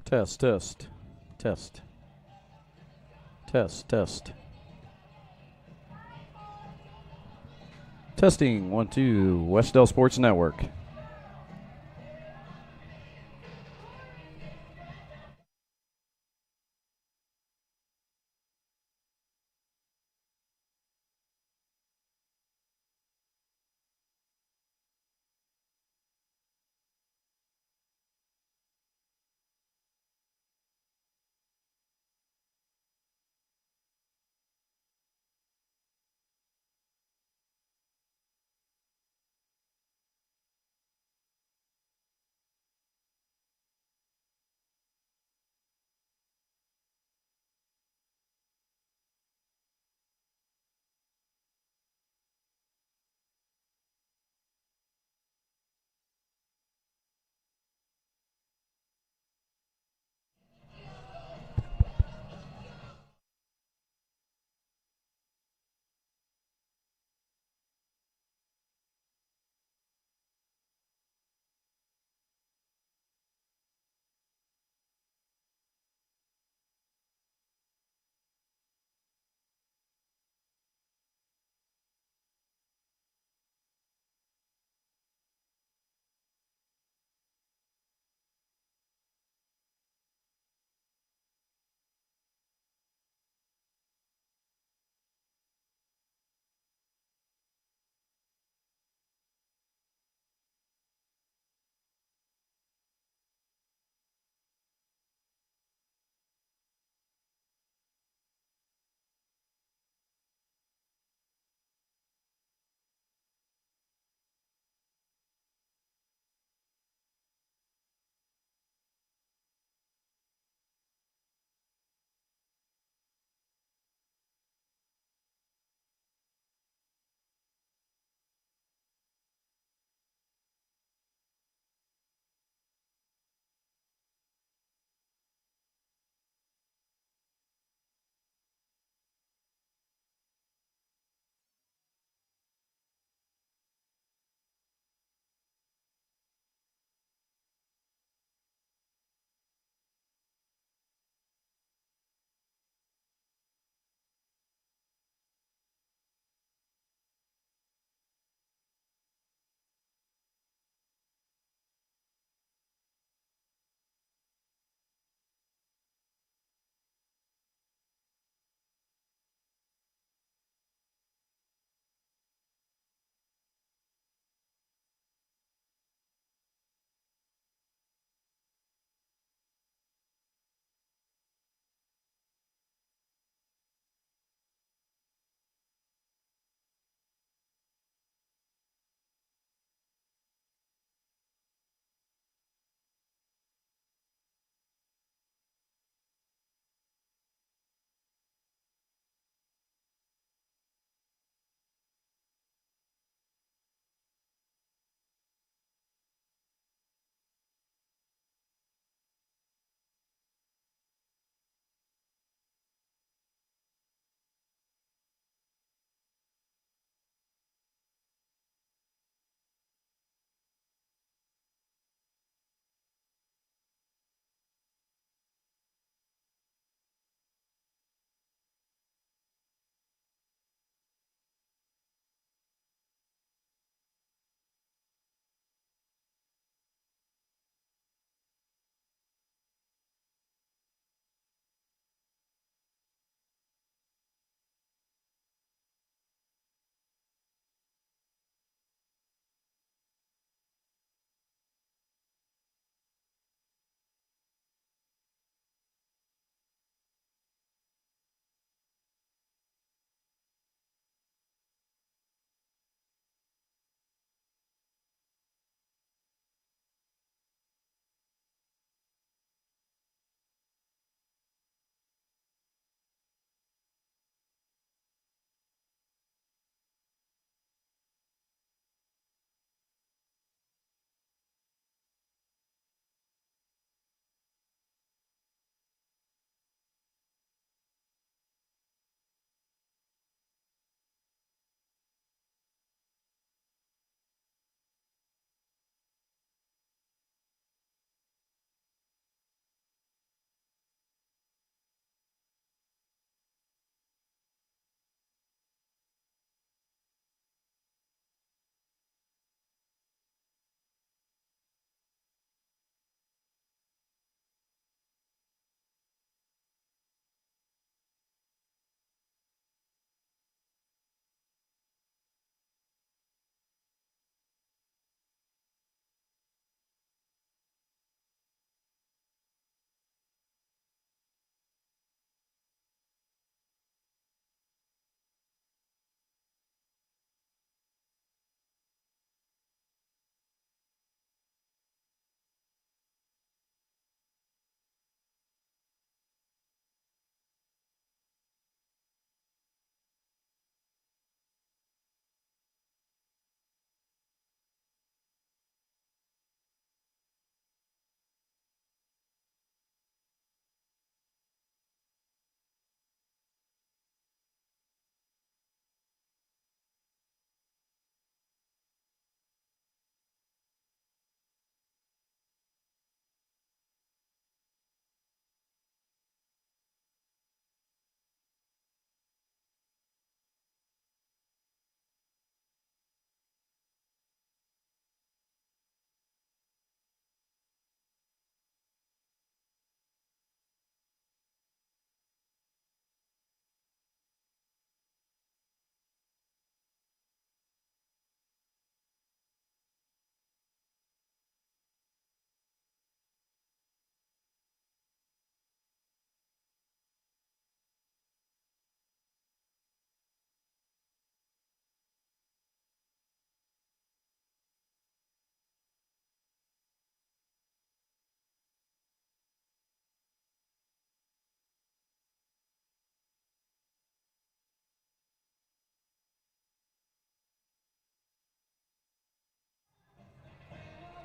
Test, test, test, test, test. Testing, 1, 2, Wes-Del Sports Network.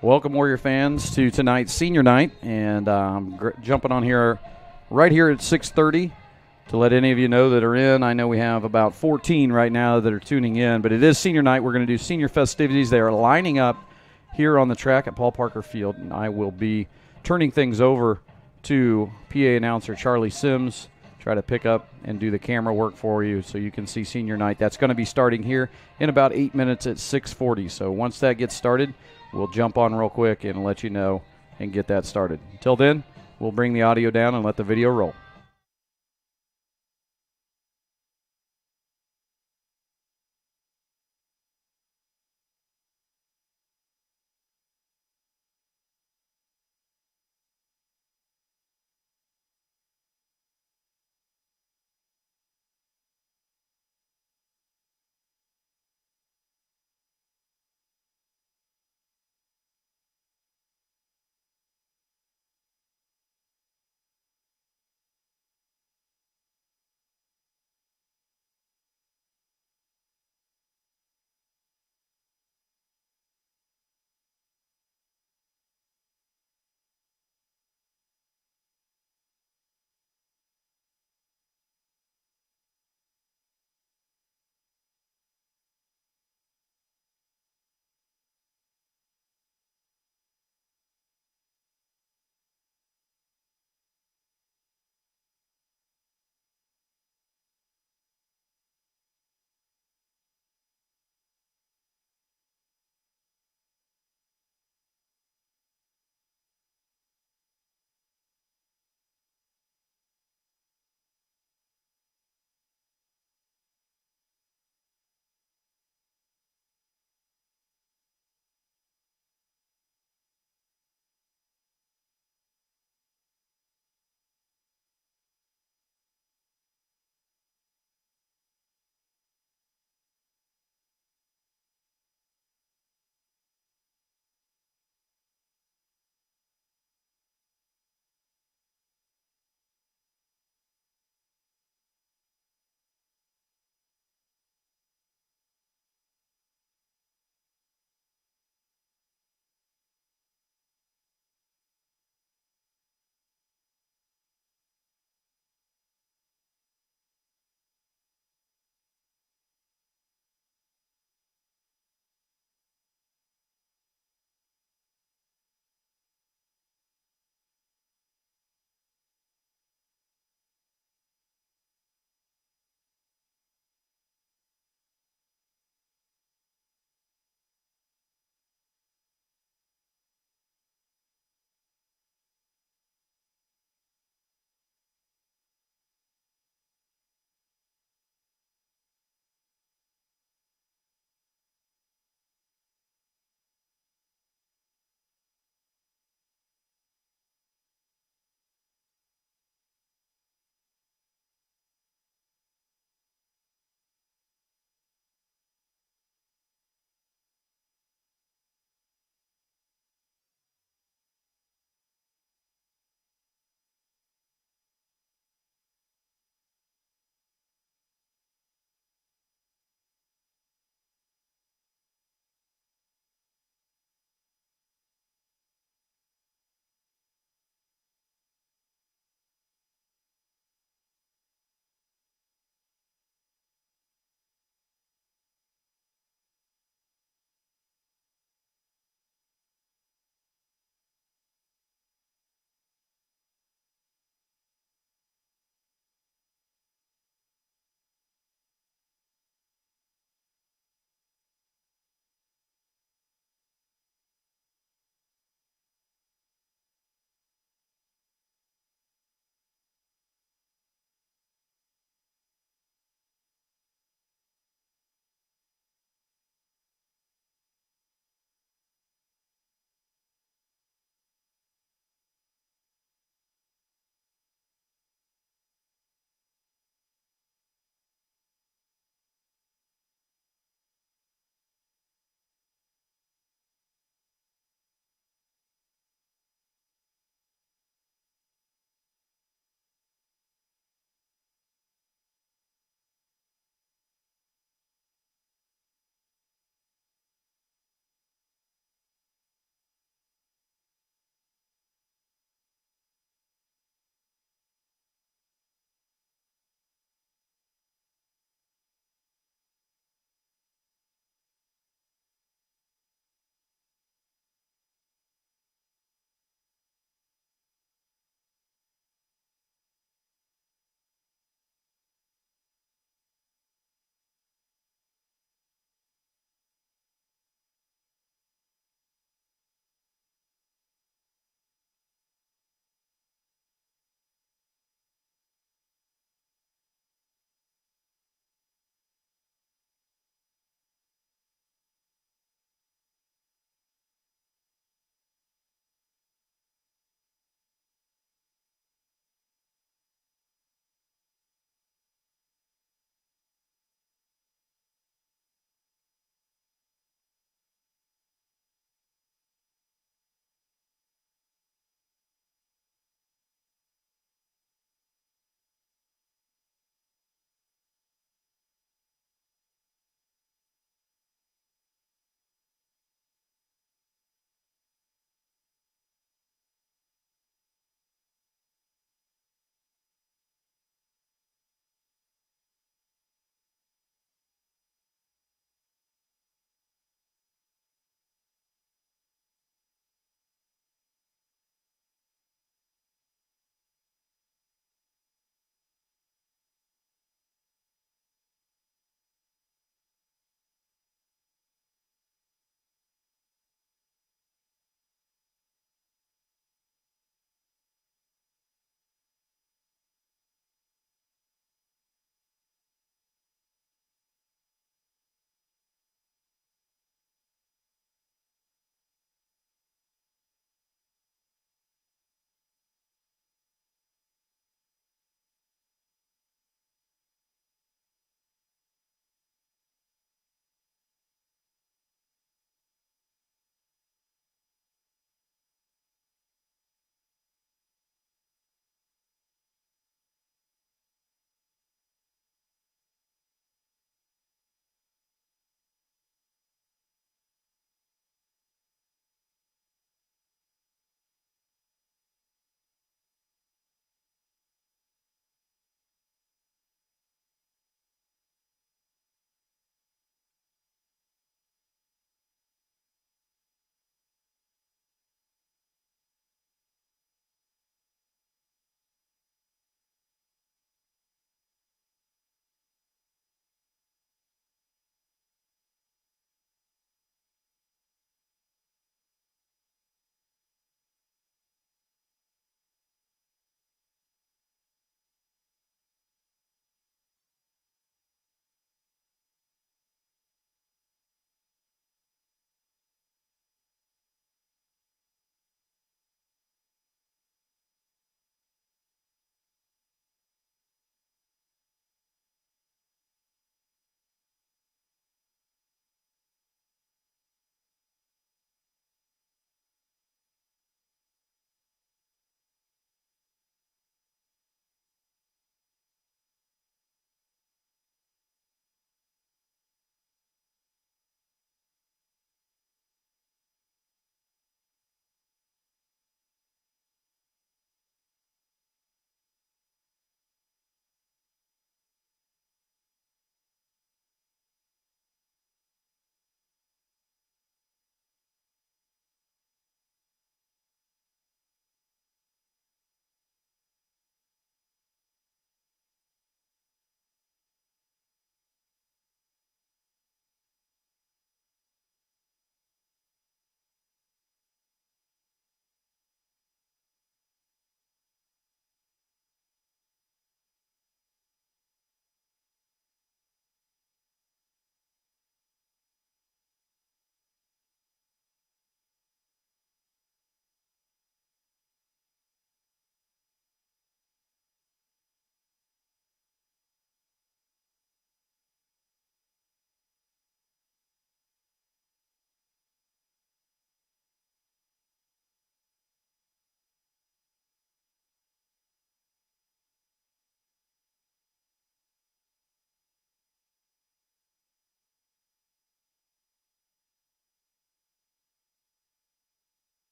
Welcome, Warrior fans, to tonight's senior night, and I'm jumping on here right here at 6:30 to let any of you know that are in. I know we have about 14 right now that are tuning in, but it is senior night. We're going to do senior festivities. They are lining up here on the track at Paul Parker Field, and I will be turning things over to PA announcer Charlie Sims, try to pick up and do the camera work for you so you can see senior night. That's going to be starting here in about 8 minutes at 6:40. So once that gets started, we'll jump on real quick and let you know and get that started. Until then, we'll bring the audio down and let the video roll.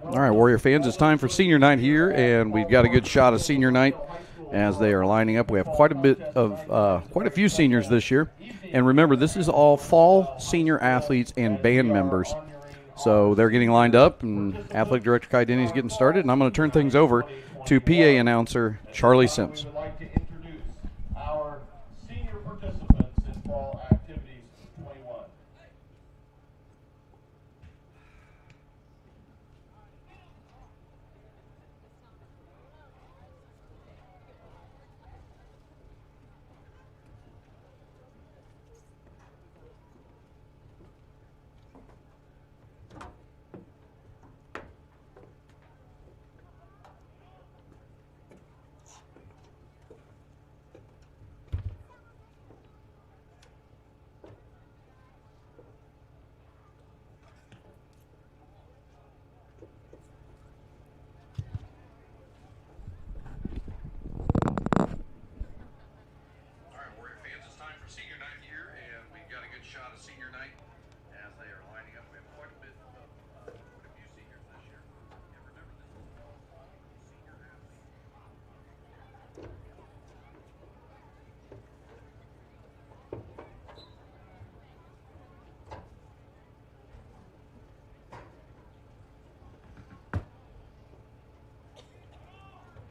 All right, Warrior fans, it's time for senior night here, and we've got a good shot of senior night as they are lining up. We have quite a few seniors this year, and remember, this is all fall senior athletes and band members. So they're getting lined up, and Athletic Director Kai Denny is getting started, and I'm going to turn things over to PA announcer Charlie Sims. We'd like to introduce our senior participants in fall activities 21.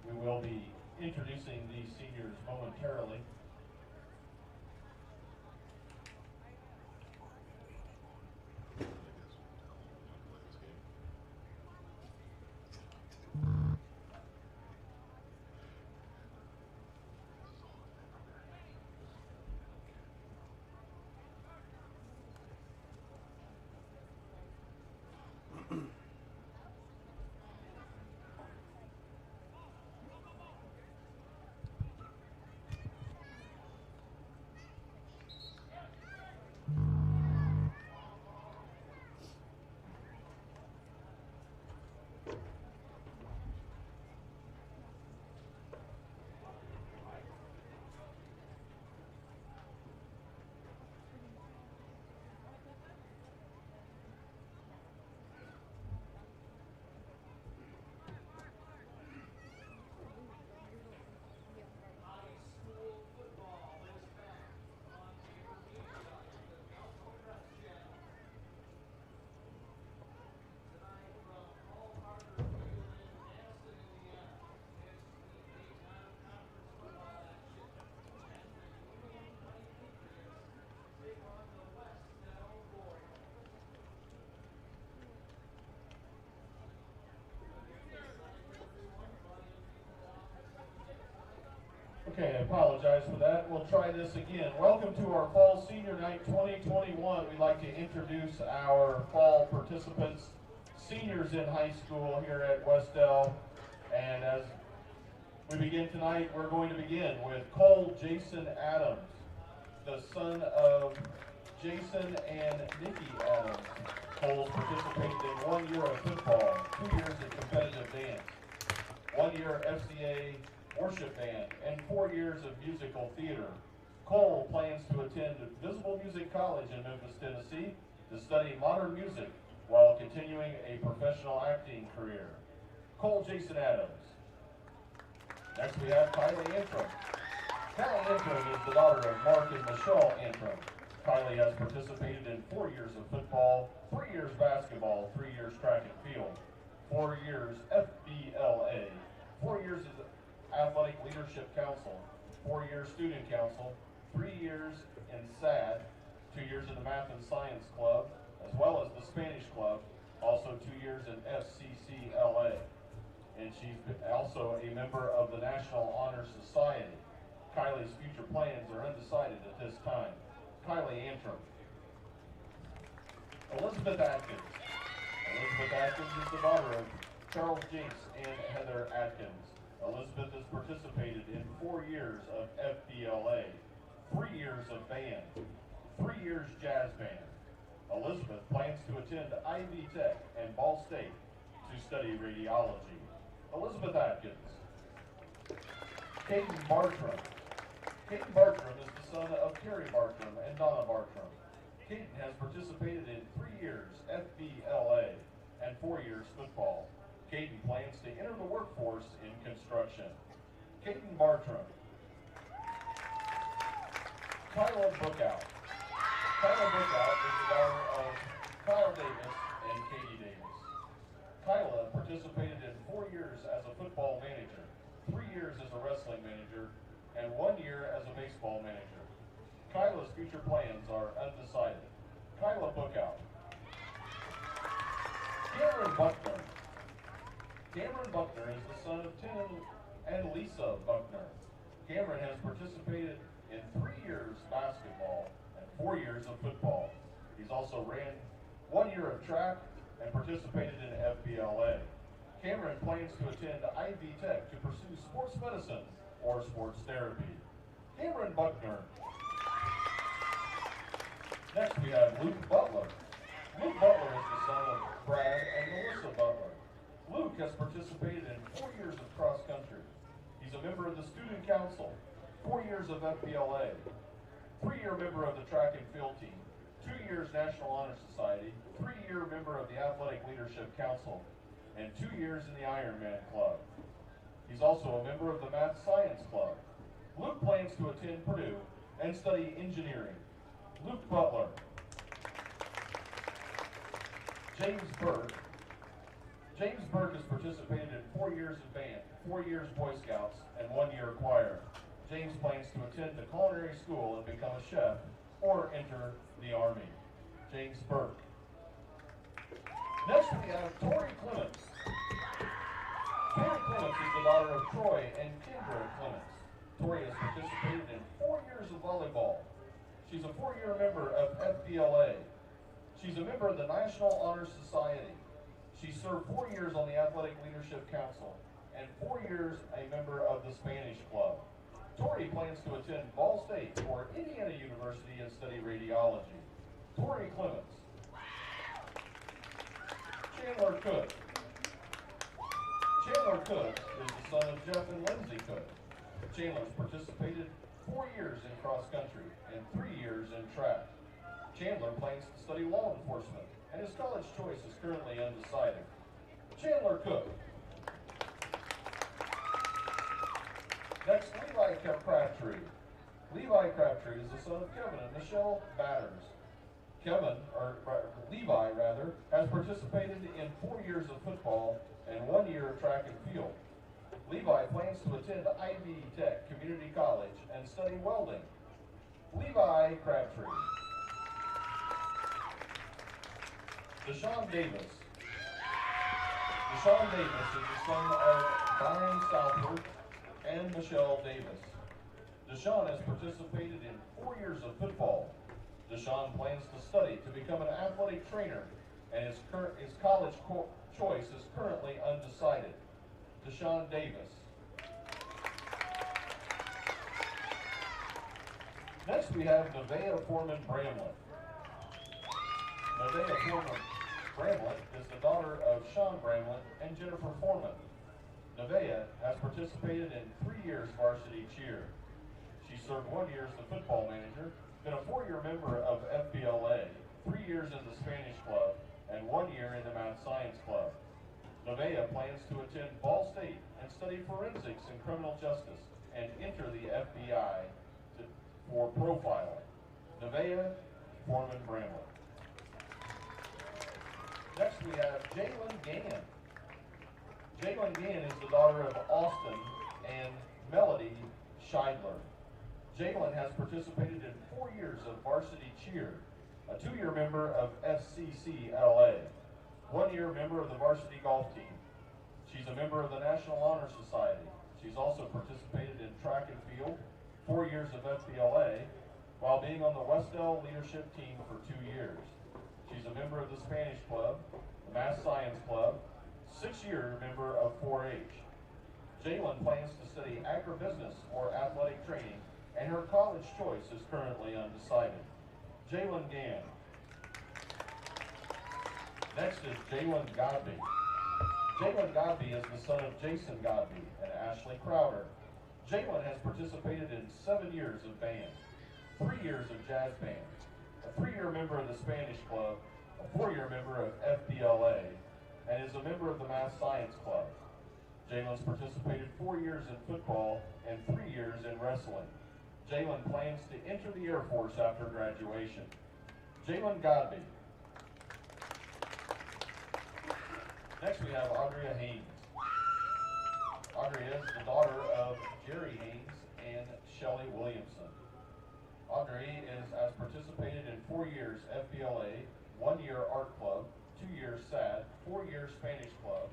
We will be introducing these seniors momentarily. Okay, I apologize for that. We'll try this again. Welcome to our Fall Senior Night 2021. We'd like to introduce our fall participants, seniors in high school here at Wes-Del. And as we begin tonight, we're going to begin with Cole Jason Adams, the son of Jason and Nikki Adams. Cole's participated in 1 year of football, 2 years of competitive dance, 1 year FCA worship band, and 4 years of musical theater. Cole plans to attend Visible Music College in Memphis, Tennessee to study modern music while continuing a professional acting career. Cole Jason Adams. Next we have Kylie Antrim. Kylie Antrim is the daughter of Mark and Michelle Antrim. Kylie has participated in 4 years of football, 3 years basketball, 3 years track and field, 4 years FBLA, 4 years as Athletic Leadership Council, 4 years Student Council, 3 years in SAD, 2 years in the Math and Science Club, as well as the Spanish Club, also 2 years in FCCLA. And she's also a member of the National Honor Society. Kylie's future plans are undecided at this time. Kylie Antrim. Elizabeth Atkins. Elizabeth Atkins is the daughter of Charles Jinks and Heather Atkins. Elizabeth has participated in 4 years of FBLA, 3 years of band, 3 years jazz band. Elizabeth plans to attend Ivy Tech and Ball State to study radiology. Elizabeth Atkins. Caden Bartram. Caden Bartram is the son of Carrie Bartram and Donna Bartram. Caden has participated in 3 years FBLA and 4 years football. Caden plans to enter the workforce in construction. Caden Bartram. Kyla Bookout. Kyla Bookout is the daughter of Kyle Davis and Katie Davis. Kyla participated in 4 years as a football manager, 3 years as a wrestling manager, and 1 year as a baseball manager. Kyla's future plans are undecided. Kyla Bookout. Cameron Buckner. Cameron Buckner is the son of Tim and Lisa Buckner. Cameron has participated in 3 years basketball and 4 years of football. He's also ran 1 year of track and participated in FBLA. Cameron plans to attend Ivy Tech to pursue sports medicine or sports therapy. Cameron Buckner. Next we have Luke Butler. Luke Butler is the son of Brad and Melissa Butler. Luke has participated in 4 years of cross country. He's a member of the student council, 4 years of FBLA, 3-year member of the track and field team, 2 years National Honor Society, 3-year member of the Athletic Leadership Council, and 2 years in the Ironman Club. He's also a member of the Math Science Club. Luke plans to attend Purdue and study engineering. Luke Butler. James Burke. James Burke has participated in 4 years of band, 4 years Boy Scouts, and 1 year choir. James plans to attend the culinary school and become a chef or enter the Army. James Burke. Next we have Tori Clements. Tori Clements is the daughter of Troy and Kendra Clements. Tori has participated in 4 years of volleyball. She's a 4-year member of FBLA. She's a member of the National Honor Society. She served 4 years on the Athletic Leadership Council and 4 years a member of the Spanish Club. Tori plans to attend Ball State or Indiana University and study radiology. Tori Clements. Chandler Cook. Chandler Cook is the son of Jeff and Lindsay Cook. Chandler's participated 4 years in cross country and 3 years in track. Chandler plans to study law enforcement, and his college choice is currently undecided. Chandler Cook. Next, Levi Crabtree. Levi Crabtree is the son of Kevin and Michelle Batters. Levi has participated in 4 years of football and 1 year of track and field. Levi plans to attend Ivy Tech Community College and study welding. Levi Crabtree. Deshaun Davis. Deshaun Davis is the son of Brian Southward and Michelle Davis. Deshaun has participated in 4 years of football. Deshaun plans to study to become an athletic trainer, and his college choice is currently undecided. Deshaun Davis. Next we have Nevaeh Foreman Bramlett. Nevaeh Foreman Bramlett is the daughter of Sean Bramlett and Jennifer Foreman. Nevaeh has participated in 3 years varsity cheer. She served 1 year as the football manager, been a 4-year member of FBLA, 3 years in the Spanish Club, and 1 year in the Math Science Club. Nevaeh plans to attend Ball State and study forensics and criminal justice and enter the FBI for profiling. Nevaeh Foreman Bramlett. Next we have Jalen Gann. Jalen Gann is the daughter of Austin and Melody Scheidler. Jalen has participated in 4 years of varsity cheer, a 2-year member of FCCLA, 1 year member of the varsity golf team. She's a member of the National Honor Society. She's also participated in track and field, 4 years of FBLA, while being on the Wes-Del leadership team for 2 years. She's a member of the Spanish Club, the Math Science Club, 6-year member of 4-H. Jalen plans to study agribusiness or athletic training, and her college choice is currently undecided. Jalen Gann. Next is Jalen Godby. Jalen Godby is the son of Jason Godby and Ashley Crowder. Jalen has participated in 7 years of band, 3 years of jazz band, a 3-year member of the Spanish Club, a 4-year member of FBLA, and is a member of the Math Science Club. Jalen's participated 4 years in football and 3 years in wrestling. Jalen plans to enter the Air Force after graduation. Jalen Godby. Next we have Audria Haynes. Audria is the daughter of Jerry Haynes and Shelley Williamson. Audrey has participated in 4 years FBLA, 1 year art club, 2 years SAD, 4 years Spanish club,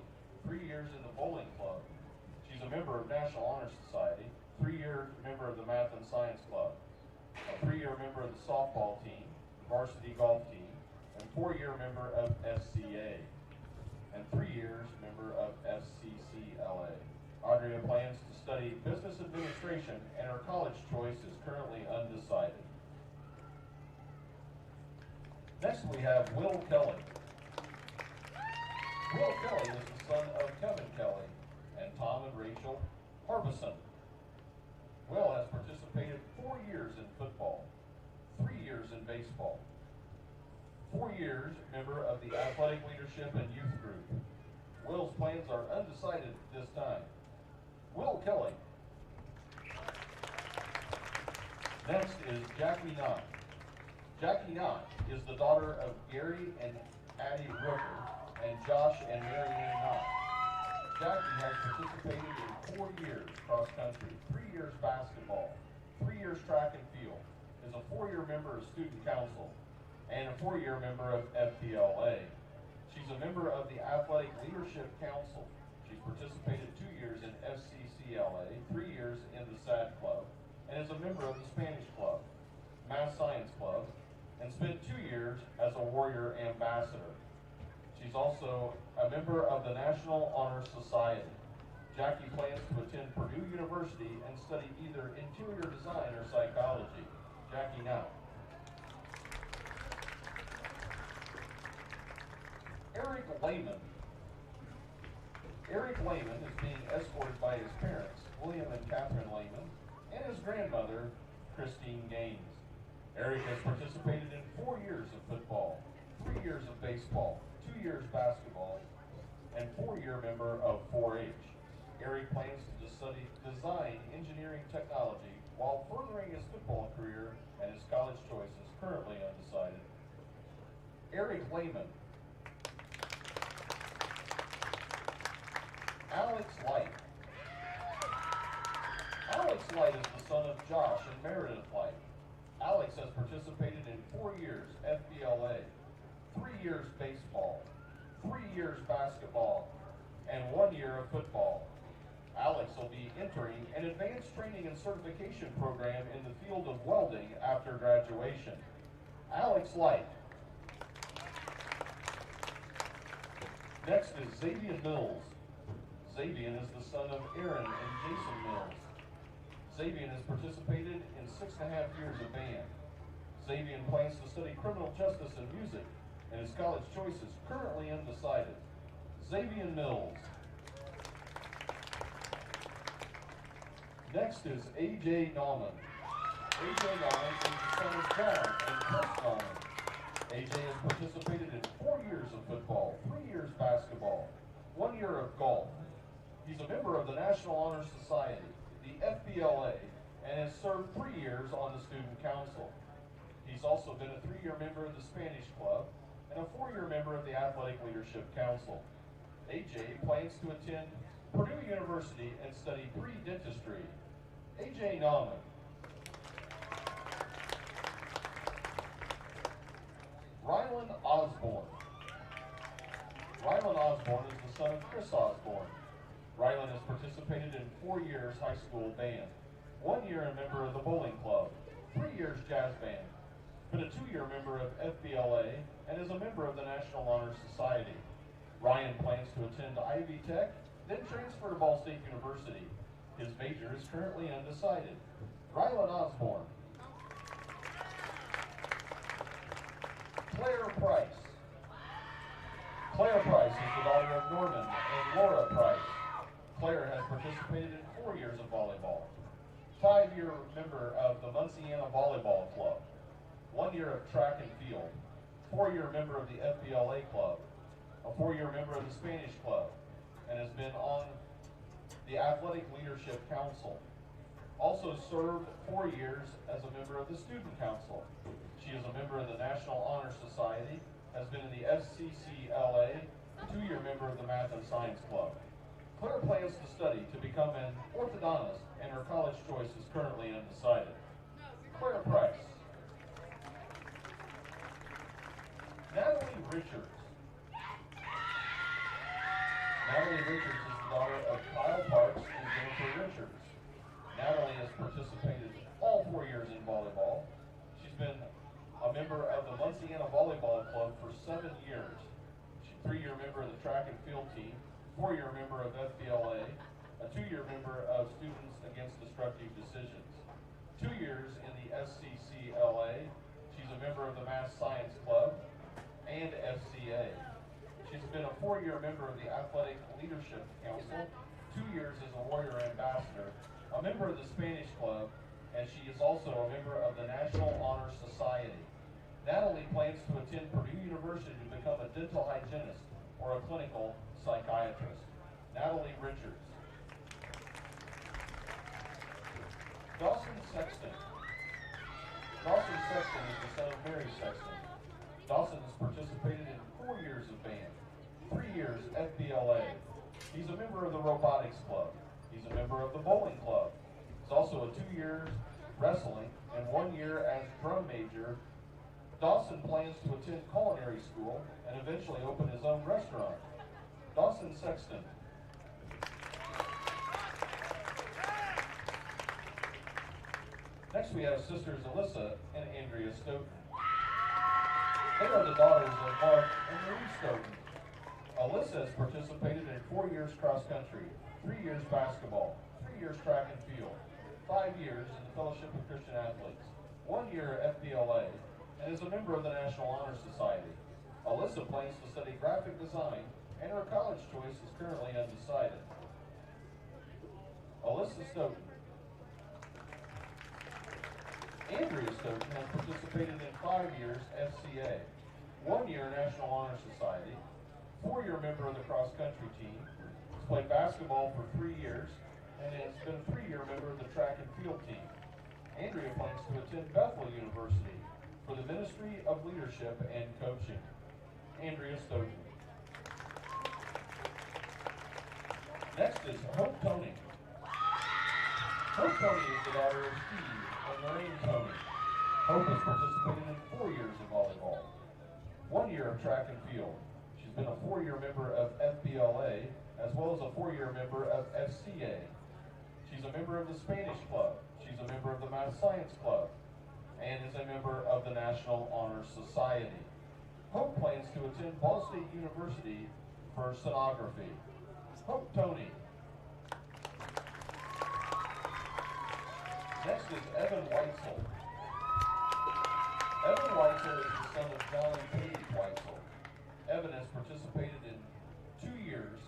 3 years in the bowling club. She's a member of National Honor Society, 3-year member of the Math and Science Club, a 3-year member of the softball team, varsity golf team, and 4-year member of FCA, and 3 years member of FCCLA. Audrey plans to study business administration, and her college choice is currently undecided. Next we have Will Kelly. Will Kelly is the son of Kevin Kelly and Tom and Rachel Harbison. Will has participated 4 years in football, 3 years in baseball, 4 years member of the athletic leadership and youth group. Will's plans are undecided at this time. Will Kelly. Next is Jackie Knott. Jackie Knott is the daughter of Gary and Addie Rooker and Josh and Mary Ann Knott. Jackie has participated in 4 years cross country, 3 years basketball, 3 years track and field, is a 4-year member of student council, and a 4-year member of FPLA. She's a member of the Athletic Leadership Council. She's participated 2 years in FCCLA, 3 years in the SAD Club, and is a member of the Spanish Club, Math Science Club, and spent 2 years as a Warrior Ambassador. She's also a member of the National Honor Society. Jackie plans to attend Purdue University and study either interior design or psychology. Jackie now. Eric Lehman. Eric Lehman is being escorted by his parents, William and Catherine Lehman, and his grandmother, Christine Gaines. Eric has participated in 4 years of football, 3 years of baseball, 2 years basketball, and 4-year member of 4-H. Eric plans to study design engineering technology while furthering his football career, and his college choice is currently undecided. Eric Lehman. Alex Light. Alex Light is the son of Josh and Meredith Light. Alex has participated in 4 years FBLA, 3 years baseball, 3 years basketball, and 1 year of football. Alex will be entering an advanced training and certification program in the field of welding after graduation. Alex Light. Next is Xavier Mills. Xavier is the son of Aaron and Jason Mills. Xavier has participated in 6.5 years of band. Xavier plans to study criminal justice and music, and his college choice is currently undecided. Xavier Mills. Next is A.J. Nauman. A.J. Nauman is the son of John and Chris Nauman. A.J. has participated in 4 years of football, 3 years basketball, 1 year of golf. He's a member of the National Honor Society, the FBLA, and has served 3 years on the Student Council. He's also been a 3-year member of the Spanish Club and a 4-year member of the Athletic Leadership Council. AJ plans to attend Purdue University and study pre-dentistry. AJ Nauman. Rylan Osborne. Rylan Osborne is the son of Chris Osborne. Rylan has participated in 4 years high school band, 1 year a member of the bowling club, 3 years jazz band, been a 2-year member of FBLA, and is a member of the National Honor Society. Ryan plans to attend Ivy Tech, then transfer to Ball State University. His major is currently undecided. Rylan Osborne. Claire Price. Claire Price is the daughter of Norman and Laura Price. Claire has participated in 4 years of volleyball, 5-year member of the Munciana Volleyball Club, 1 year of track and field, 4-year member of the FBLA Club, a 4-year member of the Spanish Club, and has been on the Athletic Leadership Council. Also served 4 years as a member of the Student Council. She is a member of the National Honor Society, has been in the FCCLA, a 2-year member of the Math and Science Club. Claire plans to study to become an orthodontist, and her college choice is currently undecided. Claire Price. Natalie Richards. Natalie Richards is the daughter of Kyle Parks and Jennifer Richards. Natalie has participated all 4 years in volleyball. She's been a member of the Munciana Volleyball Club for 7 years. She's a 3-year member of the track and field team, 4-year member of FBLA, a 2-year member of Students Against Destructive Decisions, 2 years in the SCCLA. She's a member of the Math Science Club and FCA. She's been a 4-year member of the Athletic Leadership Council, 2 years as a Warrior Ambassador, a member of the Spanish Club, and she is also a member of the National Honor Society. Natalie plans to attend Purdue University to become a dental hygienist or a clinical psychiatrist. Natalie Richards. Dawson Sexton. Dawson Sexton is the son of Mary Sexton. Dawson has participated in 4 years of band, 3 years FBLA. He's a member of the Robotics Club. He's a member of the Bowling Club. He's also a 2 years wrestling and 1 year as drum major. Dawson plans to attend culinary school and eventually open his own restaurant. Dawson Sexton. Next we have sisters Alyssa and Andrea Stoughton. They are the daughters of Mark and Marie Stoughton. Alyssa has participated in 4 years cross country, 3 years basketball, 3 years track and field, 5 years in the Fellowship of Christian Athletes, 1 year FBLA, and is a member of the National Honor Society. Alyssa plans to study graphic design, and her college choice is currently undecided. Alyssa Stoughton. Andrea Stoughton has participated in 5 years FCA, 1 year National Honor Society, 4-year member of the cross-country team, has played basketball for 3 years, and has been a 3-year member of the track and field team. Andrea plans to attend Bethel University for the Ministry of Leadership and Coaching. Andrea Stoughton. Next is Hope Tony. Hope Tony is the daughter of Steve and Lorraine Tony. Hope has participated in 4 years of volleyball, 1 year of track and field. She's been a 4-year member of FBLA, as well as a 4-year member of FCA. She's a member of the Spanish Club. She's a member of the Math Science Club, and is a member of the National Honor Society. Hope plans to attend Ball State University for sonography. Hope Tony. Next is Evan Weitzel. Evan Weitzel is the son of John and Katie Weitzel. Evan has participated in 2 years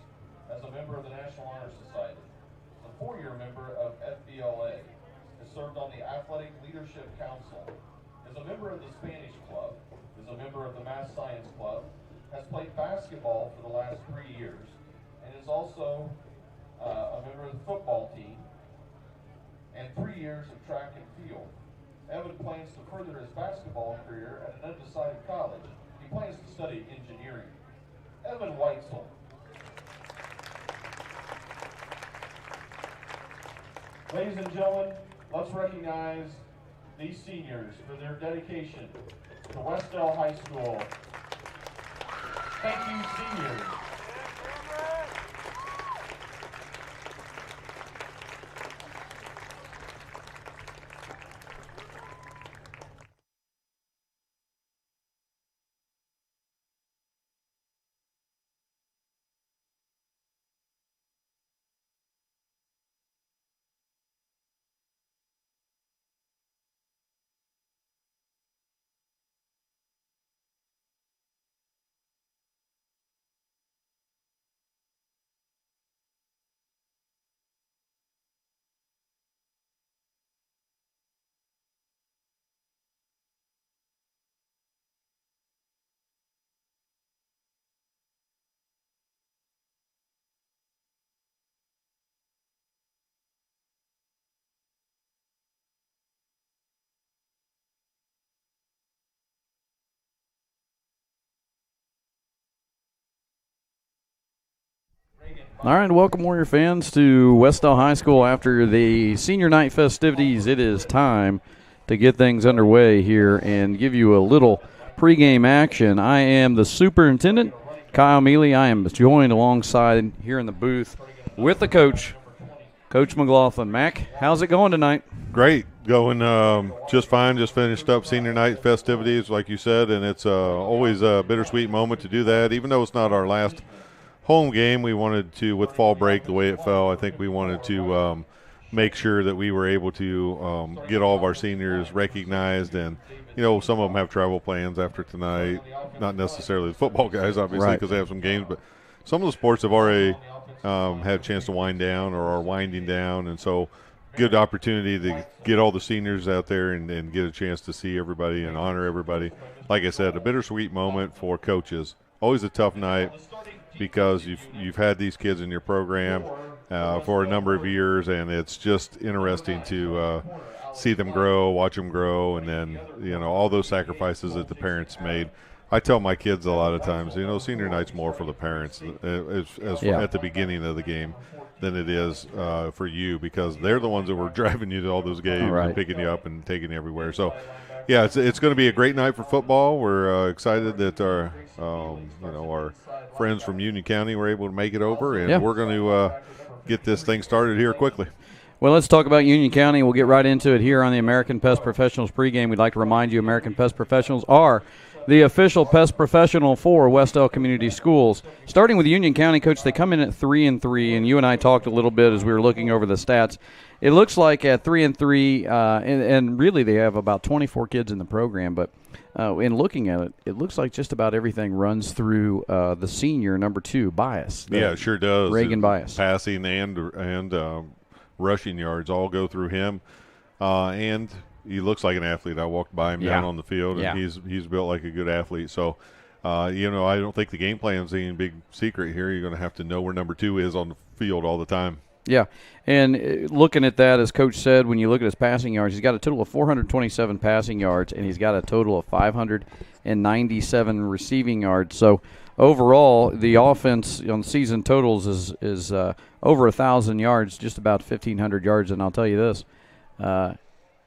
as a member of the National Honor Society. He's a 4-year member of FBLA. Has served on the Athletic Leadership Council. Is a member of the Spanish Club. Is a member of the Math Science Club. Has played basketball for the last 3 years. And is also a member of the football team. And 3 years of track and field. Evan plans to further his basketball career at an undecided college. He plans to study engineering. Evan Weitzel. Ladies and gentlemen, let's recognize these seniors for their dedication to Wes-Del High School. Thank you, seniors. All right, welcome, Warrior fans, to Wes-Del High School after the senior night festivities. It is time to get things underway here and give you a little pregame action. I am the superintendent, Kyle Mealy. I am joined alongside here in the booth with the coach, Coach McLaughlin. Mac, how's it going tonight? Great, going just fine. Just finished up senior night festivities, like you said, and it's always a bittersweet moment to do that. Even though it's not our last home game, we wanted to, with fall break the way it fell, I think we wanted to make sure that we were able to get all of our seniors recognized. And, you know, some of them have travel plans after tonight, not necessarily the football guys, obviously, because they have some games, but some of the sports have already had a chance to wind down or are winding down. And so good opportunity to get all the seniors out there and get a chance to see everybody and honor everybody. Like I said, a bittersweet moment for coaches. Always a tough night, because you've had these kids in your program for a number of years, and it's just interesting to see them grow, watch them grow, and then, you know, all those sacrifices that the parents made. I tell my kids a lot of times, you know, senior night's more for the parents at the beginning of the game than it is for you, because they're the ones that were driving you to all those games and picking you up and taking you everywhere. So, yeah, it's going to be a great night for football. We're excited that our friends from Union County were able to make it over, and we're going to get this thing started here quickly. Well, let's talk about Union County. We'll get right into it here on the American Pest Professionals pregame. We'd like to remind you American Pest Professionals are the official pest professional for Wes-Del Community Schools. Starting with Union County, Coach, they come in at 3-3, and you and I talked a little bit as we were looking over the stats. It looks like at 3-3, and really they have about 24 kids in the program, but in looking at it, it looks like just about everything runs through the senior, number 2, Bias. Yeah, it sure does. Reagan Bias. Passing and rushing yards all go through him, and he looks like an athlete. I walked by him down on the field, and he's built like a good athlete. So, you know, I don't think the game plan's any big secret here. You're going to have to know where number 2 is on the field all the time. Yeah, and looking at that, as Coach said, when you look at his passing yards, he's got a total of 427 passing yards, and he's got a total of 597 receiving yards. So overall, the offense on season totals is over 1,000 yards, just about 1,500 yards. And I'll tell you this,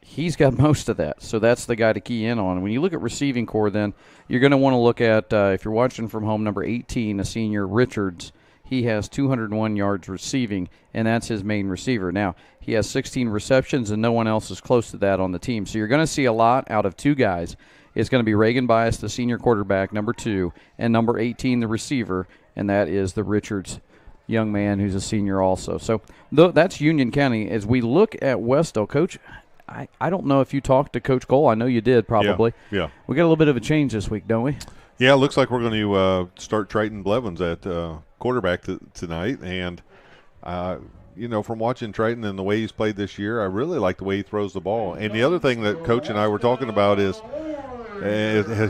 he's got most of that, so that's the guy to key in on. When you look at receiving core, then you're going to want to look at, if you're watching from home, number 18, a senior, Richards. He has 201 yards receiving, and that's his main receiver. Now, he has 16 receptions, and no one else is close to that on the team. So you're going to see a lot out of 2 guys. It's going to be Reagan Bias, the senior quarterback, number 2, and number 18, the receiver, and that is the Richards young man who's a senior also. So that's Union County. As we look at Wes-Del, Coach, I don't know if you talked to Coach Cole. I know you did probably. Yeah. We got a little bit of a change this week, don't we? Yeah, it looks like we're going to start Triton Blevins at quarterback tonight. And, you know, from watching Triton and the way he's played this year, I really like the way he throws the ball. And the other thing that Coach and I were talking about is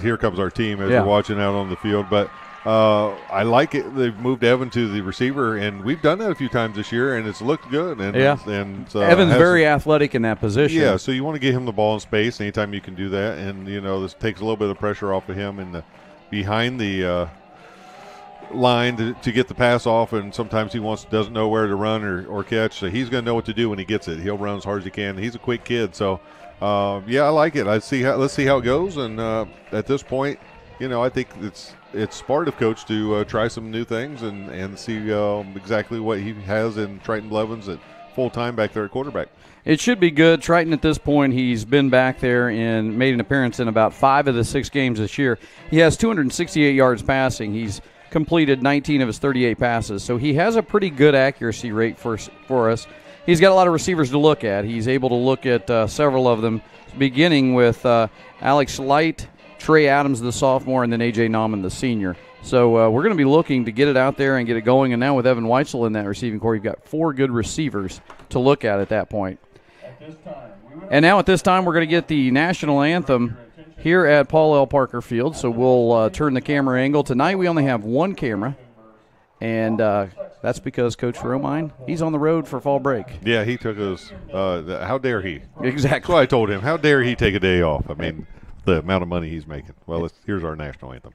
here comes our team as we're watching out on the field. But I like it. They've moved Evan to the receiver, and we've done that a few times this year, and it's looked good. And Evan's very athletic in that position. Yeah, so you want to get him the ball in space anytime you can do that. And, you know, this takes a little bit of pressure off of him and behind the line to get the pass off, and sometimes he doesn't know where to run or catch, so he's going to know what to do when he gets it. He'll run as hard as he can. He's a quick kid, so I like it. Let's see how it goes, and at this point, you know, I think it's smart of Coach to try some new things and see exactly what he has in Triton Blevins at full time back there at quarterback. It should be good. Triton at this point, he's been back there and made an appearance in about 5 of the 6 games this year. He has 268 yards passing. He's completed 19 of his 38 passes. So he has a pretty good accuracy rate for us. He's got a lot of receivers to look at. He's able to look at several of them, beginning with Alex Light, Trey Adams, the sophomore, and then A.J. Nauman, the senior. So we're going to be looking to get it out there and get it going. And now with Evan Weitzel in that receiving core, you've got 4 good receivers to look at that point. And now at this time, we're going to get the national anthem here at Paul L. Parker Field. So we'll turn the camera angle. Tonight we only have 1 camera, and that's because Coach Romine, he's on the road for fall break. Yeah, he took us. How dare he? Exactly. That's what I told him. How dare he take a day off? I mean, the amount of money he's making. Well, here's our national anthem.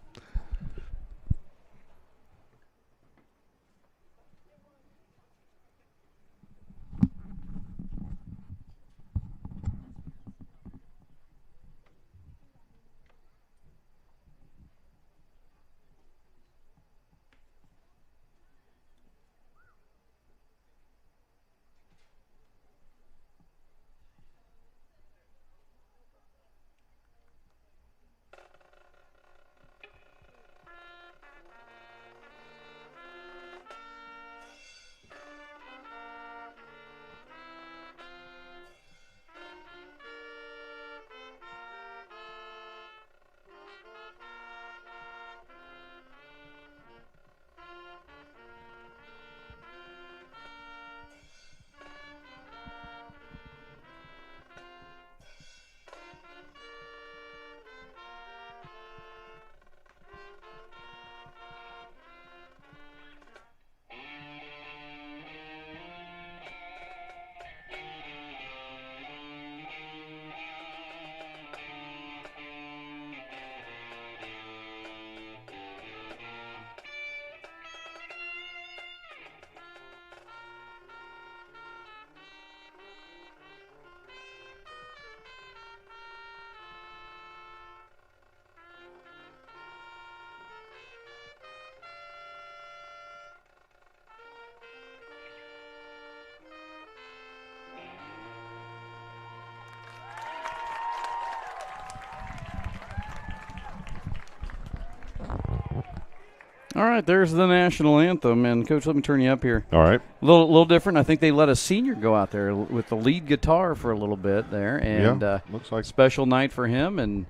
All right, there's the national anthem. And, Coach, let me turn you up here. All right. A little different. I think they let a senior go out there with the lead guitar for a little bit there. And looks like special night for him and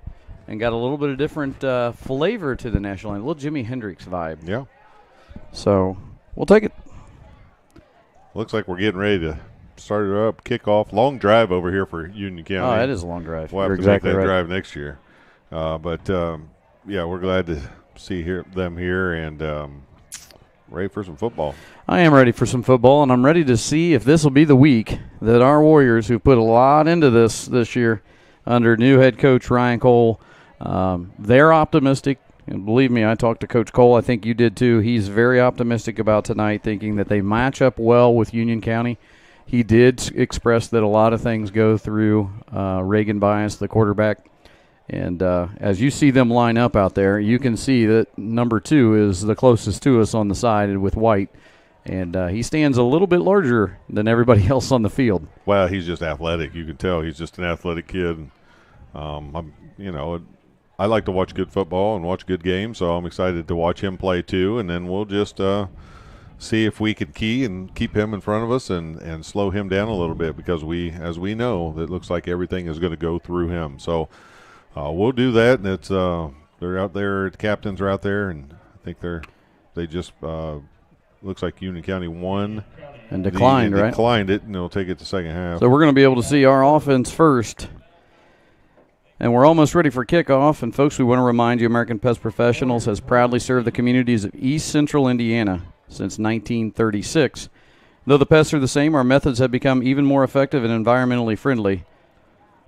got a little bit of different flavor to the national anthem. A little Jimi Hendrix vibe. Yeah. So we'll take it. Looks like we're getting ready to start it up, kick off. Long drive over here for Union County. Oh, that is a long drive. We'll have You're to exactly make that right. drive next year. We're glad to see them here and ready for some football. I am ready for some football, and I'm ready to see if this will be the week that our Warriors, who put a lot into this year under new head coach Ryan Cole, they're optimistic. And believe me, I talked to Coach Cole. I think you did too. He's very optimistic about tonight, thinking that they match up well with Union County. He did express that a lot of things go through Reagan Bias, the quarterback. And as you see them line up out there, you can see that number 2 is the closest to us on the side with White. And he stands a little bit larger than everybody else on the field. Well, he's just athletic. You can tell he's just an athletic kid. I like to watch good football and watch good games, so I'm excited to watch him play too. And then we'll just see if we can key and keep him in front of us and slow him down a little bit, because as we know, it looks like everything is going to go through him. So we'll do that. And it's they're out there. The captains are out there, and I think they just looks like Union County won and declined, right? Declined it, and they'll take it to second half. So we're going to be able to see our offense first. And we're almost ready for kickoff. And, folks, we want to remind you, American Pest Professionals has proudly served the communities of East Central Indiana since 1936. Though the pests are the same, our methods have become even more effective and environmentally friendly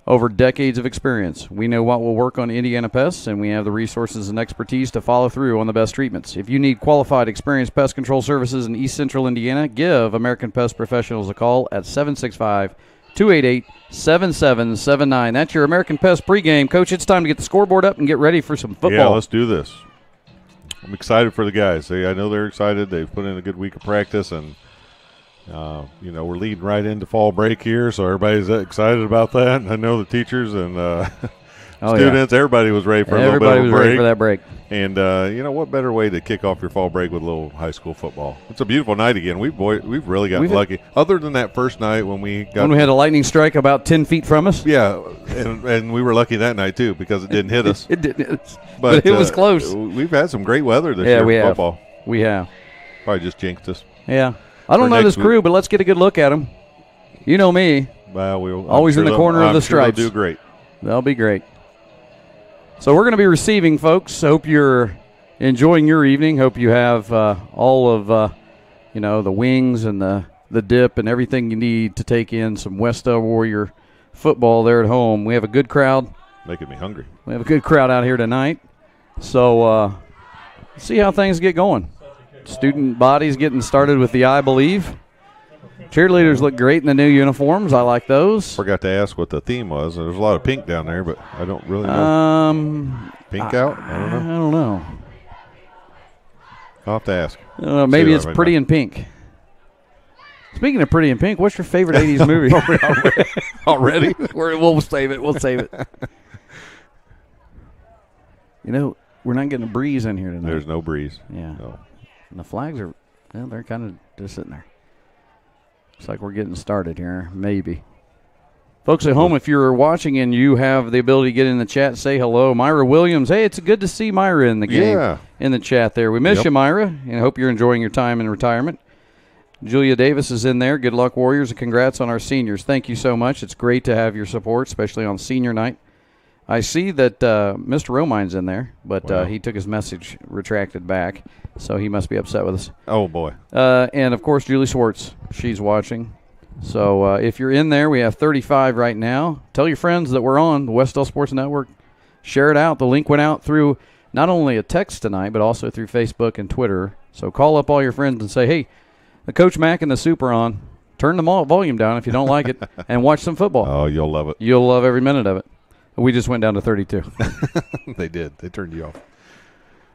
over decades of experience. We know what will work on Indiana pests, and we have the resources and expertise to follow through on the best treatments. If you need qualified, experienced pest control services in East Central Indiana, give American Pest Professionals a call at 765-288-7779. That's your American Pest pregame. Coach, it's time to get the scoreboard up and get ready for some football. Yeah, let's do this. I'm excited for the guys. I know they're excited. They've put in a good week of practice, and we're leading right into fall break here, so everybody's excited about that. I know the teachers and students, everybody was ready for a little bit of a break. Everybody was ready for that break. And, what better way to kick off your fall break with a little high school football? It's a beautiful night again. We've really gotten lucky. Other than that first night when we had a lightning strike about 10 feet from us. Yeah, and we were lucky that night, too, because it didn't hit us. It didn't hit us, but it was close. We've had some great weather this year for football. We have. Probably just jinxed us. Yeah. I don't know this crew, but let's get a good look at them. You know me. Well, we'll always in the corner of the stripes. They'll do great. They'll be great. So we're going to be receiving, folks. I hope you're enjoying your evening. Hope you have all of the wings and the dip and everything you need to take in some Wes-Del Warrior football there at home. We have a good crowd. Making me hungry. We have a good crowd out here tonight. So let's see how things get going. Student body's getting started with the I Believe. Cheerleaders look great in the new uniforms. I like those. Forgot to ask what the theme was. There's a lot of pink down there, but I don't really know. Pink out? I don't know. I don't know. I'll have to ask. Maybe it's Pretty in Pink. Speaking of Pretty in Pink, what's your favorite 80s movie? Already? We'll save it. We'll save it. We're not getting a breeze in here tonight. There's no breeze. Yeah. No. And the flags are, they're kind of just sitting there. Looks like we're getting started here, maybe. Folks at home, if you're watching and you have the ability to get in the chat, say hello. Myra Williams, hey, it's good to see Myra in the game, in the chat there. We miss you, Myra, and I hope you're enjoying your time in retirement. Julia Davis is in there. Good luck, Warriors, and congrats on our seniors. Thank you so much. It's great to have your support, especially on senior night. I see that Mr. Romine's in there, but he took his message retracted back, so he must be upset with us. Oh, boy. And, of course, Julie Swartz. She's watching. So if you're in there, we have 35 right now. Tell your friends that we're on the Wes-Del Sports Network. Share it out. The link went out through not only a text tonight, but also through Facebook and Twitter. So call up all your friends and say, hey, the Coach Mack and the Soup are on. Turn the volume down if you don't like it and watch some football. Oh, you'll love it. You'll love every minute of it. We just went down to 32. They did. They turned you off.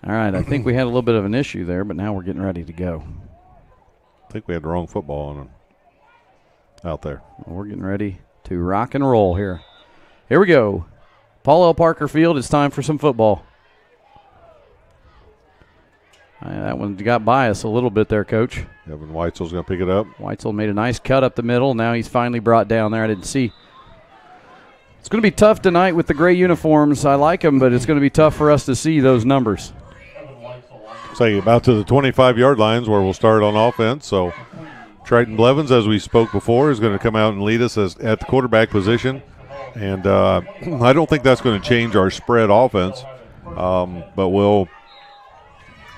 All right. I think we had a little bit of an issue there, but now we're getting ready to go. I think we had the wrong football on them out there. Well, we're getting ready to rock and roll here. Here we go. Paul L. Parker Field, it's time for some football. That one got biased a little bit there, Coach. Evan Weitzel's going to pick it up. Weitzel made a nice cut up the middle. Now he's finally brought down there. I didn't see. It's going to be tough tonight with the gray uniforms. I like them, but it's going to be tough for us to see those numbers. Say about to the 25-yard lines where we'll start on offense. So Triton Blevins, as we spoke before, is going to come out and lead us at the quarterback position. And I don't think that's going to change our spread offense, but we'll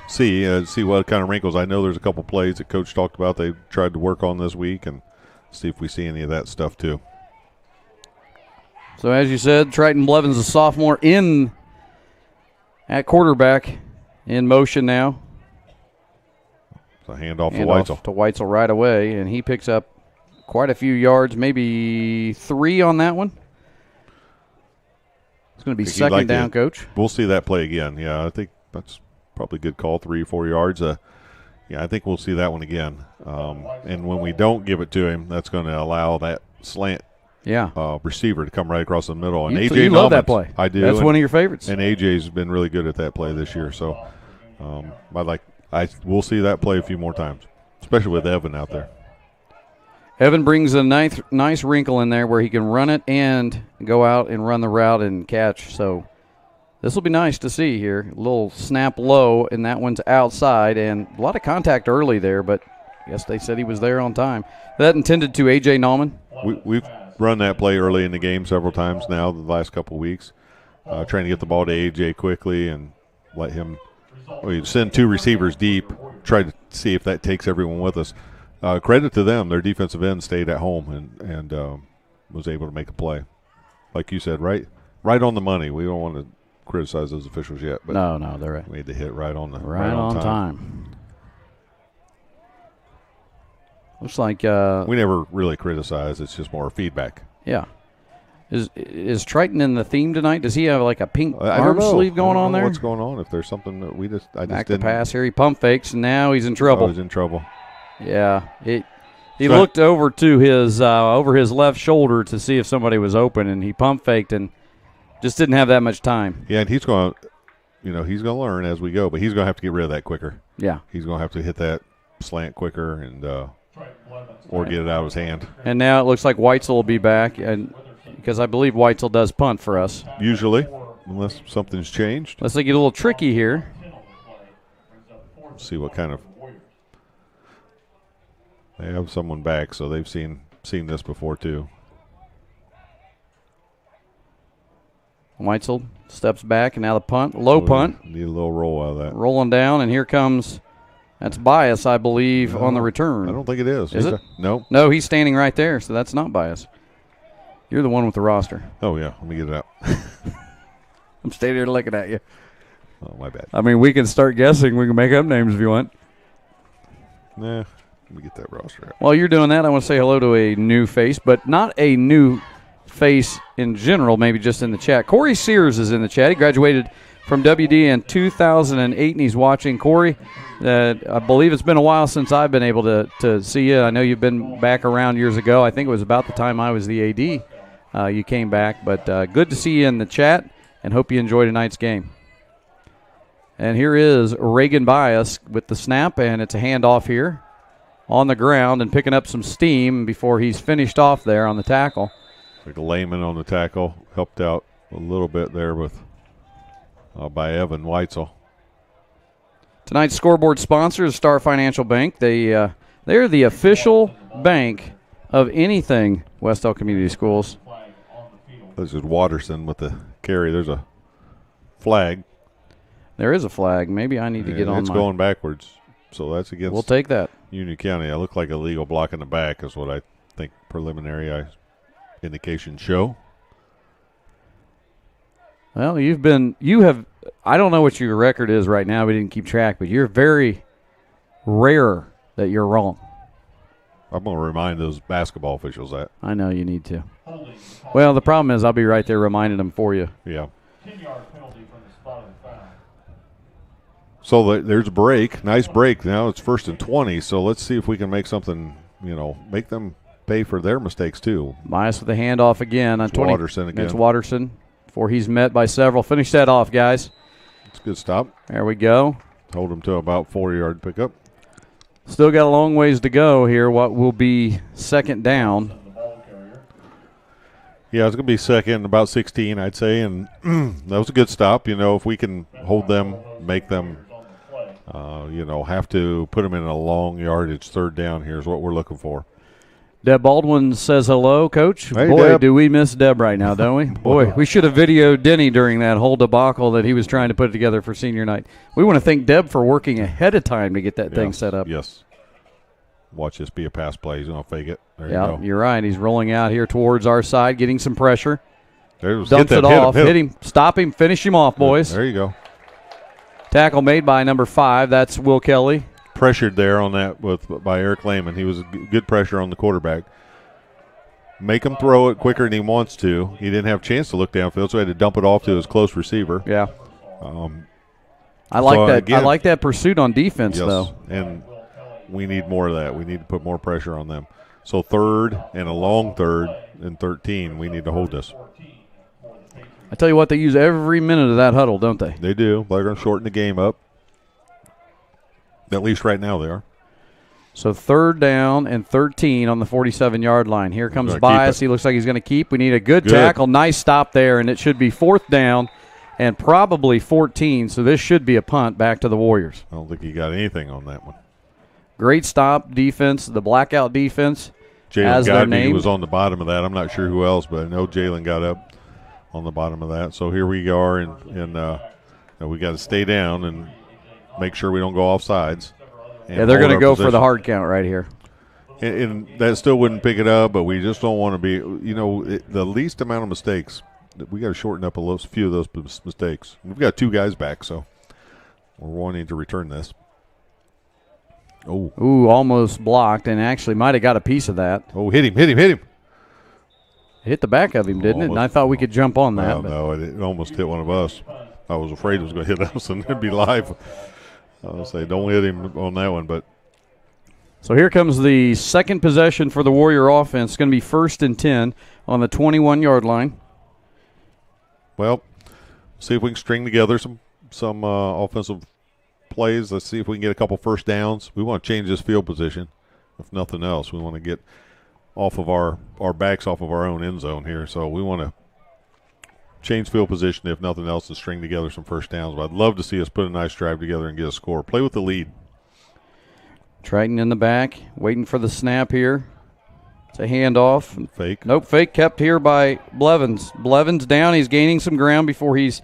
see what kind of wrinkles. I know there's a couple plays that Coach talked about they tried to work on this week, and see if we see any of that stuff too. So as you said, Triton Blevins, a sophomore in at quarterback, in motion now. It's a handoff to Weitzel. To Weitzel right away, and he picks up quite a few yards, maybe 3 on that one. It's going to be second down, Coach. We'll see that play again. Yeah, I think that's probably a good call, 3 or 4 yards. Yeah, I think we'll see that one again. And when we don't give it to him, that's going to allow that slant receiver to come right across the middle. And AJ, you love that play. I do. That's one of your favorites. And AJ's been really good at that play this year. So we'll see that play a few more times, especially with Evan out there. Evan brings a nice wrinkle in there where he can run it and go out and run the route and catch. So this will be nice to see here. A little snap low, and that one's outside, and a lot of contact early there, but I guess they said he was there on time. That intended to A.J. Nauman. We've run that play early in the game several times now the last couple of weeks, trying to get the ball to A.J. quickly and let him send 2 receivers deep, try to see if that takes everyone with us. Credit to them. Their defensive end stayed at home and was able to make a play. Like you said, right on the money. We don't want to criticize those officials yet. But no, they're right. Made the hit right on time. Looks like we never really criticize. It's just more feedback. Yeah. Is Triton in the theme tonight? Does he have like a pink arm sleeve going on there? What's going on? If there's something that I just back didn't. The pass here. He pump fakes, and now he's in trouble. He's in trouble. Yeah. He looked over to his over his left shoulder to see if somebody was open, and he pump faked and just didn't have that much time. Yeah, and he's going to learn as we go, but he's going to have to get rid of that quicker. Yeah. He's going to have to hit that slant quicker and or get it out of his hand. And now it looks like Weitzel will be back, and because I believe Weitzel does punt for us. Usually, unless something's changed. Let's get a little tricky here. See what kind of. They have someone back, so they've seen this before too. Weitzel steps back, and now the punt. Low punt. Need a little roll out of that. Rolling down, and here comes, that's Bias, I believe, on the return. I don't think it is. Is it? No. No, he's standing right there, so that's not Bias. You're the one with the roster. Oh, yeah. Let me get it out. I'm standing here looking at you. Oh, my bad. I mean, we can start guessing. We can make up names if you want. Nah, let me get that roster out. While you're doing that, I want to say hello to a new face, but not a new face in general, maybe just in the chat. Corey Sears is in the chat. He graduated from WD in 2008, and he's watching. Corey, I believe it's been a while since I've been able to see you. I know you've been back around years ago. I think it was about the time I was the AD you came back, but good to see you in the chat, and hope you enjoy tonight's game. And here is Reagan Bias with the snap, and it's a handoff here on the ground and picking up some steam before he's finished off there on the tackle. Like Lehman on the tackle, helped out a little bit there with by Evan Weitzel. Tonight's scoreboard sponsor is Star Financial Bank. They're the official bank of anything Wes-Del Community Schools. This is Watterson with the carry. There's a flag. There is a flag. Maybe I need to get on. It's going backwards, so that's against. We'll take that. You County. I look like a legal block in the back is what I think preliminary indications show. Well, you have. I don't know what your record is right now. We didn't keep track, but you're very rare that you're wrong. I'm going to remind those basketball officials that. I know you need to. Well, the problem is I'll be right there reminding them for you. Yeah. So there's a break. Nice break. Now it's 1st and 20, so let's see if we can make something, make them pay for their mistakes too. Bias with the handoff again on 20. Watterson again. It's Watterson before he's met by several. Finish that off, guys. It's a good stop. There we go. Hold them to about 4-yard pickup. Still got a long ways to go here. What will be second down? Yeah, it's going to be second, about 16, I'd say, and that was a good stop. You know, if we can hold them, make them, have to put them in a long yardage third down here is what we're looking for. Deb Baldwin says hello, Coach. Hey, Boy, Deb. do we miss Deb right now, don't we? Boy, we should have videoed Denny during that whole debacle that he was trying to put together for senior night. We want to thank Deb for working ahead of time to get that thing set up. Yes. Watch this be a pass play. He's going to fake it. There you go. You're right. He's rolling out here towards our side, getting some pressure. Dumps it off. Hit him. Stop him. Finish him off, boys. There you go. Tackle made by number 5. That's Will Kelly. Pressured there on that by Eric Lehman. He was good pressure on the quarterback. Make him throw it quicker than he wants to. He didn't have a chance to look downfield, so he had to dump it off to his close receiver. Yeah. I like that. Again, I like that pursuit on defense, though. And we need more of that. We need to put more pressure on them. So third and a long third and 13, we need to hold this. I tell you what, they use every minute of that huddle, don't they? They do. They're going to shorten the game up. At least right now they are. So third down and 13 on the 47-yard line. Here comes Bias. He looks like he's going to keep. We need a good tackle. Nice stop there, and it should be fourth down and probably 14, so this should be a punt back to the Warriors. I don't think he got anything on that one. Great stop defense, the blackout defense. Jalen Godby was on the bottom of that. I'm not sure who else, but I know Jalen got up on the bottom of that. So here we are, and we got to stay down and make sure we don't go off sides. Yeah, they're going to go for the hard count right here. And that still wouldn't pick it up, but we just don't want to be, the least amount of mistakes. We got to shorten up a few of those mistakes. We've got 2 guys back, so we're wanting to return this. Ooh, almost blocked, and actually might have got a piece of that. Oh, hit him. It hit the back of him, didn't it? And I thought we could jump on that. No, it almost hit one of us. I was afraid it was going to hit us and it'd be live. I'll say don't hit him on that one. But so here comes the second possession for the Warrior offense. It's going to be 1st and 10 on the 21-yard line. Well, see if we can string together some offensive plays. Let's see if we can get a couple first downs. We want to change this field position, if nothing else. We want to get off of our backs off of our own end zone here. So we want to change field position, if nothing else, to string together some first downs. But I'd love to see us put a nice drive together and get a score. Play with the lead. Triton in the back, waiting for the snap here. It's a handoff. Fake. Nope, fake kept here by Blevins. Blevins down. He's gaining some ground before he's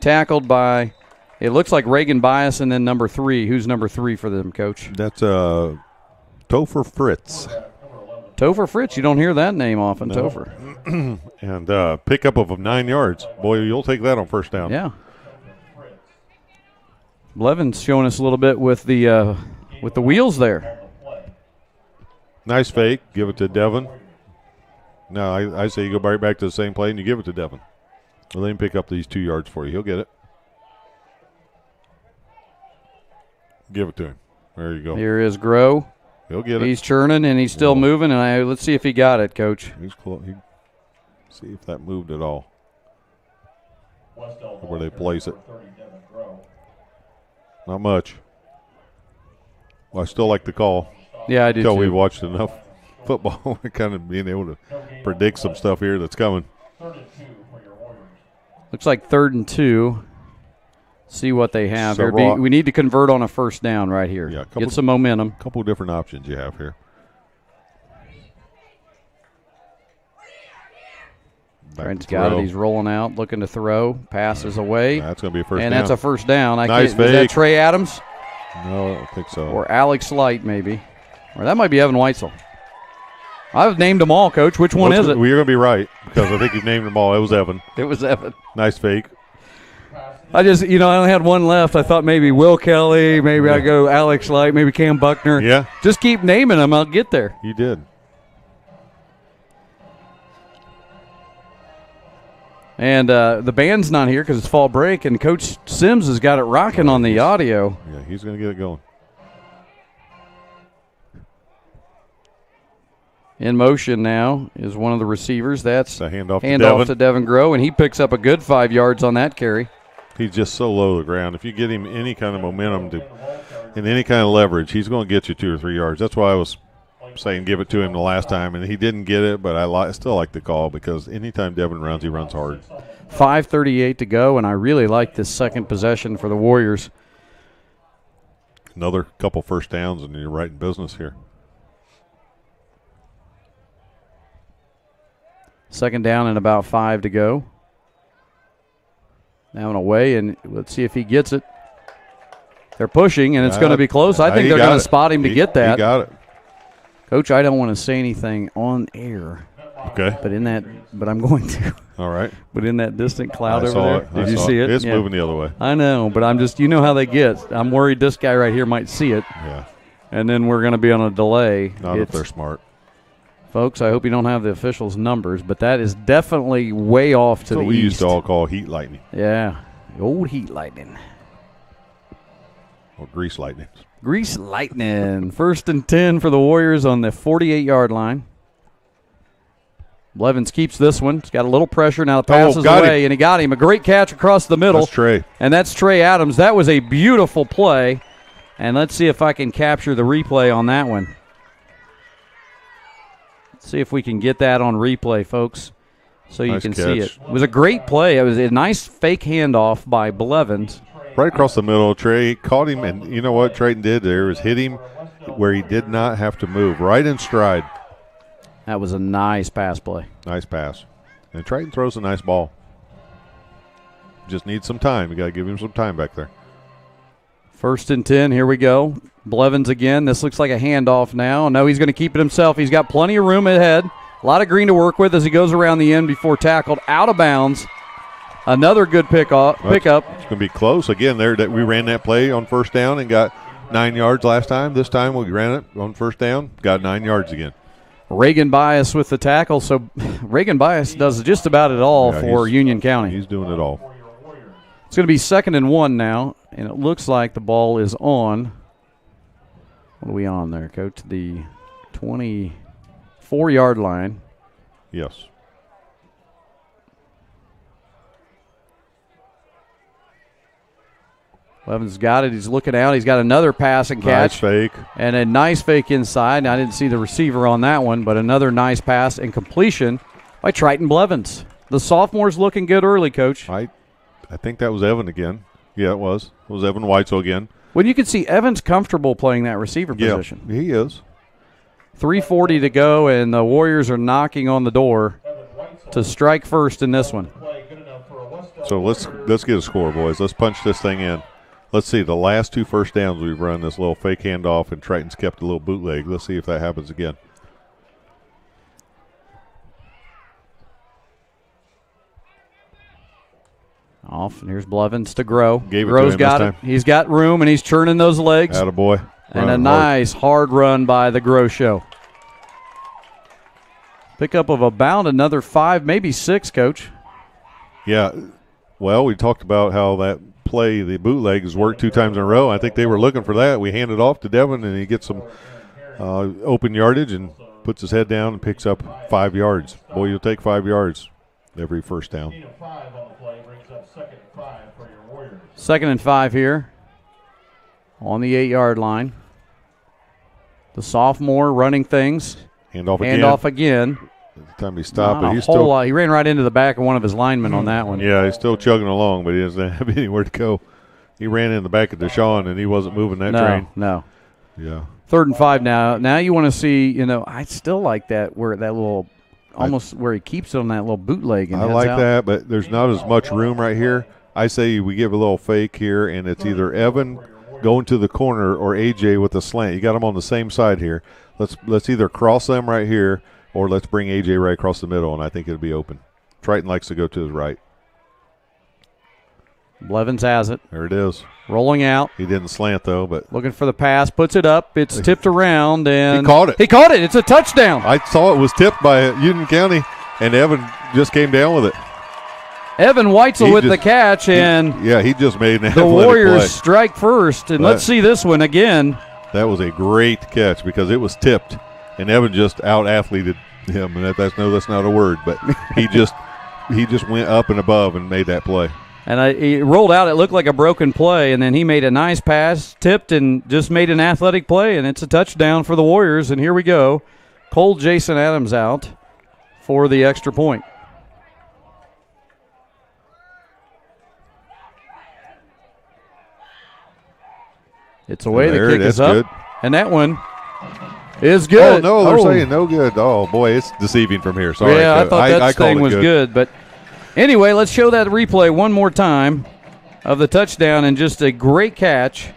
tackled by, it looks like Reagan Bias and then number 3. Who's number 3 for them, Coach? That's Topher Fritz. Topher Fritz. You don't hear that name often, No. Topher. And pickup of 9 yards. Boy, you'll take that on first down. Yeah. Blevins showing us a little bit with the wheels there. Nice fake. Give it to Devin. No, I say you go right back to the same play and you give it to Devin. Let him pick up these 2 yards for you. He'll get it. Give it to him. There you go. Here is Grow. He'll get it. He's churning and he's still moving. And let's see if he got it, Coach. He's close. See if that moved at all. Where they place it. Not much. Well, I still like the call. Yeah, I do Until too. we watched enough football, we're kind of being able to predict some stuff here that's coming. Looks like 3rd and 2. See what they have So here. We need to convert on a first down right here. Yeah, get some momentum. A couple of different options you have here. Trent's got it. He's rolling out, looking to throw. Passes away. That's going to be a first down. And that's a first down. Nice fake. Is that Trey Adams? No, I don't think so. Or Alex Light, maybe. Or that might be Evan Weitzel. I've named them all, Coach. Which one is it? Well, you're going to be right because I think you've named them all. It was Evan. It was Evan. Nice fake. I only had one left. I thought maybe Will Kelly, maybe I go Alex Light, maybe Cam Buckner. Yeah. Just keep naming them. I'll get there. You did. And the band's not here because it's fall break, and Coach Sims has got it rocking on the audio. Yeah, he's going to get it going. In motion now is one of the receivers. That's a handoff to Devin Grow, and he picks up a good 5 yards on that carry. He's just so low to the ground. If you get him any kind of momentum and any kind of leverage, he's going to get you 2 or 3 yards. That's why I was saying give it to him the last time, and he didn't get it, but I still like the call because anytime Devin runs, he runs hard. 5:38 to go, and I really like this second possession for the Warriors. Another couple first downs, and you're right in business here. Second down and about 5 to go. Now and away, and let's see if he gets it. They're pushing, and it's going to be close. I think they're going to spot him to get that. He got it. Coach, I don't want to say anything on air. Okay. But I'm going to. All right. But in that distant cloud I over saw there. it. Did you see it? It's moving the other way. I know, but I'm just, you know how they get. I'm worried this guy right here might see it. Yeah. And then we're going to be on a delay. Not if they're smart. Folks, I hope you don't have the officials' numbers, but that is definitely way off to the east. We used to all call heat lightning. Yeah. The old heat lightning. Or grease lightning. Grease lightning. 1st and 10 for the Warriors on the 48-yard line. Blevins keeps this one. He's got a little pressure. Now the pass is away, and he got him. A great catch across the middle. That's Trey. And that's Trey Adams. That was a beautiful play. And let's see if I can capture the replay on that one. Let's see if we can get that on replay, folks, so you can see it. It was a great play. It was a nice fake handoff by Blevins. Right across the middle, Trey caught him, and you know what Trayton did there was hit him where he did not have to move, right in stride. That was a nice pass play. Nice pass. And Trayton throws a nice ball. Just needs some time. You got to give him some time back there. 1st and 10, here we go. Blevins again. This looks like a handoff now. No, he's going to keep it himself. He's got plenty of room ahead. A lot of green to work with as he goes around the end before tackled out of bounds. Another good pickup. It's going to be close. Again, we ran that play on 1st down and got 9 yards last time. This time we ran it on 1st down, got 9 yards again. Reagan Bias with the tackle. So Reagan Bias does just about it all for Union County. He's doing it all. It's going to be 2nd and 1 now, and it looks like the ball is on. What are we on there, Coach? The 24-yard line. Yes. Blevins got it. He's looking out. He's got another pass and catch. Nice fake. And a nice fake inside. I didn't see the receiver on that one, but another nice pass and completion by Triton Blevins. The sophomore's looking good early, Coach. I think that was Evan again. Yeah, it was. It was Evan Weitzel again. Well, you can see Evans comfortable playing that receiver position. Yeah, he is. 3:40 to go, and the Warriors are knocking on the door to strike first in this one. So let's get a score, boys. Let's punch this thing in. Let's see, the last 2 first downs we've run this little fake handoff, and Triton's kept a little bootleg. Let's see if that happens again. Off, and here's Blevins to Grow. Grow's got it. He's got room, and he's churning those legs. Attaboy. And a nice hard run by the Grow show. Pickup of about another 5, maybe 6, Coach. Yeah. Well, we talked about how that play, the bootleg, has worked 2 times in a row. I think they were looking for that. We hand it off to Devin, and he gets some open yardage and puts his head down and picks up 5 yards. Boy, you'll take 5 yards every first down. 2nd and 5 here on the 8-yard line. The sophomore running things. Handoff again. By the time he stopped, but he's still. He ran right into the back of one of his linemen on that one. Yeah, he's still chugging along, but he doesn't have anywhere to go. He ran in the back of Deshaun, and he wasn't moving that train. No. Yeah. 3rd and 5 now. Now you want to see, I still like that where that little, almost where he keeps it on that little bootleg. And I like that, but there's not as much room right here. I say we give a little fake here, and it's either Evan going to the corner or AJ with a slant. You got them on the same side here. Let's either cross them right here or let's bring AJ right across the middle, and I think it'll be open. Triton likes to go to his right. Blevins has it. There it is. Rolling out. He didn't slant, though, but looking for the pass. Puts it up. It's tipped around, and he caught it. He caught it. It's a touchdown. I saw it was tipped by Union County, and Evan just came down with it. Evan Weitzel with the catch, and he just made an the Warriors strike first. And let's see this one again. That was a great catch because it was tipped, and Evan just out-athleted him. And that's not a word, but he just went up and above and made that play. And he rolled out. It looked like a broken play, and then he made a nice pass, tipped, and just made an athletic play, and it's a touchdown for the Warriors. And here we go. Cole Jason Adams out for the extra point. It's away. The kick is up. Good. And that one is good. Oh, no, they're saying no good. Oh, boy, it's deceiving from here. Sorry. Yeah, I thought that thing was good. But anyway, let's show that replay one more time of the touchdown, and just a great catch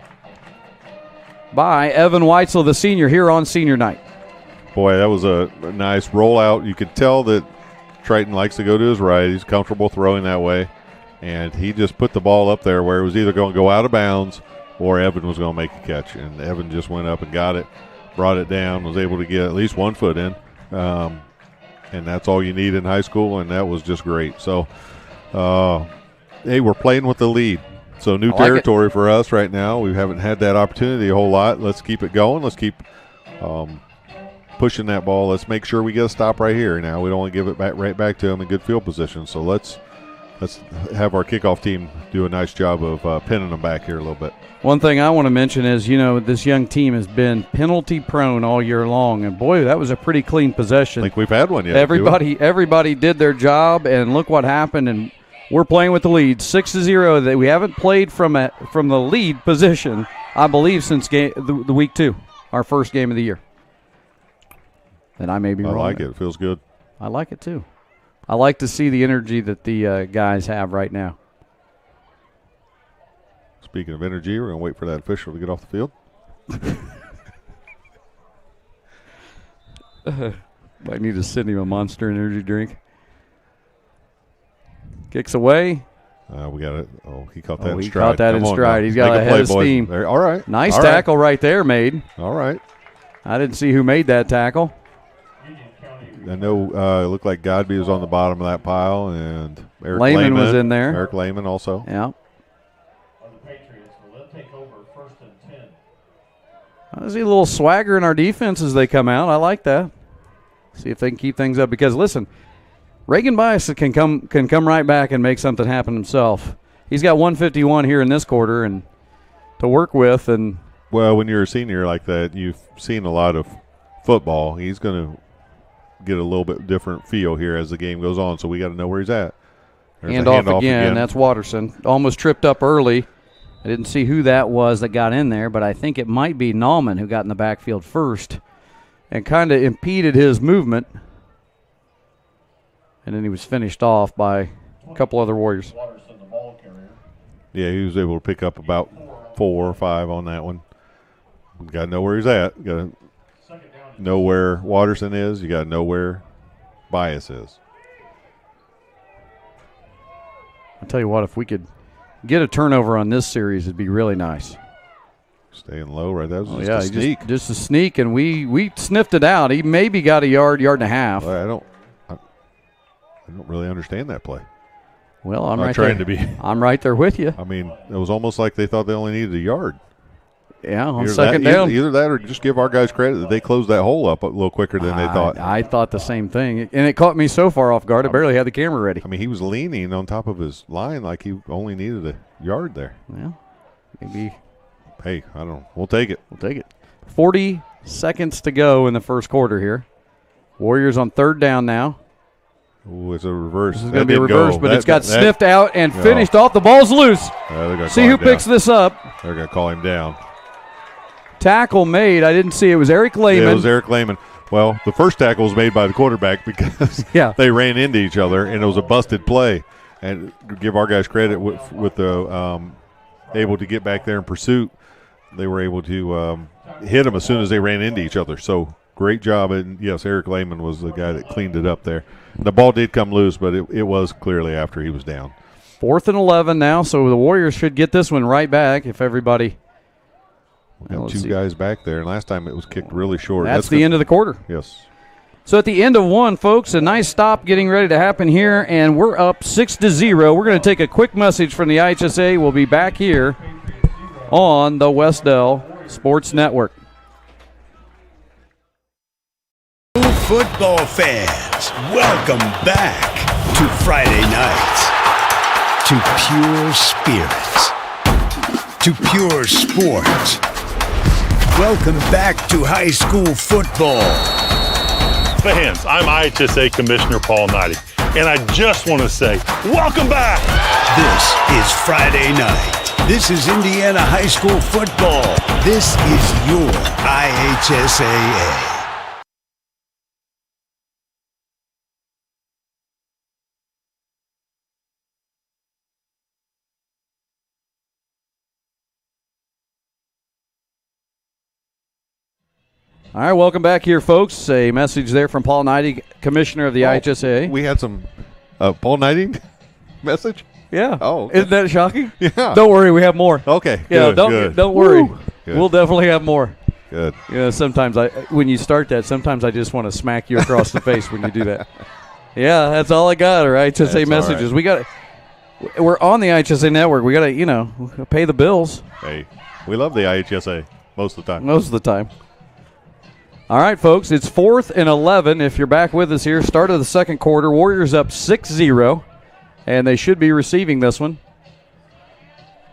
by Evan Weitzel, the senior, here on senior night. Boy, that was a nice rollout. You could tell that Triton likes to go to his right. He's comfortable throwing that way. And he just put the ball up there where it was either going to go out of bounds or Evan was going to make a catch. And Evan just went up and got it, brought it down, was able to get at least 1 foot in. And that's all you need in high school, and that was just great. So, hey, we're playing with the lead. So new territory for us right now. We haven't had that opportunity a whole lot. Let's keep it going. Let's keep pushing that ball. Let's make sure we get a stop right here. Now we don't want to give it right back to them in good field position. So let's have our kickoff team do a nice job of pinning them back here a little bit. One thing I want to mention is, this young team has been penalty prone all year long, and boy, that was a pretty clean possession. I think we've had one yet. Everybody did their job, and look what happened. And we're playing with the lead, 6-0. That we haven't played from the lead position, I believe, since the week 2, our first game of the year. And I may be wrong. I like it. It feels good. I like it too. I like to see the energy that the guys have right now. Speaking of energy, we're going to wait for that official to get off the field. Might need to send him a Monster Energy drink. Kicks away. We got it. Oh, he caught that in stride. He caught that in stride. He's got a head of steam. All right. Nice tackle right there made. All right. I didn't see who made that tackle. I know it looked like Godby was on the bottom of that pile, and Eric Lehman was in there. Eric Lehman also. Yeah. I see a little swagger in our defense as they come out. I like that. See if they can keep things up. Because, listen, Reagan Bias can come right back and make something happen himself. He's got 151 here in this quarter and to work with. And well, when you're a senior like that, you've seen a lot of football. He's going to get a little bit different feel here as the game goes on, so we got to know where he's at. Handoff again. That's Watterson. Almost tripped up early. I didn't see who that was that got in there, but I think it might be Nallman who got in the backfield first and kind of impeded his movement. And then he was finished off by a couple other Warriors. Yeah, he was able to pick up about 4 or 5 on that one. You got to know where he's at. You got to know where Watterson is. You got to know where Bias is. I'll tell you what, if we could get a turnover on this series, it'd be really nice. Staying low right there. That was just a sneak. Just a sneak, and we sniffed it out. He maybe got a yard and a half. Well, I don't really understand that play. Well, I'm right there with you. I mean, it was almost like they thought they only needed a yard. Yeah, on second down. Either that or just give our guys credit that they closed that hole up a little quicker than they thought. I thought the same thing, and it caught me so far off guard, I barely had the camera ready. I mean, he was leaning on top of his line like he only needed a yard there. Well, maybe. Hey, I don't know. We'll take it. 40 seconds to go in the first quarter here. Warriors on third down now. Ooh, it's a reverse. This is going to be a reverse, but it's got sniffed out and finished off. The ball's loose. See who picks this up. They're going to call him down. Tackle made. I didn't see. It was Eric Lehman. Yeah, it was Eric Lehman. Well, the first tackle was made by the quarterback because they ran into each other, and it was a busted play. And give our guys credit with the able to get back there in pursuit. They were able to hit them as soon as they ran into each other. So great job. And, yes, Eric Lehman was the guy that cleaned it up there. The ball did come loose, but it was clearly after he was down. 4th and 11 now, so the Warriors should get this one right back if everybody – we got 2 guys back there, and last time it was kicked really short. That's the end of the quarter. Yes. So at the end of 1, folks, a nice stop getting ready to happen here, and we're up 6-0. We're going to take a quick message from the IHSAA. We'll be back here on the Wes-Del Sports Network. Football fans, welcome back to Friday nights. to pure spirits, to pure sports. Welcome back to high school football. Fans, I'm IHSAA Commissioner Paul Knighty, and I just want to say, welcome back! This is Friday night. This is Indiana high school football. This is your IHSAA. All right, welcome back here, folks. A message there from Paul Knighty, Commissioner of the IHSAA. We had some Paul Knighting message? Yeah. Oh. Isn't that shocking? Yeah. Don't worry, we have more. Okay. Yeah, Good, don't worry. Good. We'll definitely have more. Good. Yeah, sometimes when you start that, sometimes I just want to smack you across the face when you do that. Yeah, that's all I got, all right, to say messages. Right. We're on the IHSA network. We got to, pay the bills. Hey, we love the IHSA most of the time. Most of the time. All right, folks, it's 4th and 11. If you're back with us here, start of the second quarter. Warriors up 6-0, and they should be receiving this one.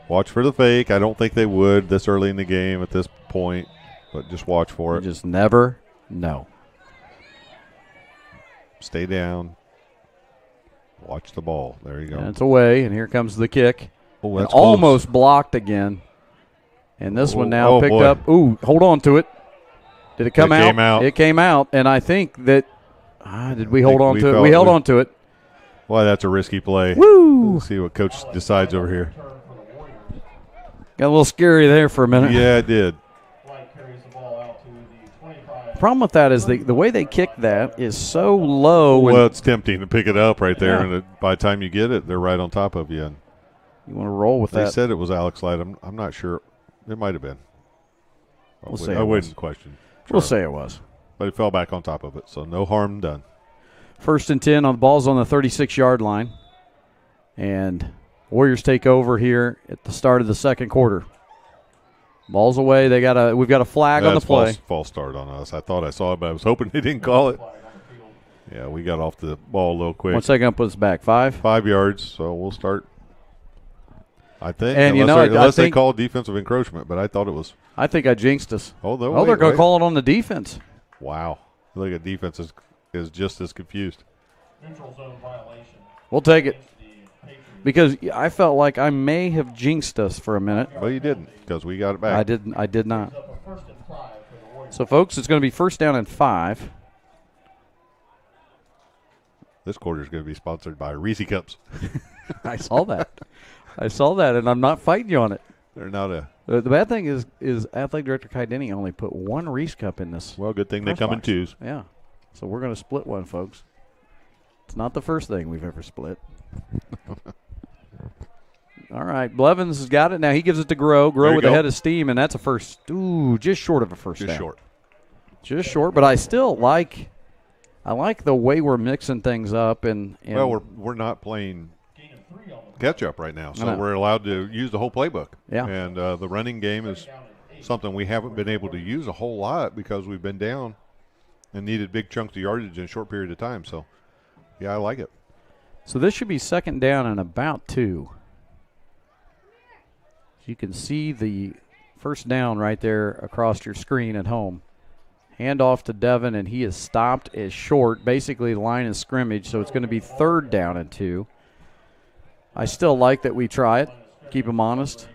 Watch for the fake. I don't think they would this early in the game at this point, but just watch for it. You just never know. Stay down. Watch the ball. There you go. And it's away, and here comes the kick. Oh, that's almost blocked again. And this one now picked boy. up. Ooh, hold on to it. Did it come out? It came out. It came out, and I think that did we hold on to it? We held on to it. Well, that's a risky play. Woo! Let's see what Coach decides over here. Got a little scary there for a minute. Yeah, it did. The problem with that is the way they kick that is so low. Well, it's tempting to pick it up right there, Yeah. and by the time you get it, they're right on top of you. And you want to roll with they that. said it was Alex Light. I'm not sure. It might have been. We'll say I it wouldn't was. question. We'll say it was. But it fell back on top of it, so no harm done. 1st and 10 on the ball's on the 36-yard line. And Warriors take over here at the start of the second quarter. Ball's away. We've got a flag on the play. False start on us. I thought I saw it, but I was hoping they didn't call it. Yeah, we got off the ball a little quick. What's that going to put us back? 5? 5 yards, so we'll start. I think, And unless I they think, call defensive encroachment, but I thought it was. I think I jinxed us. Oh, they're going to call it on the defense. Wow. Look at defense is just as confused. Neutral zone violation. We'll take it. Because I felt like I may have jinxed us for a minute. Well, you didn't, because we got it back. I did not. So, folks, it's going to be 1st down and 5. This quarter is going to be sponsored by Reese Cups. I saw that. And I'm not fighting you on it. They're not a. The bad thing is Athletic Director Kai Denny only put 1 Reese Cup in this. Well, good thing they come in twos. Yeah. So we're going to split one, folks. It's not the first thing we've ever split. All right. Blevins has got it. Now he gives it to Grow. Grow with a head of steam, and that's a first. Ooh, just short of a first down. Just short. But I still like the way we're mixing things up. And well, we're not playing catch up right now, so we're allowed to use the whole playbook. Yeah. And the running game is something we haven't been able to use a whole lot because we've been down and needed big chunks of yardage in a short period of time. So, yeah, I like it. So this should be 2nd down and about 2. You can see the first down right there across your screen at home. Hand off to Devin, and he is stopped as short, basically the line of scrimmage, so it's going to be 3rd down and 2. I still like that we try it, keep them honest.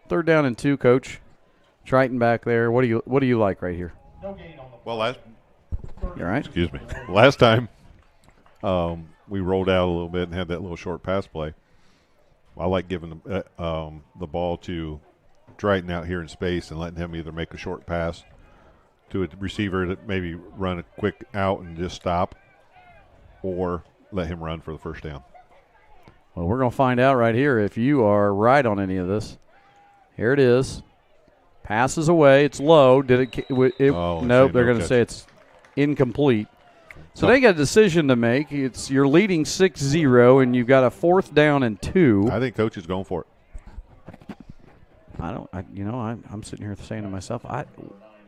3rd down and 2, Coach. Triton back there. What do you like right here? Well, You all right? Excuse me. Last time we rolled out a little bit and had that little short pass play. I like giving the ball to Triton out here in space and letting him either make a short pass to a receiver that maybe run a quick out and just stop, or let him run for the first down. Well, we're going to find out right here if you are right on any of this. Here it is. Passes away. It's low. Nope, they're going to say it's incomplete. So they got a decision to make. You're leading 6-0, and you've got a 4th down and 2. I think Coach is going for it. I'm sitting here saying to myself,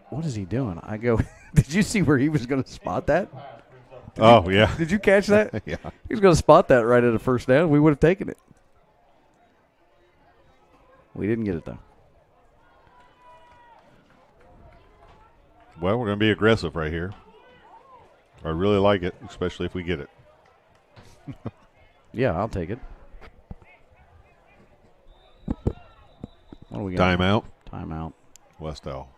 what is he doing? I go, did you see where he was going to spot that? Oh, yeah. Did you catch that? Yeah. He was going to spot that right at a first down. We would have taken it. We didn't get it, though. Well, we're going to be aggressive right here. I really like it, especially if we get it. Yeah, I'll take it. What do we got? Timeout. Timeout. Wes-Del.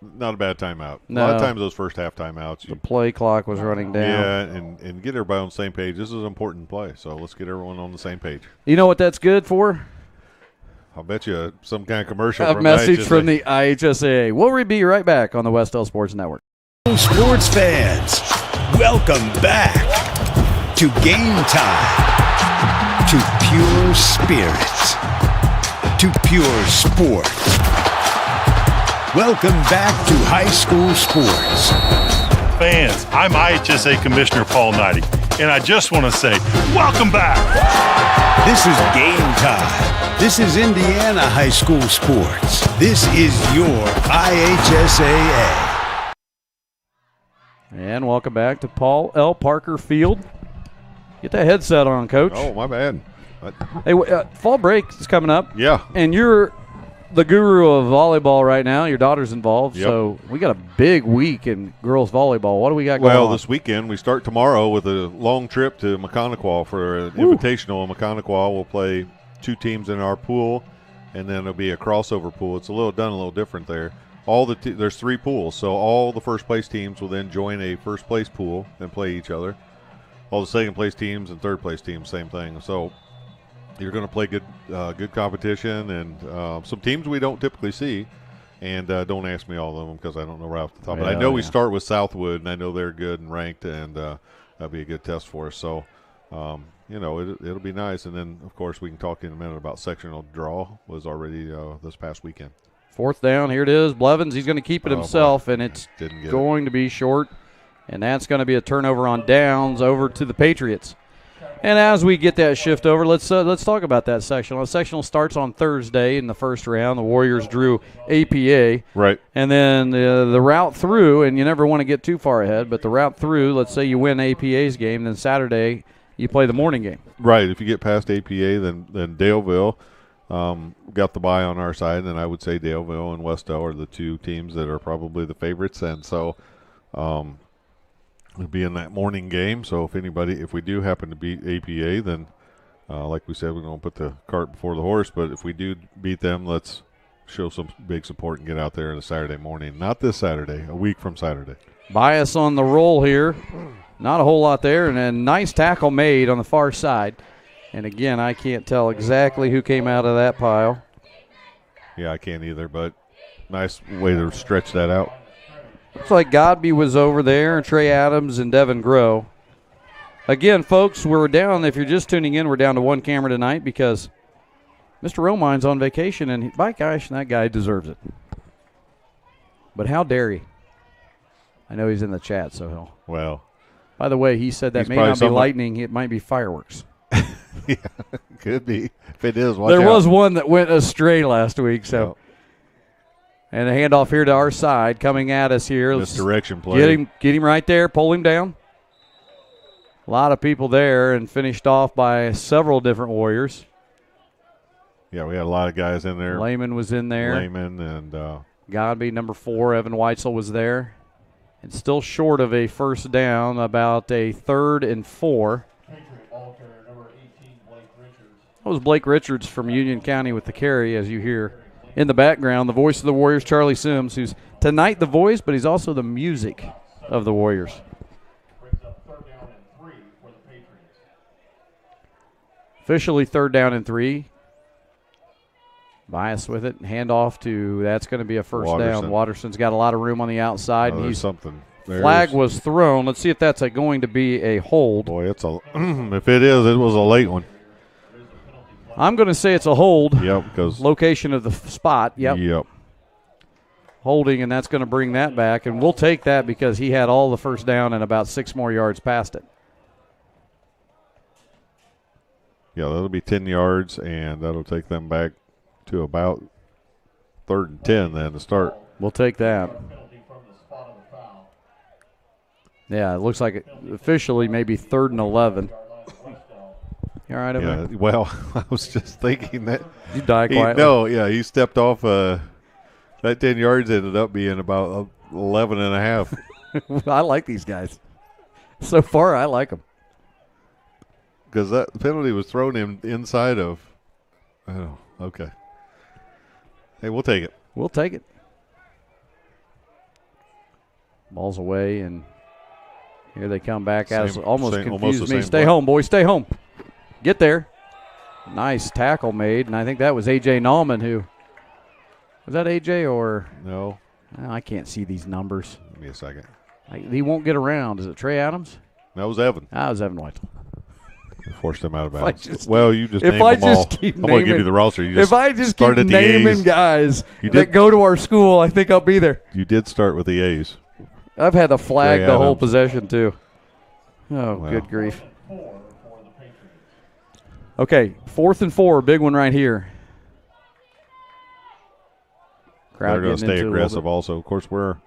Not a bad timeout. No. A lot of times those first half timeouts. The play clock was running down. Yeah, and get everybody on the same page. This is an important play, so let's get everyone on the same page. You know what that's good for? I'll bet you some kind of commercial. A from message IHSAA. from the IHSAA. We'll be right back on the Wes-Del Sports Network. Sports fans, welcome back to Game Time, to pure spirits, to pure sports. Welcome back to high school sports. Fans, I'm IHSAA Commissioner Paul Knighty, and I just want to say, welcome back. This is Game Time. This is Indiana high school sports. This is your IHSAA. And welcome back to Paul L. Parker Field. Get that headset on, Coach. Oh, my bad. Hey, fall break is coming up. Yeah. And you're the guru of volleyball right now. Your daughter's involved. Yep. So we got a big week in girls volleyball. What do we got going on? Well, this weekend we start tomorrow with a long trip to Mechanical for an invitational. In Mechanical, we'll play 2 teams in our pool, and then it'll be a crossover pool. It's a little different there. There's 3 pools, so all the first place teams will then join a first place pool and play each other. All the second place teams and third place teams, same thing. So you're going to play good competition, and some teams we don't typically see. And don't ask me all of them because I don't know right off the top. But I know we start with Southwood, and I know they're good and ranked, and that'll be a good test for us. So, it'll be nice. And then, of course, we can talk in a minute about sectional draw was already this past weekend. 4th down, here it is. Blevins, he's going to keep it himself, and it's going to be short. And that's going to be a turnover on downs over to the Patriots. And as we get that shift over, let's talk about that sectional. The sectional starts on Thursday in the first round. The Warriors drew APA. Right. And then the route through, and you never want to get too far ahead, but the route through, let's say you win APA's game, then Saturday you play the morning game. Right. If you get past APA, then Daleville got the bye on our side, and I would say Daleville and Wes-Del are the 2 teams that are probably the favorites. And so we'll be in that morning game. So if we do happen to beat APA, then like we said, we're going to put the cart before the horse. But if we do beat them, let's show some big support and get out there on a Saturday morning. Not this Saturday, a week from Saturday. Bias on the roll here. Not a whole lot there, and a nice tackle made on the far side. And again, I can't tell exactly who came out of that pile. Yeah, I can't either, but nice way to stretch that out. Looks like Godby was over there, and Trey Adams and Devin Groh. Again, folks, we're down. If you're just tuning in, we're down to 1 camera tonight because Mr. Romine's on vacation, and by gosh, that guy deserves it. But how dare he? I know he's in the chat, so he'll. Well. By the way, he said that may not be lightning. It might be fireworks. Yeah, could be. If it is, watch there out. was one that went astray last week, so. And a handoff here to our side, coming at us here. Misdirection play. Get him right there, pull him down. A lot of people there, and finished off by several different Warriors. Yeah, we had a lot of guys in there. Lehman was in there. Lehman and Godby, number 4, Evan Weitzel was there. And still short of a first down, about a 3rd and 4. That was Blake Richards from Union County with the carry, as you hear in the background. The voice of the Warriors, Charlie Sims, who's tonight the voice, but he's also the music of the Warriors. Brings up 3rd down and 3 for the Patriots. Officially 3rd down and 3. Bias with it. Handoff to, that's going to be a first down. Watterson's got a lot of room on the outside. Oh, and something. Flag was thrown. Let's see if that's going to be a hold. Boy, it's a. If it is, it was a late one. I'm going to say it's a hold. Yep, because location of the spot. Yep. Holding, and that's going to bring that back, and we'll take that because he had all the first down and about 6 more yards past it. Yeah, that'll be 10 yards, and that'll take them back to about 3rd and 10 then to start. We'll take that. Yeah, it looks like it officially maybe 3rd and 11. You all right over Yeah, there? well, I was just thinking that. You die quietly. He stepped off. That 10 yards ended up being about 11 and a half. I like these guys. So far, I like them. Because that penalty was thrown inside of. Oh, okay. Hey, we'll take it. We'll take it. Ball's away, and here they come back at us. Almost confused me. Stay home, boys. Stay home. Get there. Nice tackle made, and I think that was A.J. Nallman who. Was that A.J. or? No. I can't see these numbers. Give me a second. He won't get around. Is it Trey Adams? That was Evan. That was Evan White. Forced him out of bounds. You just named them all. I'm going to give you the roster. If I just keep naming guys that go to our school, I think I'll be there. You did start with the A's. I've had the flag Trey the whole Adams. possession, too. Oh, Wow. Good grief. Okay, 4th and 4, big one right here. Crowd They're going to getting stay into it a little aggressive bit. also. Of course, we're a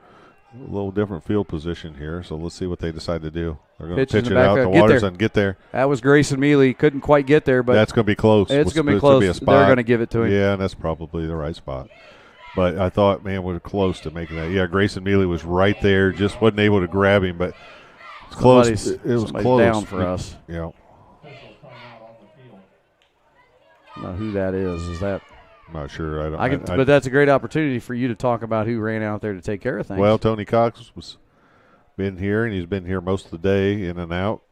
little different field position here, so let's see what they decide to do. They're going to Pitch in pitch the it out. back. The Get Waters there. and get there. That was Grayson Mealy. Couldn't quite get there, but That's going to be close. it's going to be It's close. a They're spot. going to give it to him. Yeah, and that's probably the right spot. But I thought, man, we're close to making that. Yeah, Grayson Mealy was right there. Just wasn't able to grab him, but it's close. It was Somebody's close. down for us. Yeah. I don't know who that is. Is that? I'm not sure. But that's a great opportunity for you to talk about who ran out there to take care of things. Well, Tony Cox was been here, and he's been here most of the day, in and out.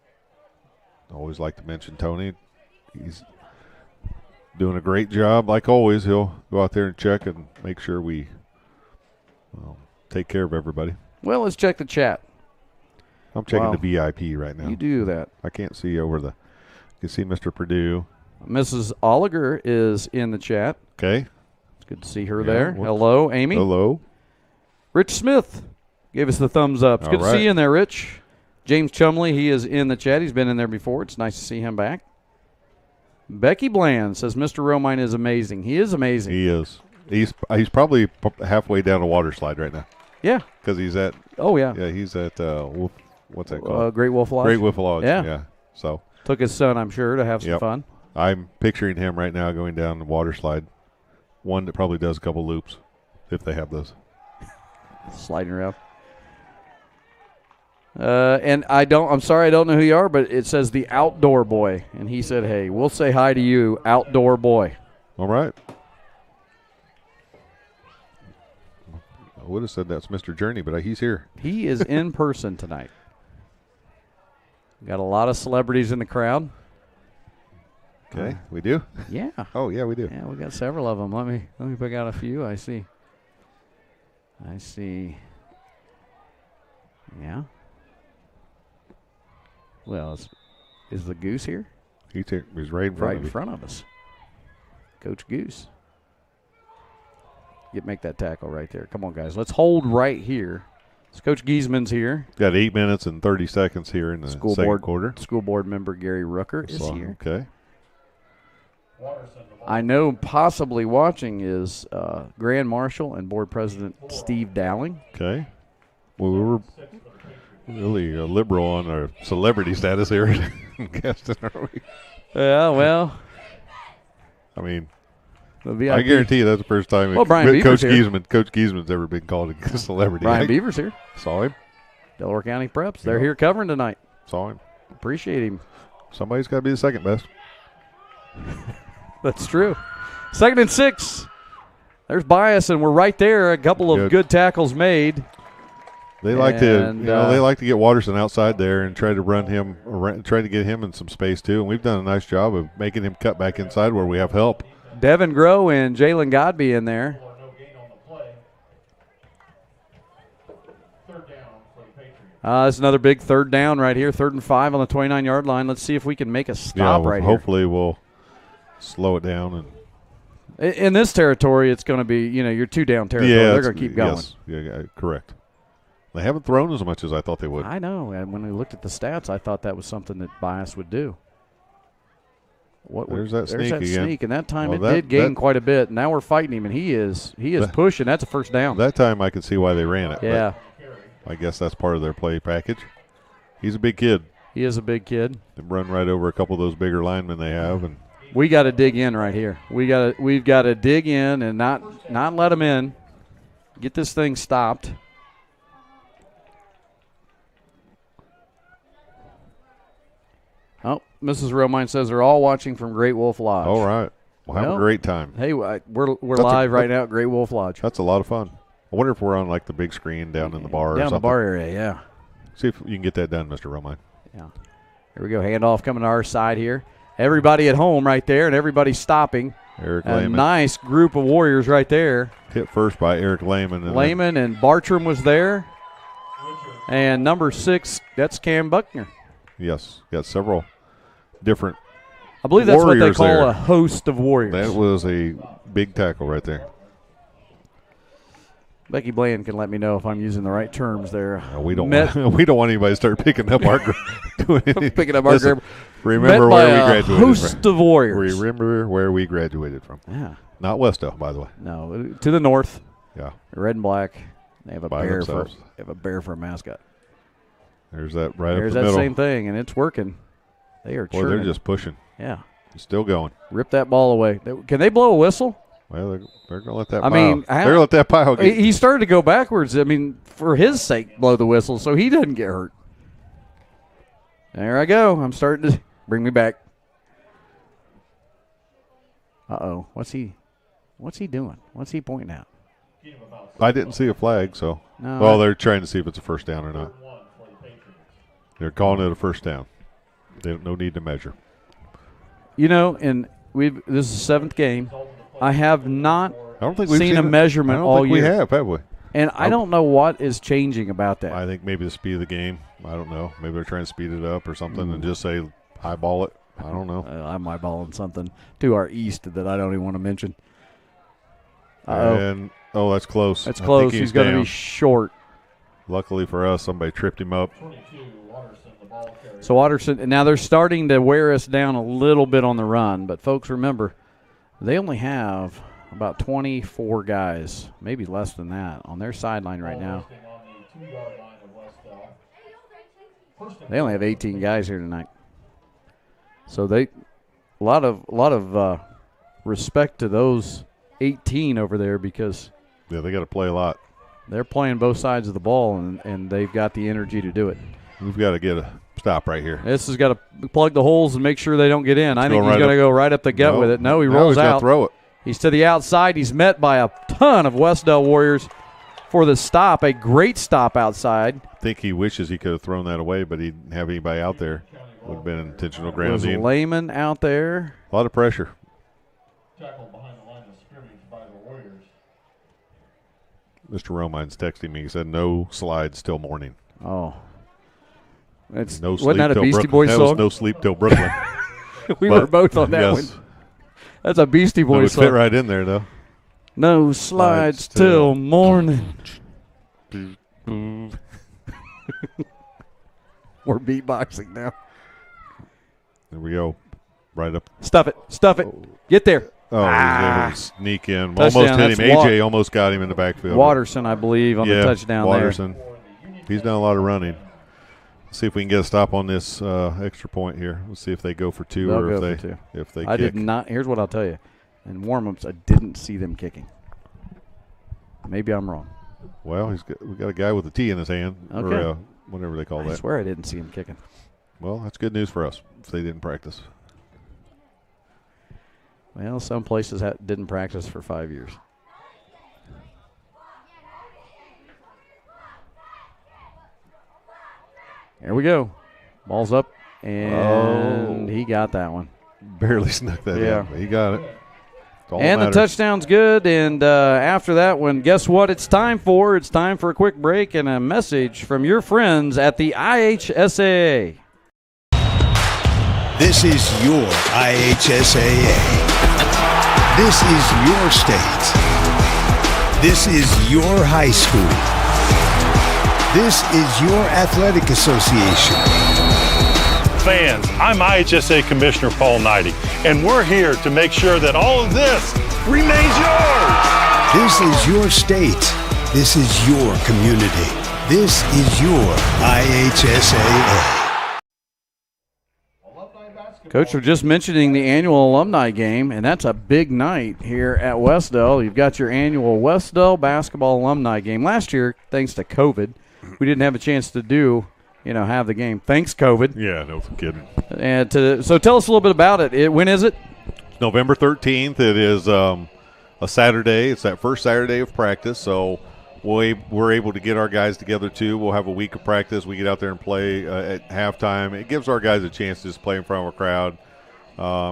I always like to mention Tony. He's doing a great job. Like always, he'll go out there and check and make sure we take care of everybody. Well, let's check the chat. I'm checking Wow. the VIP right now. You do that. I can't see over the. You can see Mr. Purdue. Mrs. Oliger is in the chat. Okay. It's good to see her Yeah, there. whoops. Hello, Amy. Hello. Rich Smith gave us the thumbs up. It's All good to right. see you in there, Rich. James Chumley, he is in the chat. He's been in there before. It's nice to see him back. Becky Bland says Mr. Romine is amazing. He is amazing. He is. He's probably halfway down a water slide right now Yeah. because he's at. Oh, yeah. Yeah, he's at. What's that called? Great Wolf Lodge. Great Whiffle Lodge. Yeah. Yeah. So Took his son, I'm sure, to have some Yep. fun. I'm picturing him right now going down the water slide. One that probably does a couple loops, if they have those. Sliding around. And I'm sorry I don't know who you are, but it says the Outdoor Boy. And he said, hey, we'll say hi to you, Outdoor Boy. All right. I would have said that's Mr. Journey, but he's here. He is in person tonight. Got a lot of celebrities in the crowd. Okay, we do? Yeah. Oh, yeah, we do. Yeah, we got several of them. Let me pick out a few. I see. Yeah. Well, is the Goose here? He's right in front Right of in you. front of us. Coach Goose. Make that tackle right there. Come on, guys. Let's hold right here. So Coach Giesman's here. Got 8 minutes and 30 seconds here in the second quarter. School board member Gary Rucker is here. Okay. I know possibly watching is Grand Marshal and Board President Steve Dowling. Okay. Well, we were really liberal on our celebrity status here in Gaston, aren't we? Yeah, well. I mean, the VIP. I guarantee you that's the first time Brian Beaver's Coach here. Giesman's ever been called a celebrity. Brian Beaver's here. Saw him. Delaware County Preps. They're Yeah. here covering tonight. Saw him. Appreciate him. Somebody's got to be the second best. That's true. 2nd and 6. There's bias, and we're right there. A couple of good tackles made. They like they like to get Watterson outside there and try to run him around, try to get him in some space too. And we've done a nice job of making him cut back inside where we have help. Devin Groh and Jalen Godby in there. That's another big 3rd down right here. 3rd and 5 on the 29-yard line. Let's see if we can make a stop right here. Hopefully we'll slow it down. And in this territory, it's going to be, your 2-down territory. They're going to keep going. Yes, yeah, correct. They haven't thrown as much as I thought they would. I know. And when we looked at the stats, I thought that was something that Bias would do. There's that sneak again. And that time it did gain quite a bit. Now we're fighting him, and he is pushing. That's a 1st down. That time I could see why they ran it. Yeah. I guess that's part of their play package. He's a big kid. He is a big kid. They run right over a couple of those bigger linemen they have, and We got to dig in right here. We've got to dig in and not let them in. Get this thing stopped. Oh, Mrs. Romine says they're all watching from Great Wolf Lodge. all right. Well, have a great time. Hey, we're live right now at Great Wolf Lodge. That's a lot of fun. I wonder if we're on like the big screen down in the bar or Down something. the bar area, yeah. See if you can get that done, Mr. Romine. Yeah. Here we go. Handoff coming to our side here. Everybody at home right there, and everybody stopping. Eric A Lehman. nice group of Warriors right there. Hit first by Eric Lehman. And Lehman and Bartram was there. And number 6, that's Cam Buckner. Yes, got several different. I believe that's what they Warriors call there. a host of Warriors. That was a big tackle right there. Becky Bland can let me know if I'm using the right terms there. We don't want anybody to start picking up our doing anything. Picking up our Listen, grammar. Remember Met where by we a graduated host from. of Warriors. Remember where we graduated from. Yeah. Not Wes-Del, by the way. No, to the north. Yeah. Red and black. They have a By bear themselves. for a mascot. There's that right There's up the that middle. same thing, and it's working. They are Boy, churning. they're just pushing. Yeah. Still going. Rip that ball away. Can they blow a whistle? Well, they're going to let that I pile. mean, they're going to let that pile get. He started to go backwards. I mean, for his sake, blow the whistle so he doesn't get hurt. There I go. I'm starting to bring me back. Uh-oh. What's he doing? What's he pointing at? I didn't see a flag, so. No, Well, they're trying to see if it's a first down or not. They're calling it a first down. No need to measure. You know, and this is the 7th game. I have not I don't think we've seen a measurement I don't all think year. we have we? And I don't know what is changing about that. I think maybe the speed of the game. I don't know. Maybe they're trying to speed it up or something and just say highball it. I don't know. I'm eyeballing something to our east that I don't even want to mention. Uh-oh. And that's close. That's I close. think He's going to down. be short. Luckily for us, somebody tripped him up. So Watterson, now they're starting to wear us down a little bit on the run, but folks, remember, they only have about 24 guys, maybe less than that, on their sideline right now. They only have 18 guys here tonight. So a lot of respect to those 18 over there because Yeah, they got to play a lot. they're playing both sides of the ball and they've got the energy to do it. We've got to get a stop right here. This has got to plug the holes and make sure they don't get in. I think he's going to go right up the gut with it. No, he rolls he's gonna out. throw it. He's to the outside. He's met by a ton of Wes-Del Warriors for the stop, a great stop outside. I think he wishes he could have thrown that away, but he didn't have anybody out there. Would have been intentional There was grounding. Lehman out there. A lot of pressure. Tackle behind the line of scrimmage by the Warriors. Mr. Romine's texting me. He said, no slides till morning. Oh. It's, No sleep wasn't that a till Beastie Brooklyn. Boys That song? was no sleep till Brooklyn. We But, were both on that yes, one. That's a Beastie That would Boys fit song. right in there, though. No slides Slides till till- morning. We're beatboxing now. There we go. Right up. Stuff it. Stuff it. Get there. Oh, he's able to sneak in. Touchdown, Almost hit him. that's AJ almost got him in the backfield. Watterson, I believe, on yeah, the touchdown Watterson. He's done a lot of running. Let's see if we can get a stop on this extra point here. Let's see if they go for two They'll or go if for two. they I kick. did not. Here's what I'll tell you. In warm-ups, I didn't see them kicking. Maybe I'm wrong. Well, we got a guy with a T in his hand, Okay. or whatever they call I that. swear I didn't see him kicking. Well, that's good news for us if they didn't practice. Well, some places didn't practice for 5 years. Here we go. Ball's up, and he got that one. Barely snuck that Yeah. in, but he got it. That's all And that the matters. touchdown's good. And after that one, guess what it's time for? It's time for a quick break and a message from your friends at the IHSAA. This is your IHSAA. This is your state. This is your high school. This is your athletic association. Fans, I'm IHSA Commissioner Paul Knighty, and we're here to make sure that all of this remains yours. This is your state. This is your community. This is your IHSAA. Coach, we're just mentioning the annual alumni game, and that's a big night here at Wes-Del. You've got your annual Wes-Del basketball alumni game. Last year, thanks to COVID, we didn't have a chance to have the game. Thanks, COVID. Yeah, no kidding. And so tell us a little bit about it. When is it? November 13th. It is a Saturday. It's that first Saturday of practice, so we're able to get our guys together too. We'll have a week of practice. We get out there and play at halftime. It gives our guys a chance to just play in front of a crowd.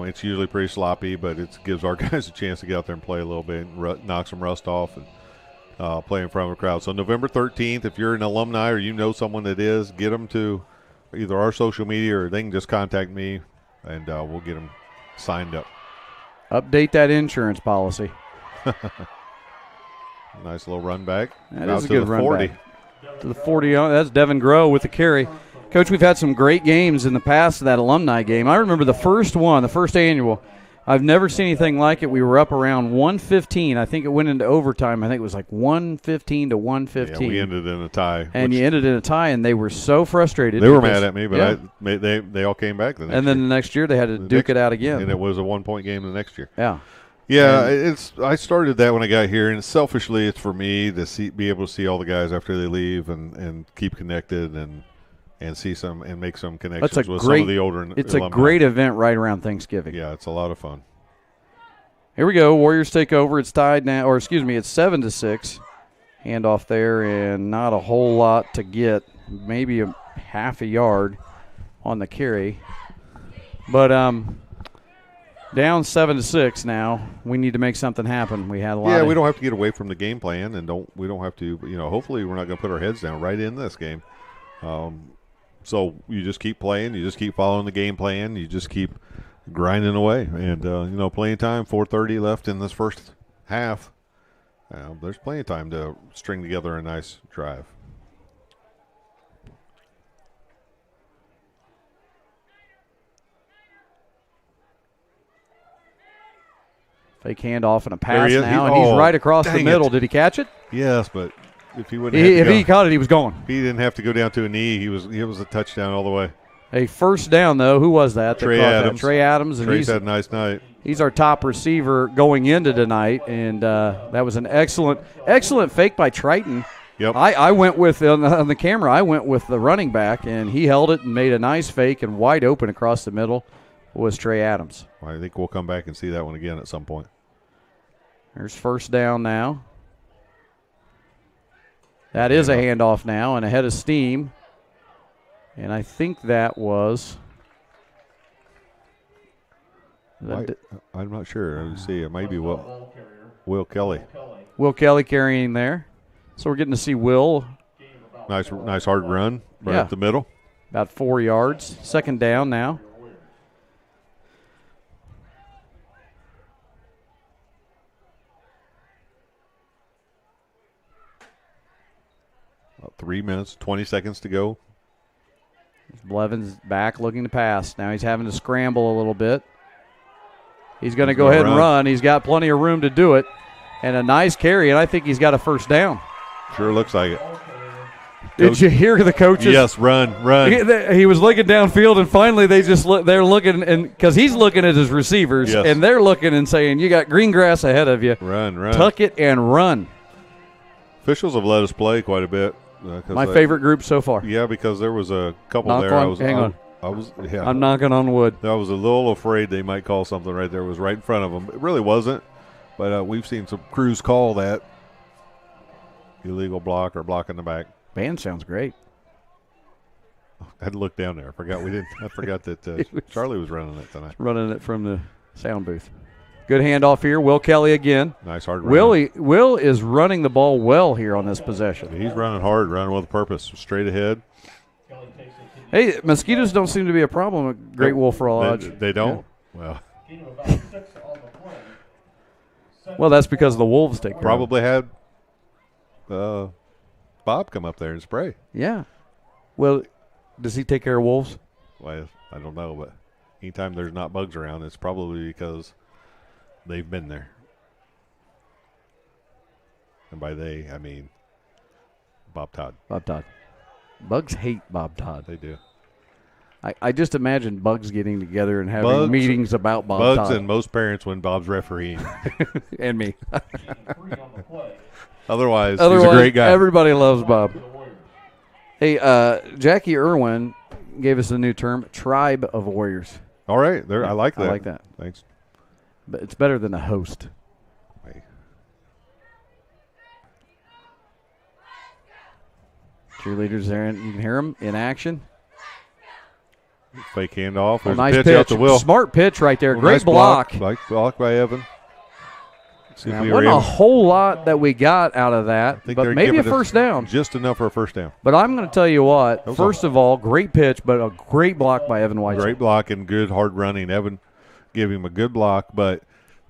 It's usually pretty sloppy, but it gives our guys a chance to get out there and play a little bit, and knock some rust off, and play in front of a crowd. So November 13th, if you're an alumni or you know someone that is, get them to either our social media or they can just contact me, and we'll get them signed up. Update that insurance policy. Nice little run back. That is a good run 40. Back. To the 40. That's Devin Groh with the carry. Coach, we've had some great games in the past of that alumni game. I remember the first one, the first annual. I've never seen anything like it. We were up around 115. I think it went into overtime. I think it was like 115 to 115. Yeah, we ended in a tie. And you ended in a tie, and they were so frustrated. They were mad at me, but they all came back the next year. And then the next year they had to duke it out again. And it was a 1-point game the next year. Yeah. Yeah, I started that when I got here, and selfishly, it's for me to be able to see all the guys after they leave and keep connected and see some and make some connections with some of the older. It's alumni. A great event right around Thanksgiving. Yeah, it's a lot of fun. Here we go. Warriors take over. It's tied now, it's 7-6. Handoff there, and not a whole lot to get. Maybe a half a yard on the carry, but down 7-6 now. We need to make something happen. We had a lot. Yeah, we don't have to get away from the game plan, and we don't have to. Hopefully, we're not going to put our heads down right in this game. So you just keep playing. You just keep following the game plan. You just keep grinding away. And plenty of time. 4:30 left in this first half. There's plenty of time to string together a nice drive. Fake handoff and a pass now, and he's right across the middle. Did he catch it? Yes, but if he wouldn't, if he caught it, he was going. If he didn't have to go down to a knee, it was a touchdown all the way. A first down though. Who was that? Trey Adams. Trey Adams. And Trey's had a nice night. He's our top receiver going into tonight, and that was an excellent fake by Triton. Yep. I went with on the camera. I went with the running back, and he held it and made a nice fake, and wide open across the middle was Trey Adams. I think we'll come back and see that one again at some point. There's first down now. That is a handoff now, and ahead of steam. And I think that was. I'm not sure. Let's see. It might be Will Kelly. Will Kelly carrying there. So we're getting to see Will. Nice hard run right up the middle. About 4 yards. Second down now. About 3 minutes, 20 seconds to go. Blevins back looking to pass. Now he's having to scramble a little bit. He's going to go ahead and run. He's got plenty of room to do it. And a nice carry, and I think he's got a first down. Sure looks like it. Did you hear the coaches? Yes, run. He was looking downfield, and finally they're looking, and because he's looking at his receivers, and they're looking and saying, you got green grass ahead of you. Run. Tuck it and run. Officials have let us play quite a bit. My favorite group so far. Yeah, because there was a couple there. Hang on. I'm knocking on wood. I was a little afraid they might call something right there. It was right in front of them. It really wasn't, but we've seen some crews call that illegal block or block in the back. Band sounds great. I had to look down there. I forgot that Charlie was running it tonight. Running it from the sound booth. Good handoff here. Will Kelly again. Nice hard run. Will is running the ball well here on this possession. He's running hard, running with a purpose, straight ahead. Hey, mosquitoes don't seem to be a problem at Great Wolf Lodge. They don't? Yeah. Well, that's because the wolves take care Probably had Bob come up there and spray. Yeah. Well, does he take care of wolves? Well, I don't know, but anytime there's not bugs around, it's probably because they've been there. And by they, I mean Bob Todd. Bob Todd. Bugs hate Bob Todd. They do. I just imagine Bugs getting together and having Bugs- meetings about Bob Bugs Todd. and most parents when Bob's refereeing. And me. Otherwise, Otherwise, he's a great guy. everybody loves Bob. Hey, Jackie Irwin gave us a new term, Tribe of Warriors. All right. There, I like that. I like that. Thanks. But it's better than a host. Hey. Cheerleaders there, and you can hear them in action. Fake handoff. There's Nice a pitch out the will. Smart pitch right there. Well, Great nice block. Block by Evan. See if Now, we were wasn't a able- whole lot that we got out of that, think but they're maybe a giving us first down. Just enough for a first down. But I'm going to tell you what, That was first of all, great pitch, but a great block by Evan White. Great block and good hard running. Evan gave him a good block, but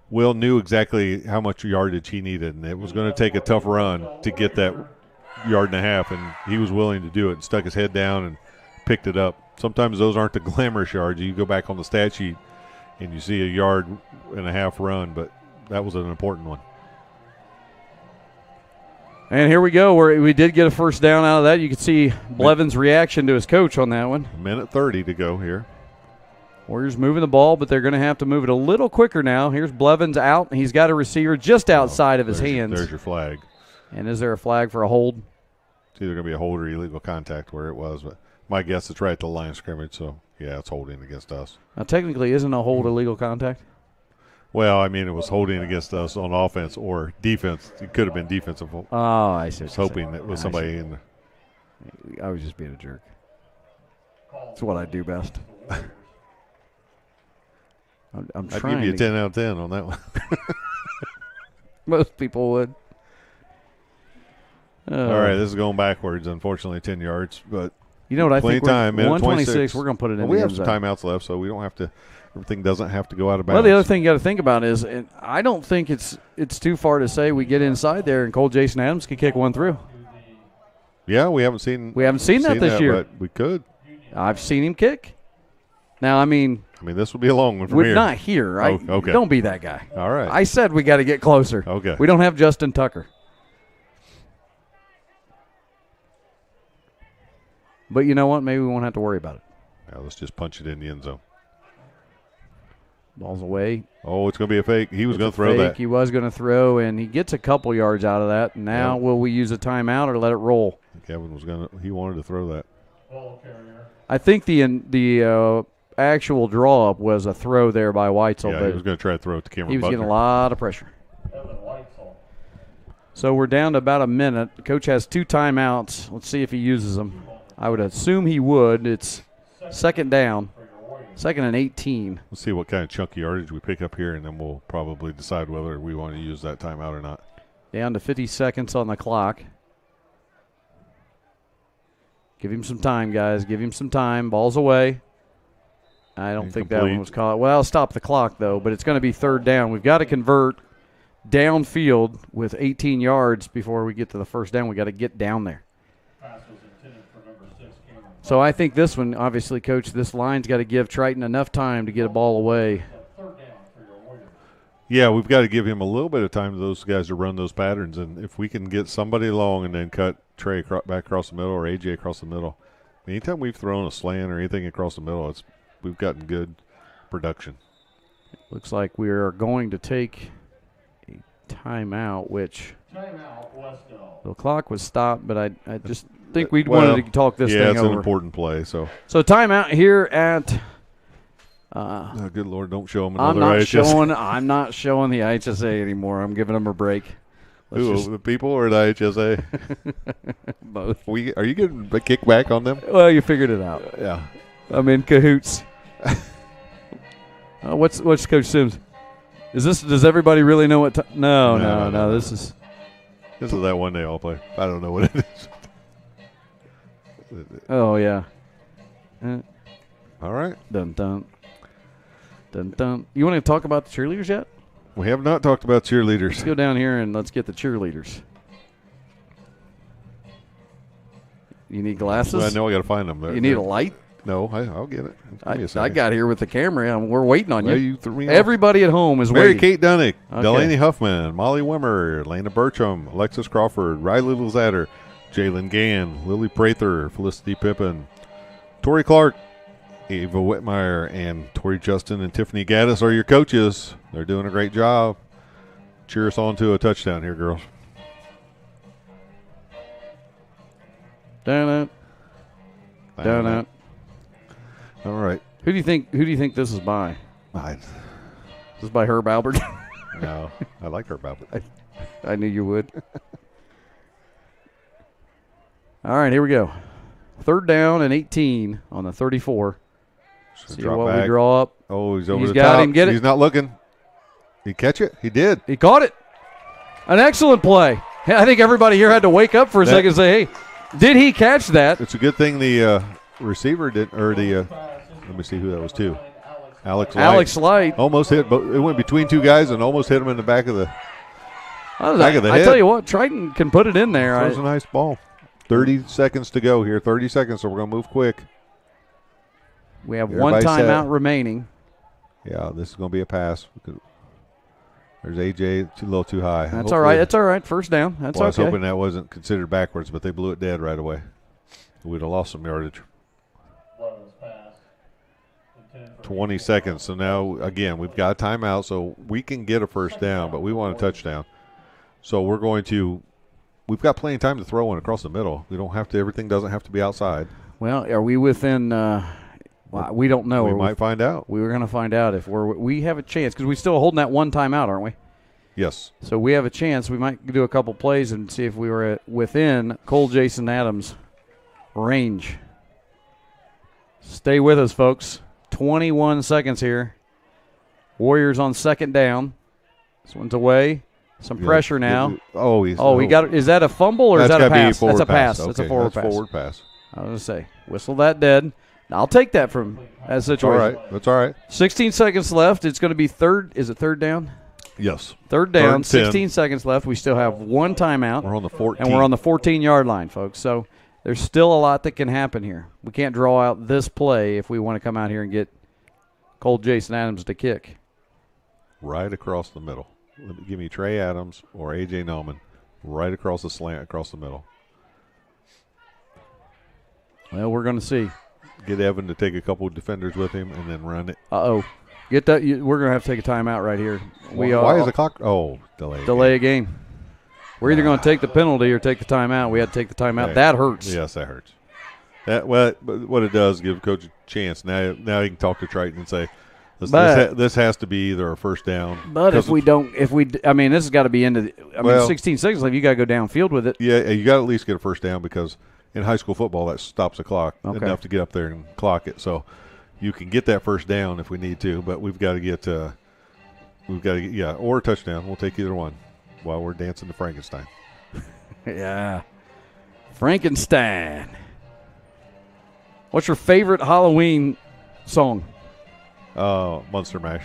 Will knew exactly how much yardage he needed, and it was going to take a tough run to get that yard and a half, and he was willing to do it and stuck his head down and picked it up. Sometimes those aren't the glamorous yards. You go back on the stat sheet and you see a yard and a half run, but that was an important one. And here we go, where we did get a first down out of that. You can see Blevin's reaction to his coach on that one. A minute 30 to go here. Warriors moving the ball, but they're going to have to move it a little quicker now. Here's Blevins out. He's got a receiver just outside of his hands. There's your flag. And is there a flag for a hold? It's either going to be a hold or illegal contact where it was, but my guess it's right at the line of scrimmage, so, yeah, it's holding against us. Now, technically, isn't a hold illegal contact? Well, I mean, it was holding against us on offense or defense. It could have been defensive. Oh, I see. I was hoping it was somebody in the. I was just being a jerk. That's what I do best. I'm I'd trying give you a to- 10 out of 10 on that one. Most people would. All right, this is going backwards, unfortunately, 10 yards. But You know what I plenty think? of time, minute 126. We're going to put it in. well, we the have end some zone. timeouts left, so we don't have to. Everything doesn't have to go out of bounds. Well, the other thing you got to think about is, and I don't think it's too far to say we get inside there and Cole Jason Adams could kick one through. Yeah, we haven't seen that this year. But we could. I've seen him kick. Now, I mean, this would be a long one from we're here. not here, right? Oh, okay. Don't be that guy. All right. I said we got to get closer. Okay. We don't have Justin Tucker. But you know what? Maybe we won't have to worry about it. Now let's just punch it in the end zone. Ball's away. Oh, it's going to be a fake. He was It's going a to throw fake. that. He was going to throw, and he gets a couple yards out of that. Now, Yep. will we use a timeout or let it roll? Kevin was going to. He wanted to throw that. Ball carrier. I think the actual draw up was a throw there by Weitzel, Yeah, he was but going to try to throw it to Cameron he was Buckner. getting a lot of pressure. Evan Weitzel. So we're down to about a minute. The coach has 2 timeouts. Let's see if he uses them. I would assume he would. It's second down, For your Warriors. second and 18. Let's see what kind of chunky yardage we pick up here, and then we'll probably decide whether we want to use that timeout or not. Down to 50 seconds on the clock. Give him some time, guys. Give him some time. Ball's away. I don't think that Incomplete. one was caught. Well, stop the clock, though, but it's going to be third down. We've got to convert downfield with 18 yards before we get to the first down. We've got to get down there. Pass was intended for number 6, Cameron. So I think this one, obviously, Coach, this line's got to give Triton enough time to get a ball away. Third down for your Warriors. Yeah, we've got to give him a little bit of time to those guys to run those patterns, and if we can get somebody long and then cut Trey back across the middle or AJ across the middle. Anytime we've thrown a slant or anything across the middle, we've gotten good production. Looks like we are going to take a timeout, which Timeout, Wes-Del. the clock was stopped, but I just think we Well, wanted to talk this yeah, thing it's over. an important play. So, Timeout here at oh, good Lord, don't show them I'm another not IHSAA. I'm not showing the IHSAA anymore. I'm giving them a break. Let's Who, just- the people or the IHSA? both. Are you getting a kickback on them? Well, you figured it out. Yeah. I'm in cahoots. What's Coach Sims? Does everybody really know what? No. This is This is that one they all play. I don't know what it is. Oh yeah. All right. Dun dun. Dun dun. You want to talk about the cheerleaders yet? We have not talked about cheerleaders. Let's go down here and let's get the cheerleaders. You need glasses? Well, I know I got to find them. You need a light? No, I'll get it. Give me a I second. got here with the camera. And we're waiting on Well, you. you threw me off. Everybody at home is Mary waiting. Kate Dunnick, Okay. Delaney Huffman, Molly Wimmer, Lena Bertram, Alexis Crawford, Riley Lizatter, Jalen Gann, Lily Prather, Felicity Pippin, Tori Clark, Ava Whitmire, and Tori Justin and Tiffany Gaddis are your coaches. They're doing a great job. Cheer us on to a touchdown here, girls. Down it. Down it. All right. Who do you think this is by? This is by Herb Albert. No, I like Herb Albert. I knew you would. All right, here we go. 3rd down and 18 on the 34. See drop what back. we draw up. Oh, he's over He's the got top. him. Get it. He's not looking. Did he catch it? He did. He caught it. An excellent play. I think everybody here had to wake up for a second and say, hey, did he catch that? It's a good thing the receiver did, or the, let me see who that was too. Alex Light. Almost hit, but it went between two guys and almost hit him in the back of the head. I tell you what, Triton can put it in there. That was a nice ball. 30 seconds to go here. 30 seconds, so we're going to move quick. We have Everybody one set. timeout remaining. Yeah, this is going to be a pass. There's AJ, a little too high. That's all right. That's all right. First down. That's I was okay. hoping that wasn't considered backwards, but they blew it dead right away. We'd have lost some yardage. 20 seconds. So now, again, we've got a timeout, so we can get a first down, but we want a touchdown. So we're going to – we've got plenty of time to throw one across the middle. We don't have to – everything doesn't have to be outside. Well, are we within we don't know. We might find out. We were going to find out if we have a chance because we're still holding that one timeout, aren't we? Yes. So we have a chance. We might do a couple plays and see if we were within Cole Jason Adams' range. Stay with us, folks. 21 seconds here. Warriors on 2nd down. This one's away. Some pressure now. He got it. Is that a fumble or is that a pass? That's a pass. Okay, that's a forward pass. I was going to say, whistle that dead. I'll take that from that situation. All right. That's all right. 16 seconds left. It's going to be third. Is it 3rd down? Yes. 3rd down. 3rd 16 seconds left. We still have one timeout. We're on the 14. And we're on the 14-yard line, folks. So there's still a lot that can happen here. We can't draw out this play if we want to come out here and get Cole Jason Adams to kick. Right across the middle. Give me Trey Adams or A.J. Nauman right across the slant, across the middle. Well, we're going to see. Get Evan to take a couple of defenders with him and then run it. Uh-oh. Get that. We're going to have to take a timeout right here. Why is the clock? Oh, delay a game. We're either going to take the penalty or take the timeout. We had to take the timeout. That hurts. Yes, that hurts. But what it does, give Coach a chance. Now he can talk to Triton and say, this has to be either a first down. But this has got to be into 16 seconds left. You got to go downfield with it. Yeah, you got to at least get a first down because in high school football that stops the clock enough to get up there and clock it. So you can get that first down if we need to, but we've got to get or a touchdown. We'll take either one while we're dancing to Frankenstein. Yeah, Frankenstein. What's your favorite Halloween song? Monster Mash.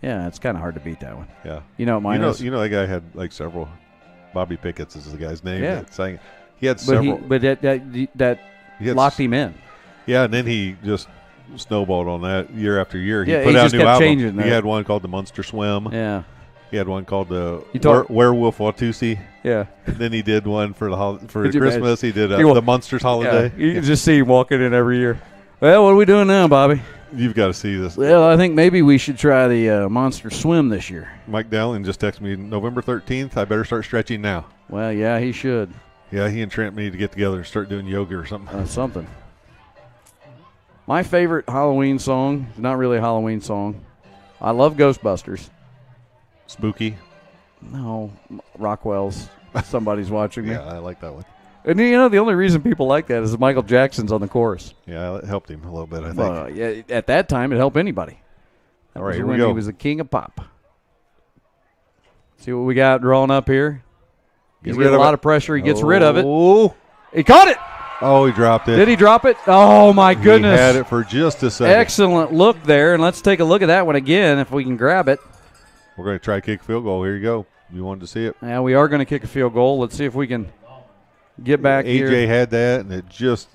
Yeah, it's kind of hard to beat that one. Yeah. You know what mine is? You know that guy had like several. Bobby Pickett's is the guy's name. Yeah. That sang. He had several. But that locked him in. Yeah, and then he just snowballed on that year after year. He put out just a new kept album. changing that. He had one called The Monster Swim. Yeah. He had one called the Werewolf Watusi. Yeah. And then he did one for Could you Christmas. He did the Monsters Holiday. Yeah. You can just see him walking in every year. Well, what are we doing now, Bobby? You've got to see this. Well, I think maybe we should try the Monster Swim this year. Mike Dowling just texted me November 13th. I better start stretching now. Well, yeah, he should. Yeah, he and Trent need to get together and start doing yoga or something. Something. My favorite Halloween song is not really a Halloween song. I love Ghostbusters. Spooky. No, Rockwell's. Somebody's watching me. Yeah, I like that one. And the only reason people like that is Michael Jackson's on the chorus. Yeah, it helped him a little bit, I think. Yeah, at that time, it helped anybody. All right, here when we go. He was the king of pop. See what we got drawn up here. He's getting a lot of pressure. He gets rid of it. He caught it. Oh, he dropped it. Did he drop it? Oh, my goodness. He had it for just a second. Excellent look there. And let's take a look at that one again if we can grab it. We're going to try to kick a field goal. Here you go. You wanted to see it? Yeah, we are going to kick a field goal. Let's see if we can get back here. AJ had that, and it just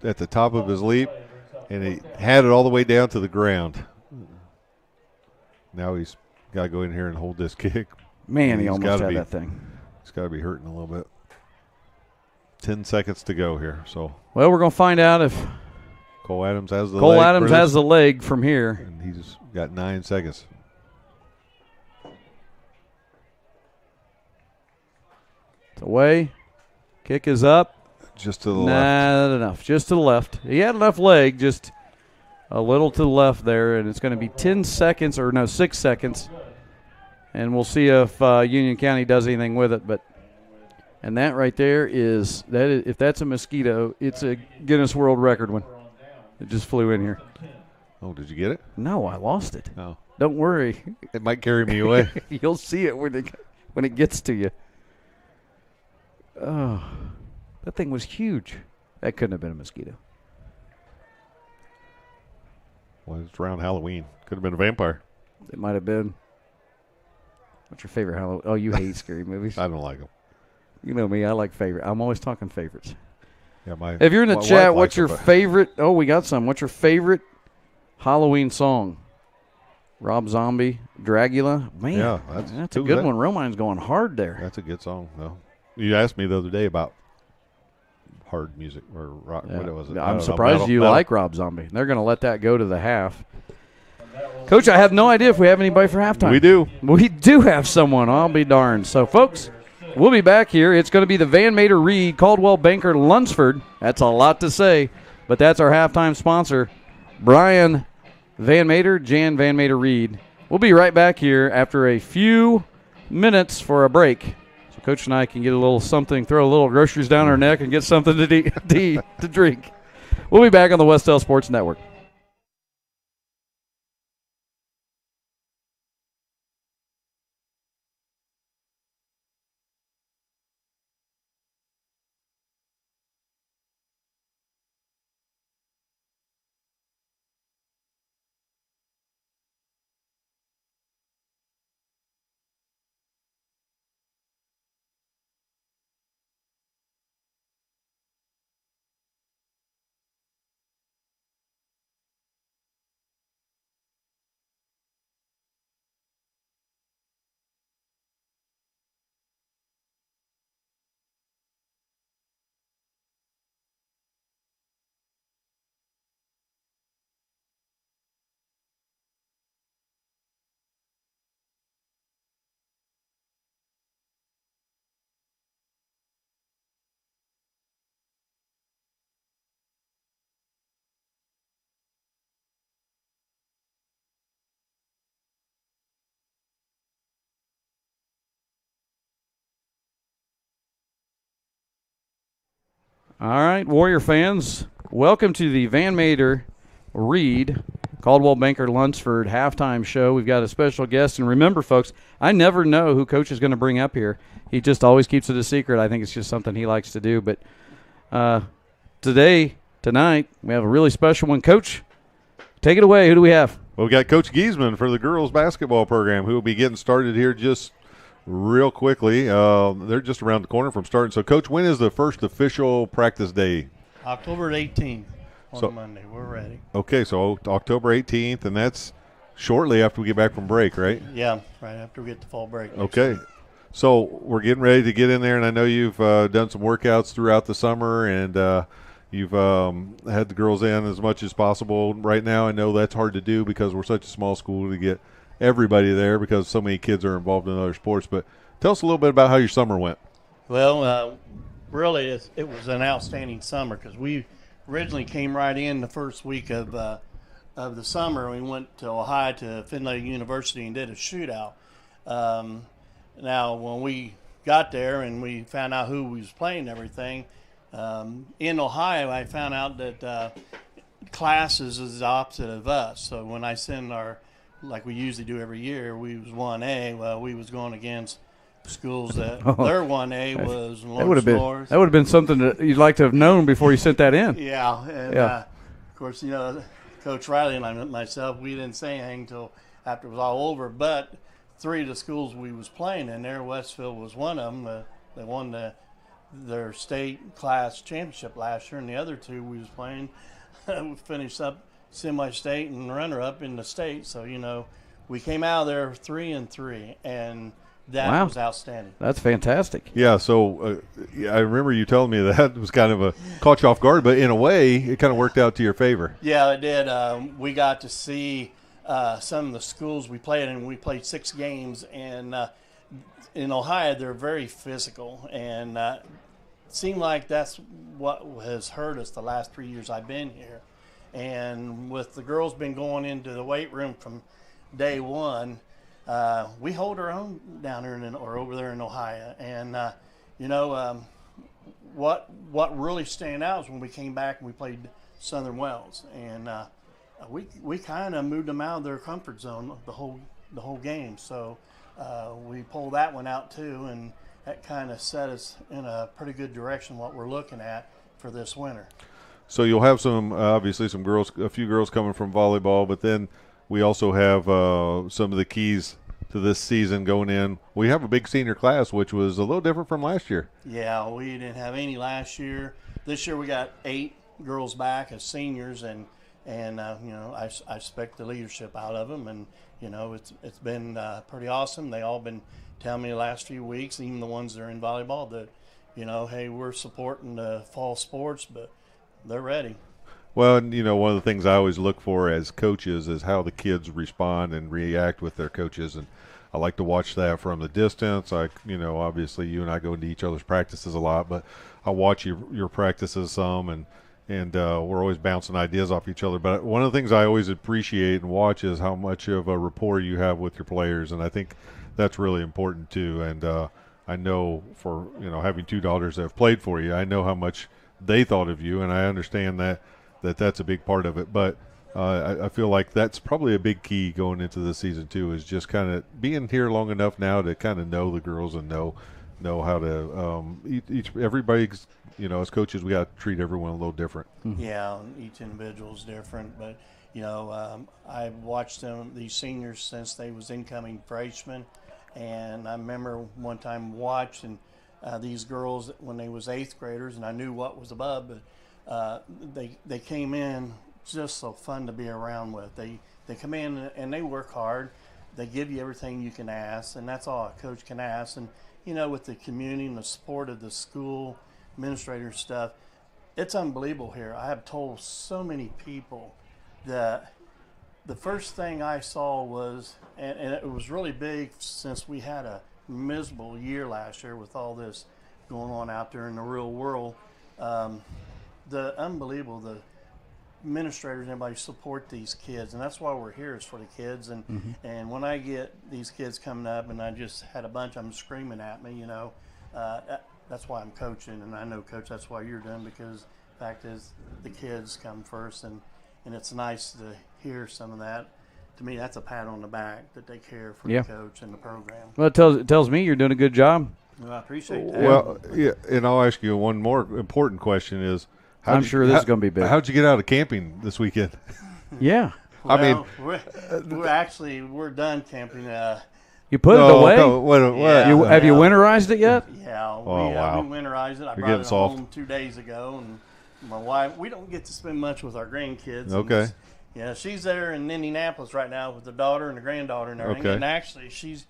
at the top of his leap, and he had it all the way down to the ground. Now he's got to go in here and hold this kick. Man, he almost had that thing. He's got to be hurting a little bit. 10 seconds to go here. So Well, we're going to find out if Cole Adams has the Cole leg Adams for has this, the leg from here. and he's got 9 seconds. It's away. Kick is up. Just to the Nah, left. not enough. Just to the left. He had enough leg, just a little to the left there, and it's going to be 10 seconds, or no, 6 seconds. And we'll see if Union County does anything with it. And that right there is if that's a mosquito, it's a Guinness World Record one. It just flew in here. Oh, did you get it? No, I lost it. Oh. Don't worry. It might carry me away. You'll see it when it gets to you. Oh, that thing was huge. That couldn't have been a mosquito. Well, it's around Halloween. Could have been a vampire. It might have been. What's your favorite Halloween? Oh, you hate scary movies. I don't like them. You know me. I like favorite. I'm always talking favorites. Yeah, If you're in the my chat, wife what's likes your it, but- favorite? Oh, we got some. What's your favorite Halloween song? Rob Zombie, Dragula. Man, Yeah, that's a who's good that? one. Romine's going hard there. That's a good song, though. You asked me the other day about hard music or rock. Yeah. What was it? I I'm don't know, surprised metal- you metal. like Rob Zombie. They're going to let that go to the half. Coach, I have no idea if we have anybody for halftime. We do. We do have someone. I'll be darned. So, folks, we'll be back here. It's going to be the Van Mater Reed, Caldwell Banker, Lunsford. That's a lot to say, but that's our halftime sponsor, Brian Van Mater, Jan Van Mater Reed. We'll be right back here after a few minutes for a break. So Coach and I can get a little something, throw a little groceries down our neck and get something to drink. We'll be back on the Wes-Del Sports Network. All right, Warrior fans, welcome to the Van Mater Reed, Caldwell Banker Lunsford halftime show. We've got a special guest, and remember, folks, I never know who Coach is going to bring up here. He just always keeps it a secret. I think it's just something he likes to do. But tonight, we have a really special one. Coach, take it away. Who do we have? Well, we got Coach Giesman for the girls basketball program, who will be getting started here just real quickly. They're just around the corner from starting. So, Coach, when is the first official practice day? October 18th on So- Monday. We're ready. Okay, so October 18th, and that's shortly after we get back from break, right? Yeah, right after we get the fall break. next Okay. week. So we're getting ready to get in there, and I know you've done some workouts throughout the summer, and you've had the girls in as much as possible. Right now, I know that's hard to do because we're such a small school to get everybody there because so many kids are involved in other sports. But tell us a little bit about how your summer went. Well, really, it was an outstanding summer because we originally came right in the first week of the summer. We went to Ohio to Findlay University and did a shootout. Now, when we got there and we found out who we was playing and everything, in Ohio, I found out that classes is the opposite of us. So when I send like we usually do every year, we was 1A. Well, we was going against schools that their 1A was Lawrence North. That would have been something that you'd like to have known before you sent that in. Yeah, and Yeah. of course, Coach Riley and myself, we didn't say anything until after it was all over. But three of the schools we was playing in there, Westville was one of them. They won their state class championship last year, and the other two we was playing we finished up semi-state and runner-up in the state. So we came out of there 3-3, and That was outstanding. That's fantastic. Yeah, so I remember you telling me that it was kind of caught you off guard, but in a way, it kind of worked out to your favor. Yeah, it did. We got to see some of the schools we played in. We played 6 games, and in Ohio, they're very physical, and it seemed like that's what has hurt us the last 3 years I've been here. And with the girls been going into the weight room from day one, we hold our own down there or over there in Ohio. And what really stand out is when we came back and we played Southern Wells, and we kind of moved them out of their comfort zone the whole game. So we pulled that one out too, and that kind of set us in a pretty good direction what we're looking at for this winter. So you'll have some, obviously, a few girls coming from volleyball, but then we also have some of the keys to this season going in. We have a big senior class, which was a little different from last year. Yeah, we didn't have any last year. This year we got 8 girls back as seniors, and I expect the leadership out of them, and it's been pretty awesome. They all been telling me the last few weeks, even the ones that are in volleyball, that hey, we're supporting the fall sports, but they're ready. Well, and, one of the things I always look for as coaches is how the kids respond and react with their coaches, and I like to watch that from the distance. Obviously you and I go into each other's practices a lot, but I watch your practices some, and we're always bouncing ideas off each other. But one of the things I always appreciate and watch is how much of a rapport you have with your players, and I think that's really important too. And I know for having 2 daughters that have played for you, I know how much they thought of you, and I understand that's a big part of it. But I feel like that's probably a big key going into the season too, is just kind of being here long enough now to kind of know the girls and know how to everybody's, as coaches, we got to treat everyone a little different. Yeah, each individual is different, but I've watched these seniors since they was incoming freshmen, and I remember one time watching these girls when they was 8th graders, and I knew what was above, but they came in just so fun to be around with. They come in and they work hard. They give you everything you can ask, and that's all a coach can ask. And with the community and the support of the school administrator stuff, it's unbelievable here. I have told so many people that the first thing I saw was, and it was really big since we had a miserable year last year with all this going on out there in the real world. The administrators and everybody support these kids, and that's why we're here, is for the kids. And and when I get these kids coming up, and I just had a bunch of them screaming at me, that's why I'm coaching. And I know, Coach, that's why you're doing, because the fact is the kids come first, and it's nice to hear some of that. To me, that's a pat on the back that they care for the coach and the program. Well, it tells me you're doing a good job. Well, I appreciate that. Well, yeah, and I'll ask you one more important question is, I'm sure this is going to be big. How'd you get out of camping this weekend? Yeah. Well, we're done camping. You put it away? No, what? Have you winterized it yet? Yeah, wow. We winterized it. I You're brought it soft. home 2 days ago, and my wife, we don't get to spend much with our grandkids. Okay. Yeah, she's there in Indianapolis right now with the daughter and the granddaughter and everything. Okay. And actually, she's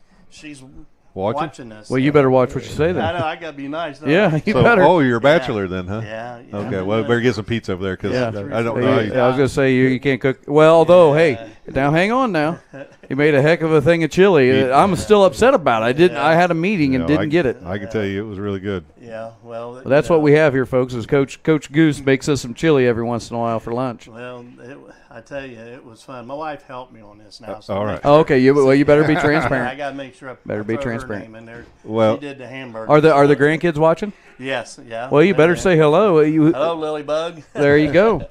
Watching us. Well, you better watch what you say then. I know, I got to be nice. Yeah, you So, better. oh, you're a bachelor then, huh? Yeah. Okay, well, better get some pizza over there, because Yeah. I don't know. I was going to say you can't cook. Well, although, hey, now hang on now. You made a heck of a thing of chili. I'm still upset about it. I had a meeting and didn't get it. I can tell you it was really good. Yeah, well. That's what we have here, folks, is Coach Goose makes us some chili every once in a while for lunch. Well, I tell you, it was fun. My wife helped me on this now. So all right. Oh, okay. You better be I transparent. got to make sure I Better be throw her transparent. name in there. Well, she did the hamburger. Are the grandkids watching? Yes, yeah. Well, you better say hello. Hello, Lilybug. There you go.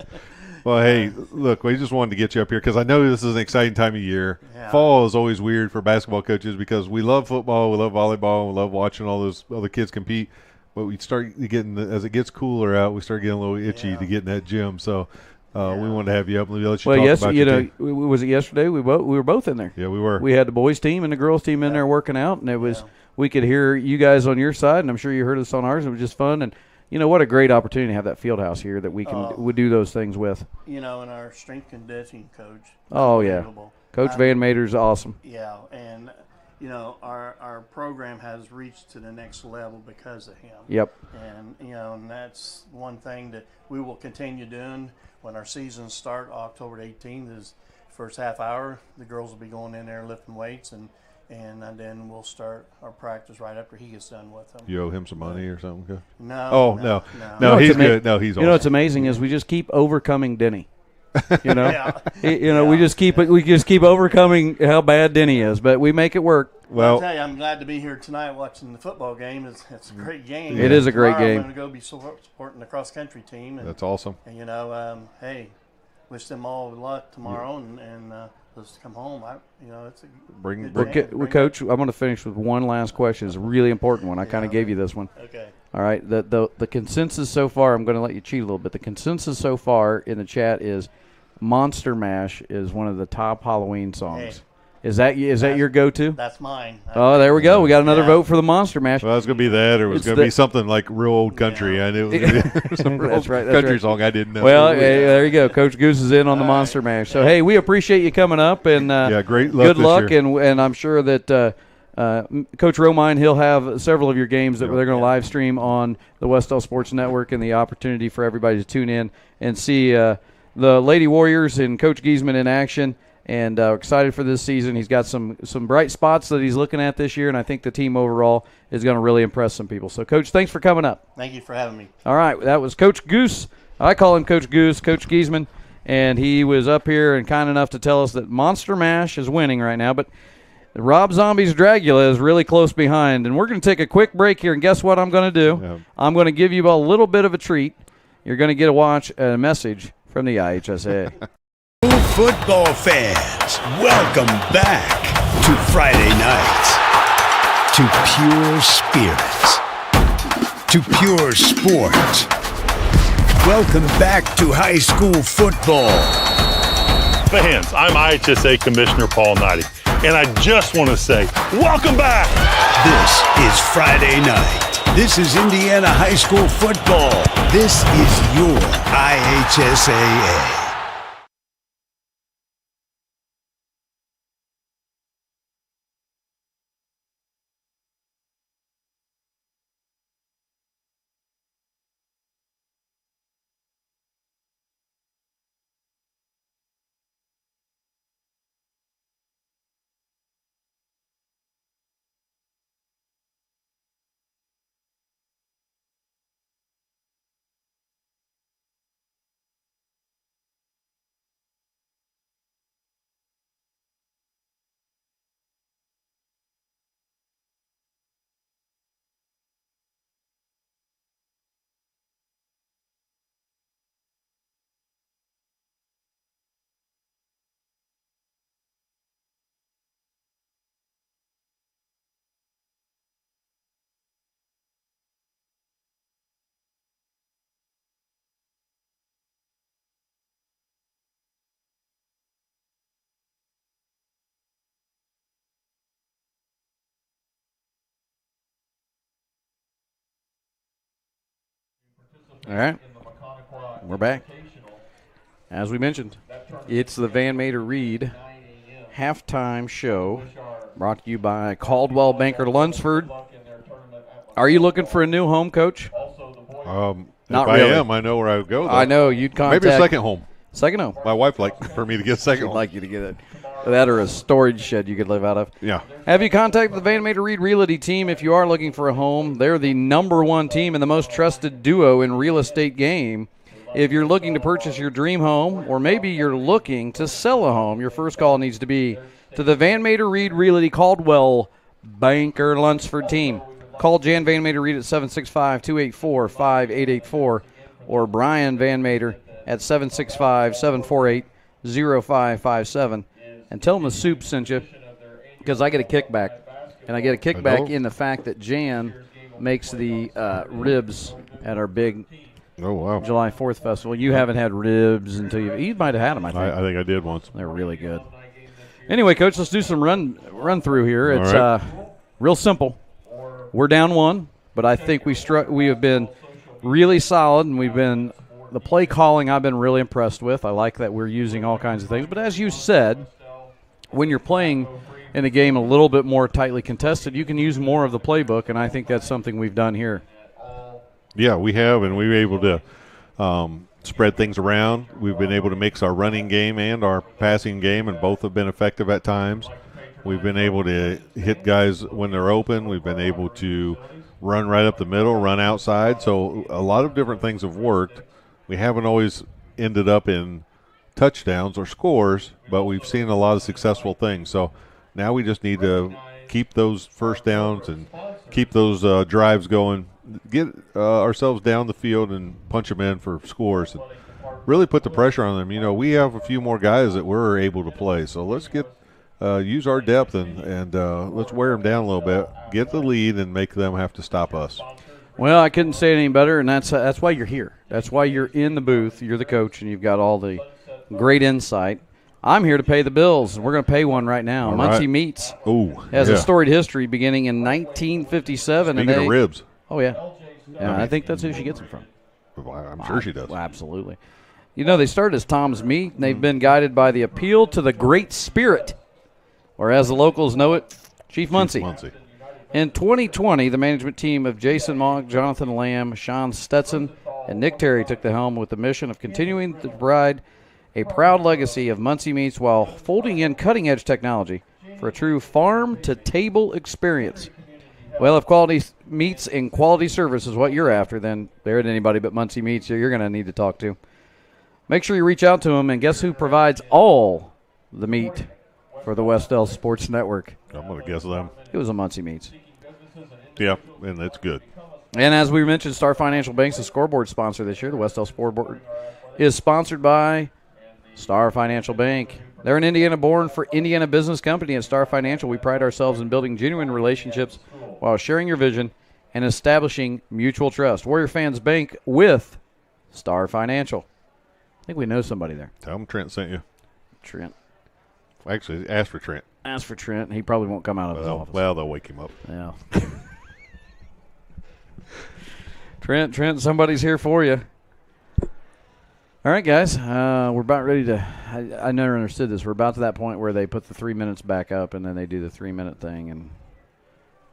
Well, hey, look, we just wanted to get you up here because I know this is an exciting time of year. Yeah. Fall is always weird for basketball coaches because we love football, we love volleyball, we love watching all those other kids compete. But we start getting, as it gets cooler out, we start getting a little itchy to get in that gym. So we wanted to have you up and let you talk about your team. Was it yesterday? We were both in there. Yeah, we were. We had the boys team and the girls team in there working out, and it was we could hear you guys on your side, and I'm sure you heard us on ours. It was just fun, and what a great opportunity to have that field house here that we can do those things with. And our strength conditioning coach. Oh yeah, Coach Van Mater's awesome. Yeah, and you know, our program has reached to the next level because of him. Yep. And, you know, and that's one thing that we will continue doing when our seasons start. October 18th is first half hour. The girls will be going in there lifting weights, and then we'll start our practice right after he gets done with them. You owe him some money or something? Coach? No. Oh, no, he's good. No, he's awesome. You know what's amazing is we just keep overcoming Denny. You know, Yeah. we just keep overcoming how bad Denny is, but we make it work. Well, I'll tell you, I'm glad to be here tonight watching the football game. It's a great game. It is a great Tomorrow game. I'm going to go be supporting the cross country team. And, that's awesome. And, you know, hey, wish them all luck tomorrow, and let's come home. It's a Bring Coach, I'm going to finish with one last question. It's a really important one. I kind of gave you this one. Okay. All right. The consensus so far, I'm going to let you cheat a little bit. The consensus so far in the chat is Monster Mash is one of the top Halloween songs. Hey, is that your go-to? That's mine. Oh, there we go. We got another vote for the Monster Mash. Well, it was going to be that, or it was going to be something like real old country. I knew it was going to be some real That's right, country song I didn't know. Well, hey, there you go. Coach Goose is in on the Monster Mash. So, hey, we appreciate you coming up, and great luck good this luck, year. and I'm sure that Coach Romine, he'll have several of your games that they're going to live stream on the Wes-Del Sports Network, and the opportunity for everybody to tune in and see the Lady Warriors and Coach Giesman in action. And excited for this season. He's got some bright spots that he's looking at this year, and I think the team overall is going to really impress some people. So, Coach, thanks for coming up. Thank you for having me. All right, that was Coach Goose. I call him Coach Goose, Coach Giesman, and he was up here and kind enough to tell us that Monster Mash is winning right now, but Rob Zombie's Dragula is really close behind. And we're going to take a quick break here, and guess what I'm going to do? Yeah. I'm going to give you a little bit of a treat. You're going to get a message from the IHSAA. Football fans, welcome back to Friday nights, to pure spirits, to pure sports. Welcome back to high school football. Fans, I'm IHSAA Commissioner Paul Knighty, and I just want to say, welcome back! This is Friday night. This is Indiana high school football. This is your IHSAA. All right, we're back. As we mentioned, it's the Van Mater Reed halftime show brought to you by Caldwell Banker Lunsford. Are you looking for a new home, Coach? Not really. I am. I know where I would go, though. I know you'd contact. Maybe a second home. Second home. My wife like for me to get a second She'd home. like you to get it. That or a storage shed you could live out of. Yeah. Have you contacted the Van Mater Reed Realty team if you are looking for a home? They're the #1 team and the most trusted duo in real estate game. If you're looking to purchase your dream home, or maybe you're looking to sell a home, your first call needs to be to the Van Mater Reed Realty Caldwell Banker Lunsford team. Call Jan Van Mater Reed at 765-284-5884 or Brian Van Mater at 765-748-0557. And tell them the soup sent you, because I get a kickback. And I get a kickback in the fact that Jan makes the ribs at our big July 4th festival. You haven't had ribs until you might have had them, I think. I think I did once. They're really good. Anyway, Coach, let's do some run through here. It's real simple. We're down 1, but I think we have been really solid, and the play calling I've been really impressed with. I like that we're using all kinds of things. But as you said, when you're playing in a game a little bit more tightly contested, you can use more of the playbook, and I think that's something we've done here. Yeah, we have, and we were able to spread things around. We've been able to mix our running game and our passing game, and both have been effective at times. We've been able to hit guys when they're open. We've been able to run right up the middle, run outside. So a lot of different things have worked. We haven't always ended up in touchdowns or scores, but we've seen a lot of successful things. So now we just need to keep those first downs and keep those drives going, get ourselves down the field and punch them in for scores and really put the pressure on them. You know, we have a few more guys that we're able to play, so let's get use our depth and let's wear them down a little bit, get the lead, and make them have to stop us. Well, I couldn't say it any better, and that's why you're here. That's why you're in the booth. You're the coach, and you've got all the great insight. I'm here to pay the bills, and we're going to pay one right now. All Muncie right. Meats Ooh, has a storied history beginning in 1957. Speaking of ribs. Oh, yeah. I think that's who she gets them from. I'm sure she does. Well, absolutely. You know, they started as Tom's Meat, and they've been guided by the appeal to the Great Spirit, or as the locals know it, Chief Muncie. In 2020, the management team of Jason Mogg, Jonathan Lamb, Sean Stetson, and Nick Terry took the helm with the mission of continuing to provide a proud legacy of Muncie Meats while folding in cutting-edge technology for a true farm-to-table experience. Well, if quality meats and quality service is what you're after, then there ain't anybody but Muncie Meats you're going to need to talk to. Make sure you reach out to them, and guess who provides all the meat for the Wes-Del Sports Network? I'm going to guess them. It was a Muncie Meats. Yeah, and it's good. And as we mentioned, Star Financial Bank's the scoreboard sponsor this year. The Wes-Del Scoreboard is sponsored by Star Financial Bank. They're an Indiana-born for Indiana business company. At Star Financial, we pride ourselves in building genuine relationships while sharing your vision and establishing mutual trust. Warrior fans bank with Star Financial. I think we know somebody there. Tell them Trent sent you. Trent. Actually, ask for Trent. Ask for Trent. He probably won't come out of his office. Well, they'll wake him up. Yeah. Trent, somebody's here for you. All right, guys, we're about ready to – I never understood this. We're about to that point where they put the 3 minutes back up, and then they do the 3-minute thing. And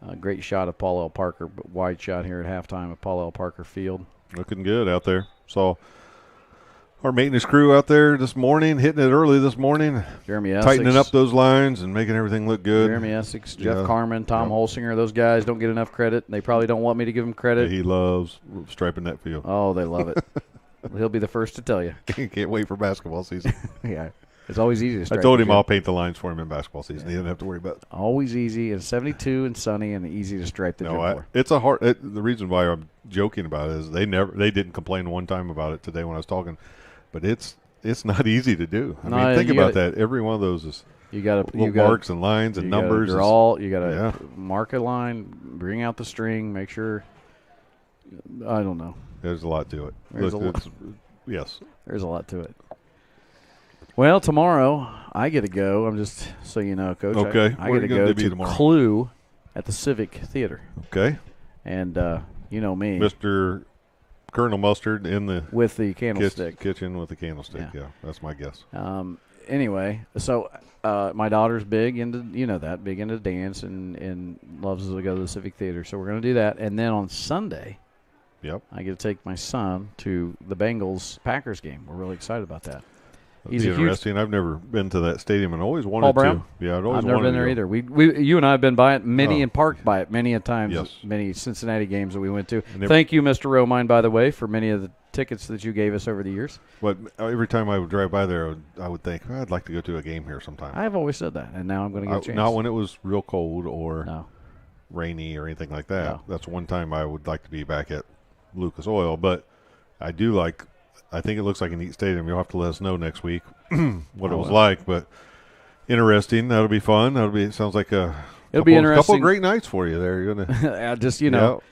a great shot of Paul L. Parker, but wide shot here at halftime at Paul L. Parker Field. Looking good out there. So our maintenance crew out there this morning, hitting it early this morning. Jeremy Essex. Tightening up those lines and making everything look good. Jeremy Essex, Jeff Carmen, Tom Holsinger, those guys don't get enough credit. They probably don't want me to give them credit. He loves striping that field. Oh, they love it. He'll be the first to tell you. Can't wait for basketball season. Yeah, it's always easy to stripe. I told him I'll paint the lines for him in basketball season. He didn't have to worry about it. Always easy. It's 72 and sunny and easy to stripe the gym for. It's a hard. The reason why I'm joking about it is they didn't complain one time about it today when I was talking, but it's not easy to do. I mean, think about that. Every one of those is marks and lines and numbers. You got to mark a line, bring out the string, make sure. I don't know. There's a lot to it. Yes. There's a lot to it. Well, tomorrow I get to go. I'm just so you know, Coach. Okay. I get to go to Clue at the Civic Theater. Okay. And you know me, Mr. Colonel Mustard with the candlestick kitchen with the candlestick. Yeah, that's my guess. Anyway, so my daughter's big into dance and loves to go to the Civic Theater. So we're going to do that, and then on Sunday. Yep. I get to take my son to the Bengals-Packers game. We're really excited about that. He's interesting. I've never been to that stadium and always wanted Paul Brown? to. Yeah, I've never been there either. You and I have been by it and parked by it many a times. Yes. Many Cincinnati games that we went to. Thank you, Mr. Romine, by the way, for many of the tickets that you gave us over the years. But every time I would drive by there, I would think, I'd like to go to a game here sometime. I've always said that, and now I'm going to get a chance. Not when it was real cold or rainy or anything like that. No. That's one time I would like to be back at Lucas Oil, but I think it looks like a neat stadium. You'll have to let us know next week what it was like, but interesting. That'll be fun. Sounds like it'll be interesting. A couple of great nights for you there. You're gonna just a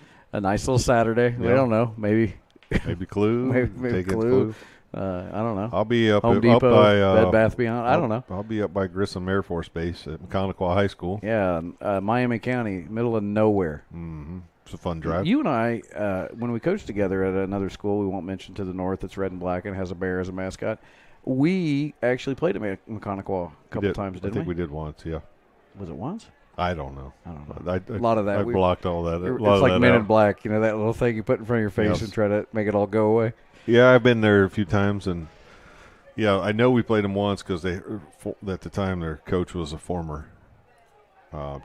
nice little Saturday. Yeah. I don't know, maybe Clue, maybe Clue. I don't know. I'll be up Home Depot, up by Bed Bath Beyond. I don't know. I'll be up by Grissom Air Force Base at Mechanical High School. Yeah, Miami County, middle of nowhere. Mm-hmm. It's a fun drive. You and I, when we coached together at another school we won't mention to the north, it's red and black and has a bear as a mascot, we actually played at Mechanical a couple times, didn't we? I think we did once, yeah. Was it once? I don't know. I don't know. A lot of that. I blocked all that. It's A lot of like that Men out. in Black, that little thing you put in front of your face Yes. and try to make it all go away. Yeah, I've been there a few times, and I know we played them once because at the time their coach was a former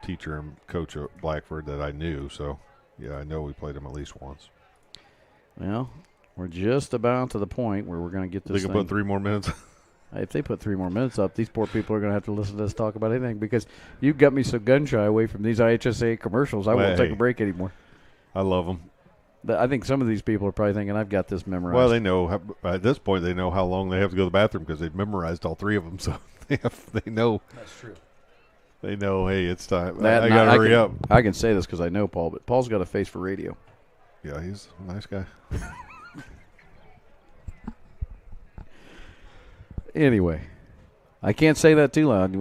teacher and coach at Blackford that I knew. So I know we played them at least once. Well, we're just about to the point where we're going to get this They can thing. put 3 more minutes. If they put 3 more minutes up, these poor people are going to have to listen to us talk about anything because you've got me so gun-shy away from these IHSAA commercials. I won't take a break anymore. I love them. I think some of these people are probably thinking, I've got this memorized. Well, they know at this point they know how long they have to go to the bathroom because they've memorized all 3 of them. So they know. That's true. They know, hey, it's time. I got to hurry up. I can say this because I know Paul, but Paul's got a face for radio. Yeah, he's a nice guy. Anyway, I can't say that too loud.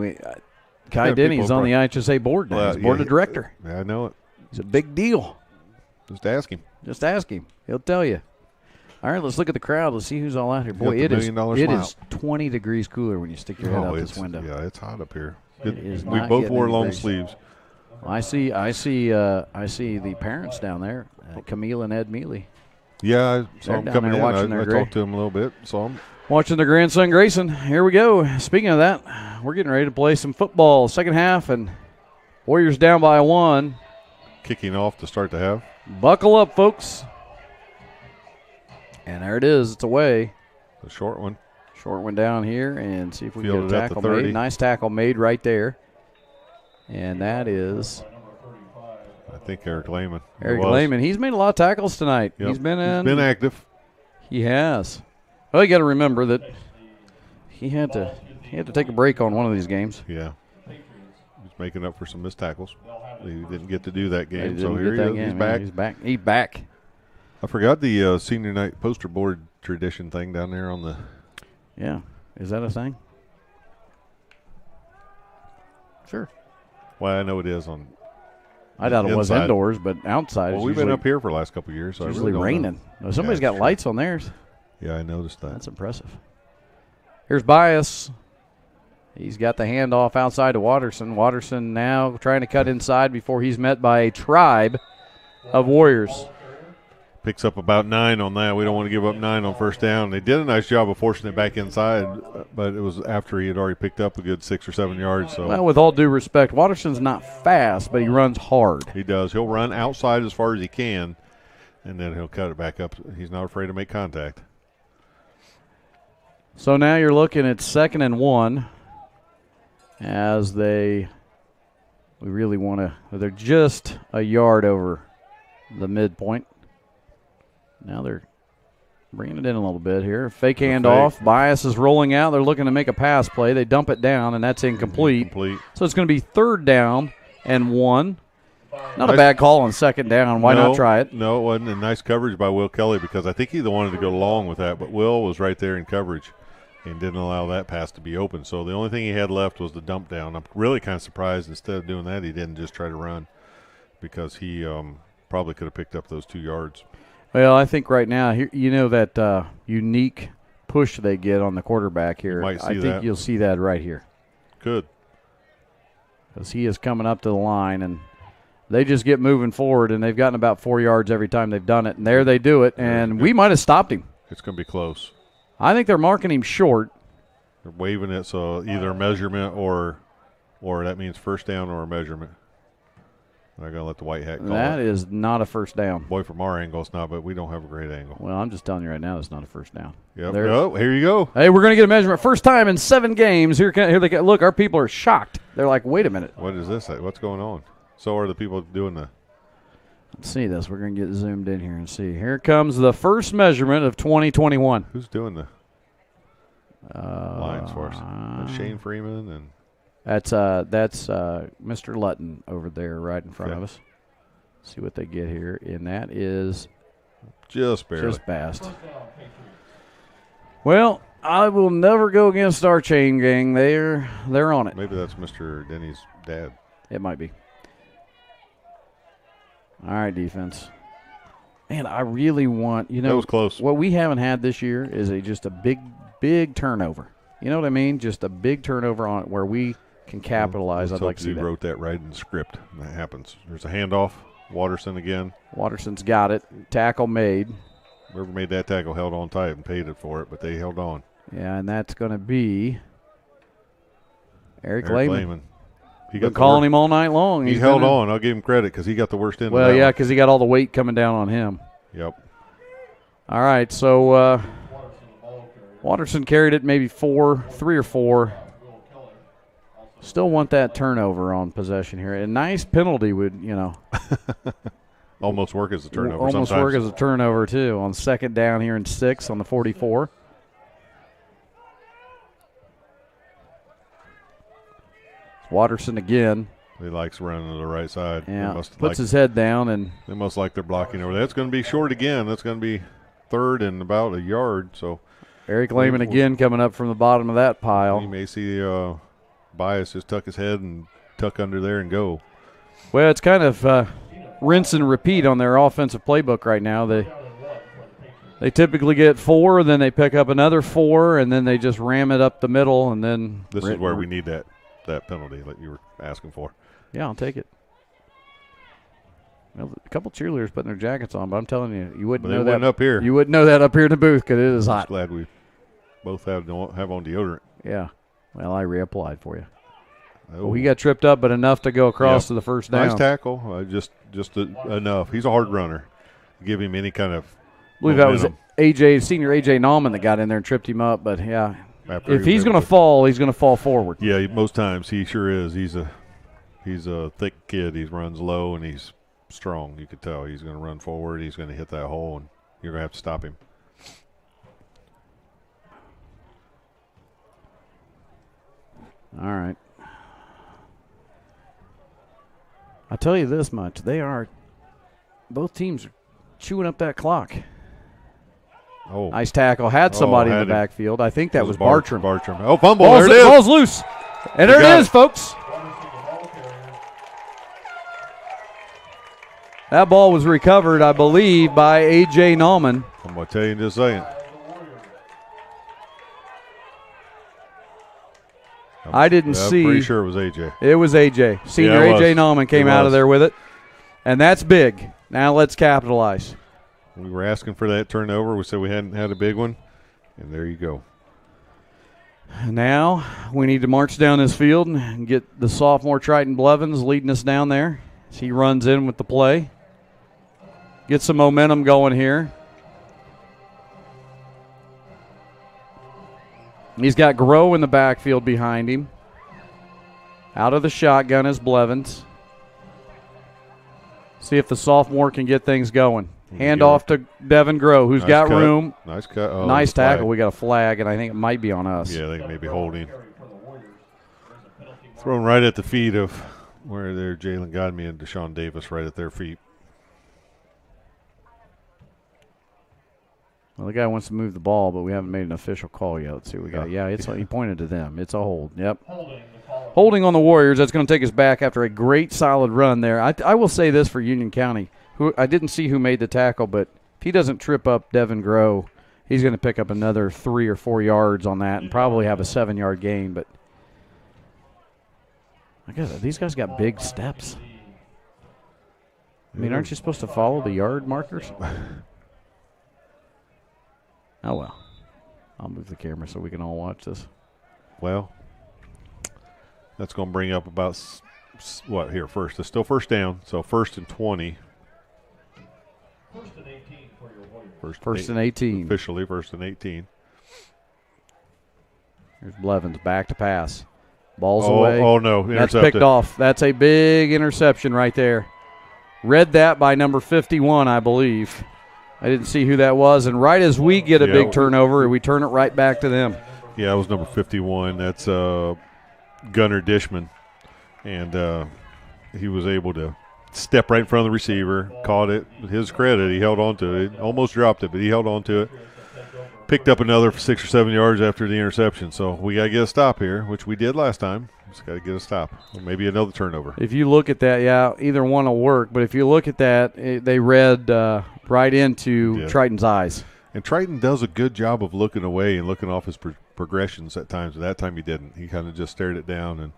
Kai Denny's on the IHSAA board now. He's board of director. Yeah, I know it. It's a big deal. Just ask him. Just ask him. He'll tell you. All right, let's look at the crowd. Let's see who's all out here. Boy, Got the it $1,000,000 is 20 degrees cooler when you stick your head out this window. Yeah, it's hot up here. It is We not both getting wore any long bigger. sleeves. I see the parents down there, Camille and Ed Mealy, Yeah, I saw They're him down coming there in. watching I their Gray. talked to him a little bit. Saw him. watching their grandson Grayson. Here we go. Speaking of that, we're getting ready to play some football. Second half, and Warriors down by 1. Kicking off to start the half. Buckle up, folks. And there it is. It's away. A short one. Short one down here, and see if we can Fielded get a at the tackle 30. made. Nice tackle made right there. And that is I think Eric Lehman. Eric Lehman. He's made a lot of tackles tonight. Yep. He's been active. He has. Well, you got to remember that he had to take a break on one of these games. Yeah. He's making up for some missed tackles. He didn't get to do that He game, didn't so get here that he is. game. He's back. He's back. I forgot the senior night poster board tradition thing down there on the. Yeah. Is that a thing? Sure. Well, I know it is on. I doubt it was Inside. indoors, but outside. Well, it's we've been usually- up here for the last couple of years, so I Usually really don't know. raining. No, somebody's Yeah, got lights on theirs. Yeah, I noticed that. That's impressive. Here's Bias. He's got the handoff outside to Watterson. Watterson now trying to cut inside before he's met by a tribe of Warriors. Picks up about 9 on that. We don't want to give up 9 on first down. They did a nice job of forcing it back inside, but it was after he had already picked up a good 6 or 7 yards. So Well, with all due respect, Watterson's not fast, but he runs hard. he does. He'll run outside as far as he can, and then he'll cut it back up. He's not afraid to make contact. So now you're looking at 2nd and 1 as we really want to, they're just a yard over the midpoint. Now they're bringing it in a little bit here. Fake handoff. Bias is rolling out. They're looking to make a pass play. They dump it down, and that's incomplete. So it's going to be 3rd down and 1. Not a bad call on 2nd down. Why not try it? No, it wasn't. And nice coverage by Will Kelly because I think he wanted to go long with that, but Will was right there in coverage and didn't allow that pass to be open. So the only thing he had left was the dump down. I'm really kind of surprised instead of doing that he didn't just try to run because he probably could have picked up those 2 yards. Well, I think right now, you know that unique push they get on the quarterback here. You might see I think that. you'll see that right here. Good. Because he is coming up to the line, and they just get moving forward, and they've gotten about 4 yards every time they've done it. And there they do it, and we might have stopped him. It's going to be close. I think they're marking him short. They're waving it, so either a measurement or that means first down or a measurement. They're going to let the white hat call That it. is not a first down. Boy, from our angle, it's not, but we don't have a great angle. Well, I'm just telling you right now, it's not a first down. Yep. Oh, here you go. Hey, we're going to get a measurement. First time in 7 games. Here they go. Look, our people are shocked. They're like, wait a minute. What is this? What's going on? So are the people doing the. Let's see this. We're going to get zoomed in here and see. Here comes the first measurement of 2021. Who's doing the lines for us? That's Shane Freeman and. That's Mr. Lutton over there right in front of us. See what they get here, and that is just barely. Just past. Well, I will never go against our chain gang. They're on it. Maybe that's Mr. Denny's dad. It might be. All right, defense. Man, I really want, that was close. What we haven't had this year is just a big turnover. You know what I mean? Just a big turnover on it where we can capitalize. Let's I'd like hope to see you that. wrote that right in the script. And that happens. There's a handoff. Watterson again. Watterson's got it. Tackle made. Whoever made that tackle held on tight and paid it for it, but they held on. Yeah, and that's going to be Eric Lehman. He Been calling him all night long. He held on. I'll give him credit because he got the worst end Well, of that yeah, one. because he got all the weight coming down on him. Yep. All right, so Watterson carried it maybe 3 or 4. Still want that turnover on possession here. A nice penalty would, Almost work as a turnover almost sometimes. work as a turnover, too, on 2nd down here and 6 on the 44. Watterson again. He likes running to the right side. Yeah, puts his head down. And they must like they're blocking over there. That's going to be short again. That's going to be 3rd and about a yard. So Eric Lehman again coming up from the bottom of that pile. You may see Bias just tuck his head and tuck under there and go. Well, it's kind of rinse and repeat on their offensive playbook right now. They typically get 4, then they pick up another 4, and then they just ram it up the middle. And then this is where we need that penalty that you were asking for. Yeah, I'll take it. Well, a couple cheerleaders putting their jackets on, but I'm telling you, you wouldn't know that up here. You wouldn't know that up here in the booth because it is hot. I'm glad we both have on deodorant. Yeah. Well, I reapplied for you. Oh. Well, he got tripped up, but enough to go across to the first down. Nice tackle, just enough. He's a hard runner. Give him any kind of I believe momentum. that was senior A.J. Nauman that got in there and tripped him up, but yeah. After if he's going to fall, he's going to fall forward. Yeah, most times he sure is. He's a thick kid. He runs low and he's strong. You could tell he's going to run forward. He's going to hit that hole, and you're going to have to stop him. All right. I'll tell you this much. Both teams are chewing up that clock. Oh. Nice tackle. Had somebody in the backfield. I think that was Bartram. Oh, fumble. There it is. Ball's loose. And there it is, folks. That ball was recovered, I believe, by A.J. Nauman. I'm going to tell you in just a second. I didn't see. I'm pretty sure it was A.J. It was A.J. Senior A.J. Nauman came out of there with it. And that's big. Now let's capitalize. We were asking for that turnover. We said we hadn't had a big one. And there you go. Now we need to march down this field and get the sophomore Triton Blevins leading us down there as he runs in with the play. Get some momentum going here. He's got Grow in the backfield behind him. Out of the shotgun is Blevins. See if the sophomore can get things going. Hand off to Devin Grow, who's got room. Nice cut. Oh, nice tackle. We got a flag, and I think it might be on us. Yeah, they may be holding. Thrown right at the feet of where they're Jalen Godme and Deshaun Davis right at their feet. Well, the guy wants to move the ball, but we haven't made an official call yet. Let's see what we got. Yeah, he pointed to them. It's a hold. Yep. Holding on the Warriors. That's going to take us back after a great, solid run there. I will say this for Union County. I didn't see who made the tackle, but if he doesn't trip up Devin Grow, he's going to pick up another 3 or 4 yards on that and probably have a 7-yard gain. But I guess these guys got big steps. I mean, aren't you supposed to follow the yard markers? Oh, well. I'll move the camera so we can all watch this. Well, that's going to bring up about, what, here, first. It's still first down, so 1st and 20. First and 18 for your Warriors. First and 18. Officially, 1st and 18. Here's Blevins back to pass. Ball's away. Oh, no. That's picked off. That's a big interception right there. Read that by number 51, I believe. I didn't see who that was. And right as we get a big turnover, we turn it right back to them. Yeah, it was number 51. That's Gunnar Dishman. And he was able to step right in front of the receiver, caught it. With his credit, he held on to it. Almost dropped it, but he held on to it. Picked up another 6 or 7 yards after the interception. So we got to get a stop here, which we did last time. Just got to get a stop. Or maybe another turnover. If you look at that, yeah, either one will work. But if you look at that, they read right into Triton's eyes. And Triton does a good job of looking away and looking off his progressions at times. But that time he didn't. He kind of just stared it down and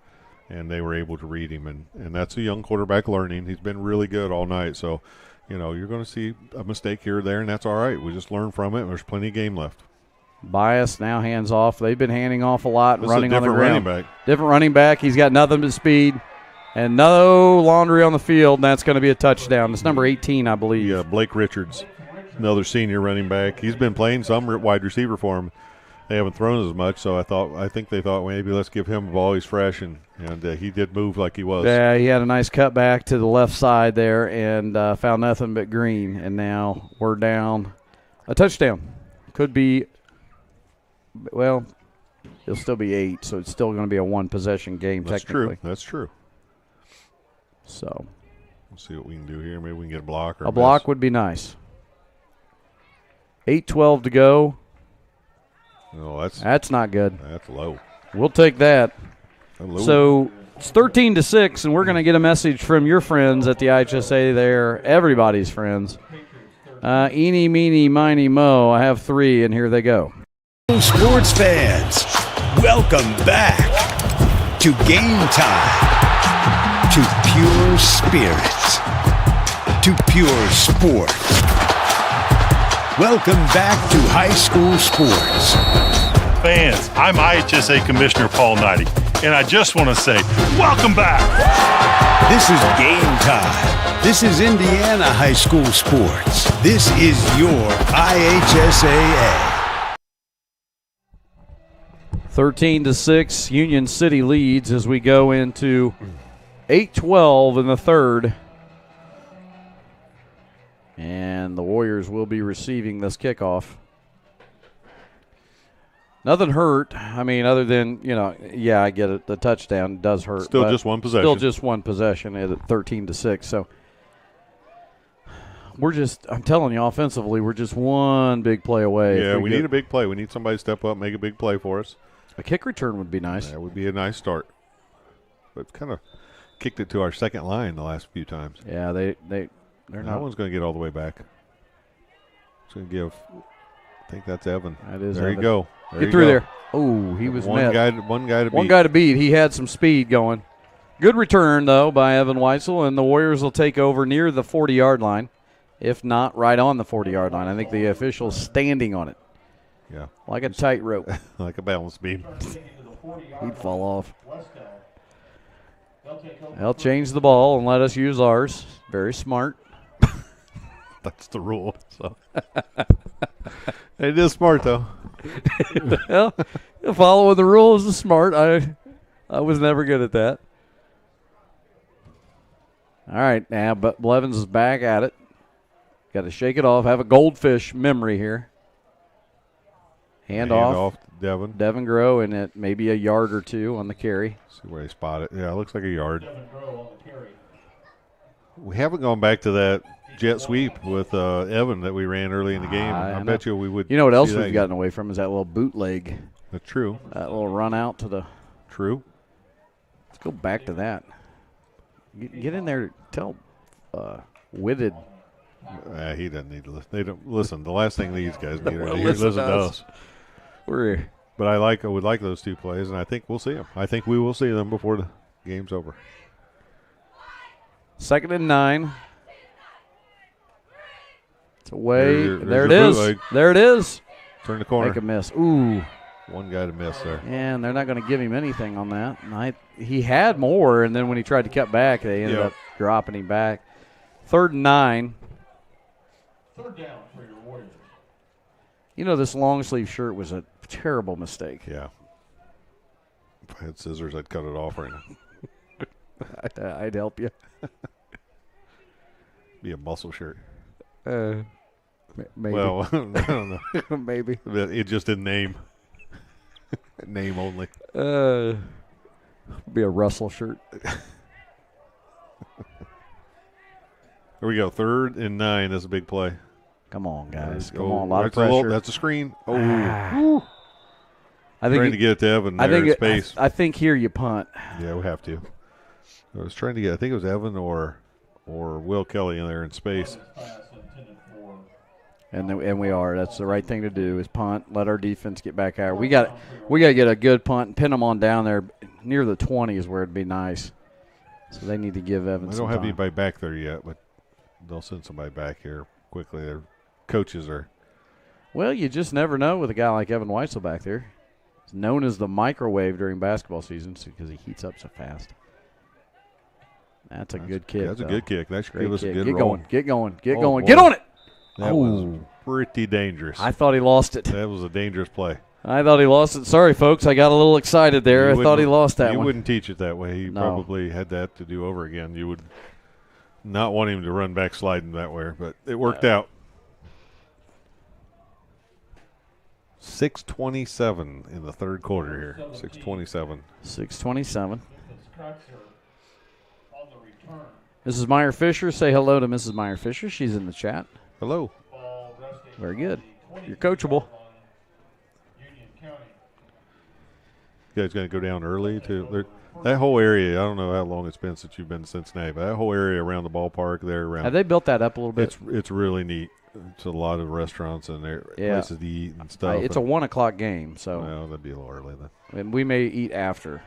and they were able to read him. And that's a young quarterback learning. He's been really good all night. So, you're going to see a mistake here or there, and that's all right. We just learn from it, and there's plenty of game left. Bias now hands off. They've been handing off a lot and running on the ground. Running back. Different running back. He's got nothing but speed and no laundry on the field, and that's going to be a touchdown. It's number 18, I believe. Yeah, Blake Richards, another senior running back. He's been playing some wide receiver for him. They haven't thrown as much, so I think they thought maybe let's give him the ball. He's fresh, and he did move like he was. Yeah, he had a nice cut back to the left side there and found nothing but green, and now we're down a touchdown. Could be, well, it'll still be 8, so it's still going to be a one-possession game technically. That's true. So we'll see what we can do here. Maybe we can get a block. Or a block would be nice. 8:12 to go. No, that's not good. That's low. We'll take that. Hello. So it's 13-6, and we're going to get a message from your friends at the IHSAA there, everybody's friends. Eeny, meeny, miny, mo. I have 3, and here they go. Sports fans, welcome back to Game Time, to pure spirits, to pure sports. Welcome back to high school sports. Fans, I'm IHSAA Commissioner Paul Knighty, and I just want to say, welcome back. This is Game Time. This is Indiana high school sports. This is your IHSAA. 13-6, Union City leads as we go into 8:12 in the third. And the Warriors will be receiving this kickoff. Nothing hurt. I mean, other than, I get it. The touchdown does hurt. Still just one possession. Still just one possession at 13-6. So I'm telling you, offensively, we're just one big play away. Yeah, we need a big play. We need somebody to step up, make a big play for us. A kick return would be nice. That would be a nice start. But kind of kicked it to our second line the last few times. Yeah, they're not. That one's going to get all the way back. It's going to give. I think that's Evan. That is there Evan. You go. Get through there. Oh, he was one met. One guy to beat. One guy to beat. He had some speed going. Good return, though, by Evan Weitzel, and the Warriors will take over near the 40-yard line, if not right on the 40-yard line. I think the official's standing on it. Yeah. Like a tightrope. Like a balance beam. He'd fall off. They'll change the ball and let us use ours. Very smart. That's the rule. So it is smart, though. Well, following the rules is smart. I was never good at that. All right, now but Blevins is back at it. Got to shake it off. Have a goldfish memory here. Hand off to Devin. Devin Groh, and it maybe a yard or two on the carry. See where they spot it. Yeah, it looks like a yard. We haven't gone back to that jet sweep with Evan that we ran early in the game. I bet you we would. You know what else we've gotten away from is that little bootleg. That's true. That little run out to the. True. Let's go back to that. Get in there. Tell Witted. He doesn't need to listen. They don't listen. The last thing these guys need to listen to us. But I would like those two plays, and I think we'll see them. I think we will see them before the game's over. 2nd and 9. It's away. There it is. Bootleg. There it is. Turn the corner. Make a miss. Ooh. One guy to miss there. And they're not going to give him anything on that. He had more, and then when he tried to cut back, they ended up dropping him back. 3rd and 9. 3rd down for your Warriors. You know, this long sleeve shirt was a terrible mistake. Yeah. If I had scissors, I'd cut it off right now. I'd help you. Be a muscle shirt. Maybe. Well, I don't know. Maybe. It just in name. Name only. Be a Russell shirt. Here we go. 3rd and 9. That's a big play. Come on, guys. Come on. A lot of That's pressure. That's a screen. Oh. I think trying to get it to Evan there in space. I think here you punt. Yeah, we have to. I was trying to get, I think it was Evan or Will Kelly in there in space. And we are. That's the right thing to do is punt. Let our defense get back out. We got to get a good punt and pin them on down there. near the 20 is where it'd be nice. So they need to give Evans I some don't have time. anybody back there yet, but they'll send somebody back here quickly. Their coaches are. Well, you just never know with a guy like Evan Weitzel back there. He's known as the microwave during basketball seasons because he heats up so fast. That's a good kick. That's a though. good kick. That should Great give us kick. a good Get roll. going. Get going. Get Oh, going. boy. Get on it. That was pretty dangerous. I thought he lost it. That was a dangerous play. I thought he lost it. Sorry, folks. I got a little excited there. You I thought he wouldn't- lost that You one. wouldn't teach it that way. He No. probably had that to do over again. You would not want him to run back sliding that way, but it worked out. 6:27 in the third quarter here. 6:27. 6:27. The Scots are on the return. Mrs. Meyer Fisher, say hello to Mrs. Meyer Fisher. She's in the chat. Hello. Ball resting Very on good. the 20 You're coachable. on Union County. You guys going to go down early to that whole area? I don't know how long it's been since you've been to Cincinnati, but that whole area around the ballpark there, around Have they built that up a little bit? it's really neat. It's a lot of restaurants and there places to eat and stuff. It's a 1 o'clock game, so well, that'd be a little early then. and we may eat after.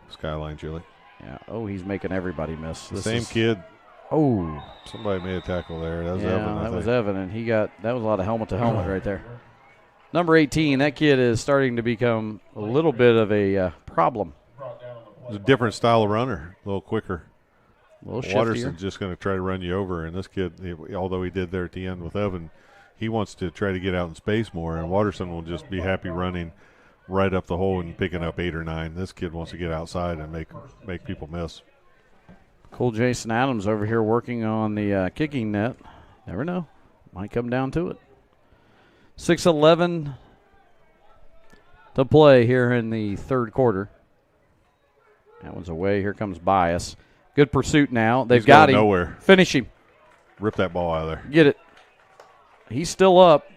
Skyline chili. Yeah. Oh, he's making everybody miss. The This same is- kid. Oh, Somebody made a tackle there. That was yeah, Evan. I that was think. Evan, and that was a lot of helmet to helmet right there. Number 18, that kid is starting to become a little bit of a problem. Brought down on the play. It's a different style of runner, a little quicker. A little shiftier. Watterson's just going to try to run you over, and this kid, although he did there at the end with Evan, he wants to try to get out in space more, and Watterson will just be happy running right up the hole and picking up 8 or 9. This kid wants to get outside and make people miss. Cool Jason Adams over here working on the kicking net. Never know. Might come down to it. 6:11 to play here in the third quarter. That one's away. Here comes Bias. Good pursuit now. They've He's got going him. nowhere. Finish him. Rip that ball out of there. Get it. He's still up.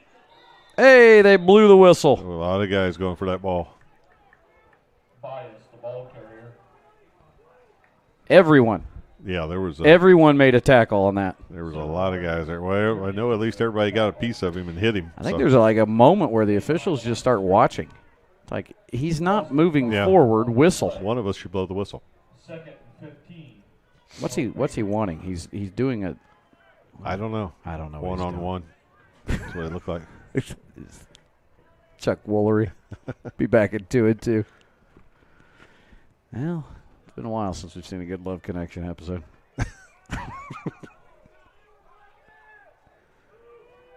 Hey, they blew the whistle. A lot of guys going for that ball. Bias, the ball carrier. Everyone. Yeah, there was Everyone made a tackle on that. a lot of guys there. Well, I know at least everybody got a piece of him and hit him. I think so. there's like a moment where the officials just start watching. It's like he's not moving Yeah. forward. Whistle. One of us should blow the whistle. Second and 15. What's he wanting? He's doing a I don't know. I don't know. what he's doing. One-on-one. That's what it looked like. Chuck Woolery. Be back into it too. Well, it's been a while since we've seen a good Love Connection episode.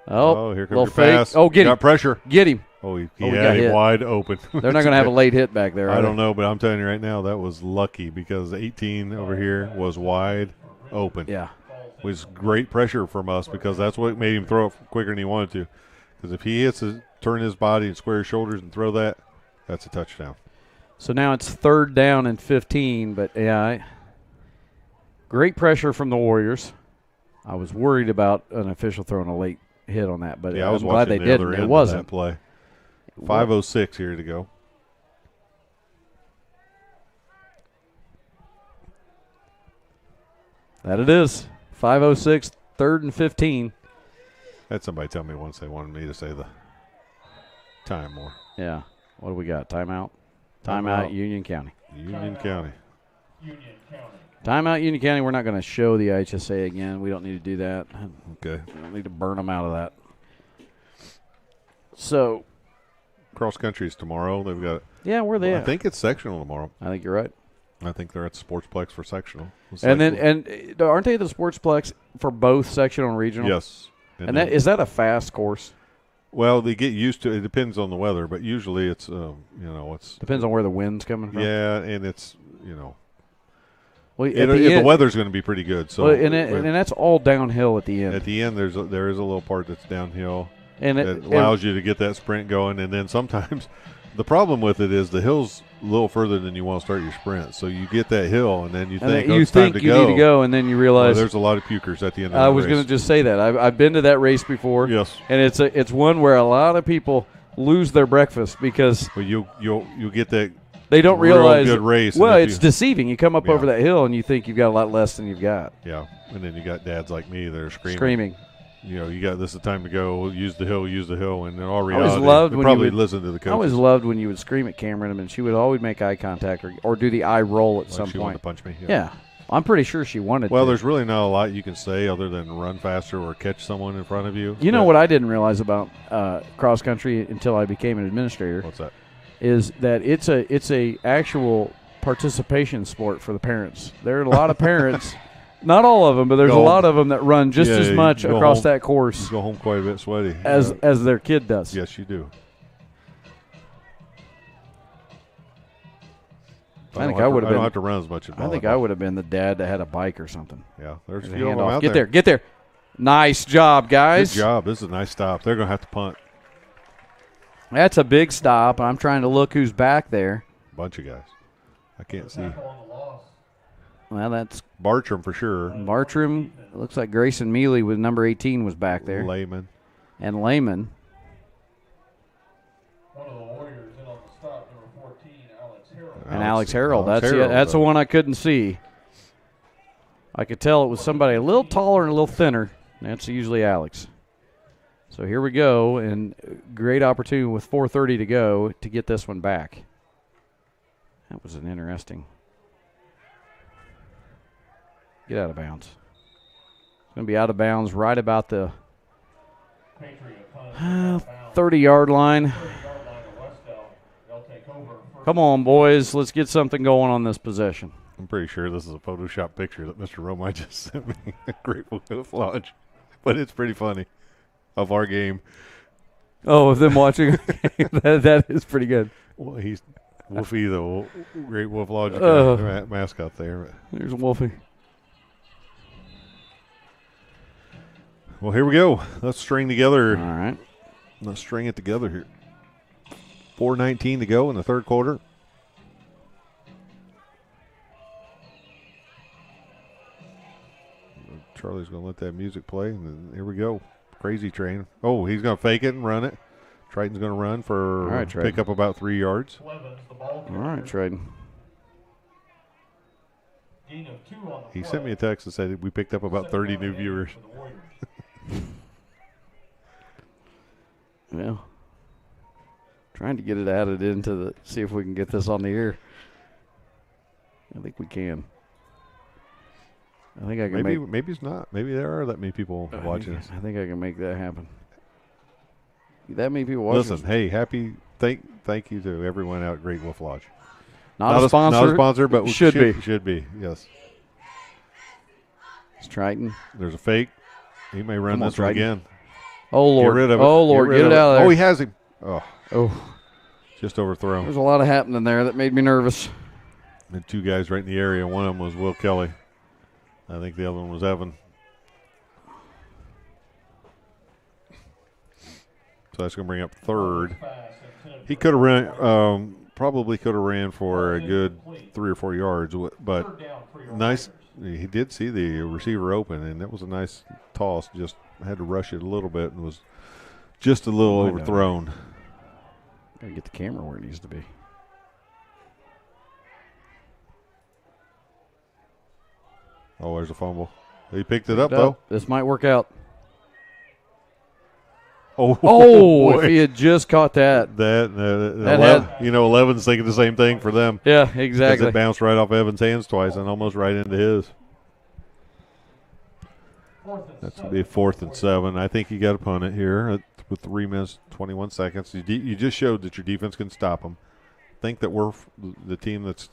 Here comes little your fake. pass. Oh, get got him. pressure. Get him. Oh, he he had got him hit. wide open. They're not going to have a late hit back there. I don't know, but I'm telling you right now, that was lucky because 18 over here was wide open. Yeah. It was great pressure from us because that's what made him throw it quicker than he wanted to. Because if he turn his body and square his shoulders and throw that, that's a touchdown. So now it's 3rd down and 15, but great pressure from the Warriors. I was worried about an official throwing a late hit on that, but Yeah, I was I'm glad watching they the other didn't. end It of wasn't. that play. 5:06 here to go. That it is. 5:06, 3rd and 15. Had somebody tell me once they wanted me to say the time more. Yeah. What do we got? Timeout? Timeout. Union County. Union County. Union County. Timeout Union County. We're not going to show the IHSAA again. We don't need to do that. Okay. We don't need to burn them out of that. So, Cross country is tomorrow. They've got. yeah, where are they I at? think it's sectional tomorrow. I think you're right. I think they're at the Sportsplex for sectional. And aren't they the Sportsplex for both sectional and regional? Yes. And that is that a fast course? Well, they get used to it. It depends on the weather, but usually it's it's Depends on where the wind's coming from. yeah, and it's Well, the weather's going to be pretty good. So and that's all downhill at the end. at the end, there is a little part that's downhill And that allows you to get that sprint going, and then sometimes the problem with it is the hill's a little further than you want to start your sprint. So you get that hill, and then you think you it's time think to you go. need to go, and then you realize there's a lot of pukers at the end of I the was race. going to just say that. I've been to that race before. Yes. And it's one where a lot of people lose their breakfast because Well, you'll get that. they don't real realize good race, Well, and if it's you- deceiving. You come up Yeah. over that hill and you think you've got a lot less than you've got. Yeah, and then you got dads like me that are screaming. Screaming. you got this is the time to go. Use the hill, and in all always reality, loved they when probably you would- listen to the coaches. I always loved when you would scream at Cameron, and she would always make eye contact or do the eye roll at Like some she wanted point. to punch me. Yeah, I'm pretty sure she wanted Well, to. there's really not a lot you can say other than run faster or catch someone in front of you. You know what I didn't realize about cross country until I became an administrator What's that? is that it's a actual participation sport for the parents. There are a lot of parents, not all of them, but there's a lot of them that run just Yeah, as you much go across home- that course You go home quite a bit sweaty. as their kid does. Yes, you do. I think I would have I don't been. have to run as much as I think volleyball. I would have been the dad that had a bike or something. Yeah, there's a The few of them handoff. out Get there. there. Get there. Nice job, guys. Good job. This is a nice stop. They're going to have to punt. That's a big stop. I'm trying to look who's back there. Bunch of guys. I can't see. Tackle on the loss. Well, that's Bartram for sure. Bartram. It looks like Grayson Mealy with number 18 was back there. Layman. And Lehman. One of the Warriors in on the stop, number 14, Alex Harrell. And Alex Harrell. Alex That's Harrell, that's the though. one I couldn't see. I could tell it was somebody a little taller and a little thinner. That's usually Alex. So here we go, and great opportunity with 4:30 to go to get this one back. That was an interesting. Get out of bounds. It's going to be out of bounds right about the Patriot punt. 30-yard line. 30-yard line of Wes-Del. They'll take over. Come on, boys. Let's get something going on this possession. I'm pretty sure this is a Photoshop picture that Mr. Romine just sent me. Grateful Cliff Lodge. But it's pretty funny of our game. Oh, of them watching. that is pretty good. Well, he's Wolfie, the Great Wolf Lodge mascot there. There's Wolfie. Well, here we go. Let's string together. All right. Let's string it together here. 4:19 to go in the third quarter. Charlie's going to let that music play, and then here we go. Crazy train. Oh, he's going to fake it and run it. Triton's going to run for All right, Triton. pick up about 3 yards. Clevens, the ball All right, Traden. gain of 2 on the He play. sent me a text that said we picked up about 30 new viewers. For the Warriors. Well, trying to get it added into the, see if we can get this on the air. I think we can. I think I can Maybe it's not. Maybe there are that many people watching us. I think I can make that happen. That many people watching. Listen, hey, thank you to everyone out at Great Wolf Lodge. Not a sponsor. Not a sponsor, but should be. Should be, yes. It's Triton. There's a fake. He may run Come on, this one Triton. again. Oh, Lord. Get rid of it. Oh, Lord. Get it out of there. Oh, he has him. Oh, Oh, just overthrown. there's a lot of happening there that made me nervous. And 2 guys right in the area. One of them was Will Kelly. I think the other one was Evan. So that's going to bring up third. He could have ran, probably could have ran for a good 3 or 4 yards, but Third down for your nice. Warriors. He did see the receiver open, and that was a nice toss. Just had to rush it a little bit and was just a little I know. overthrown. Got to get the camera where it needs to be. Oh, there's a fumble. He picked it up, though. This might work out. Oh, Oh, boy. if he had just caught that. That 11 11's thinking the same thing for them. Yeah, 'Cause exactly. it bounced right off Evan's hands twice and almost right into his. That's going to be 4th and 7. I think you got to punt it here with 3 minutes, 21 seconds. You just showed that your defense can stop them. Think that we're the team that's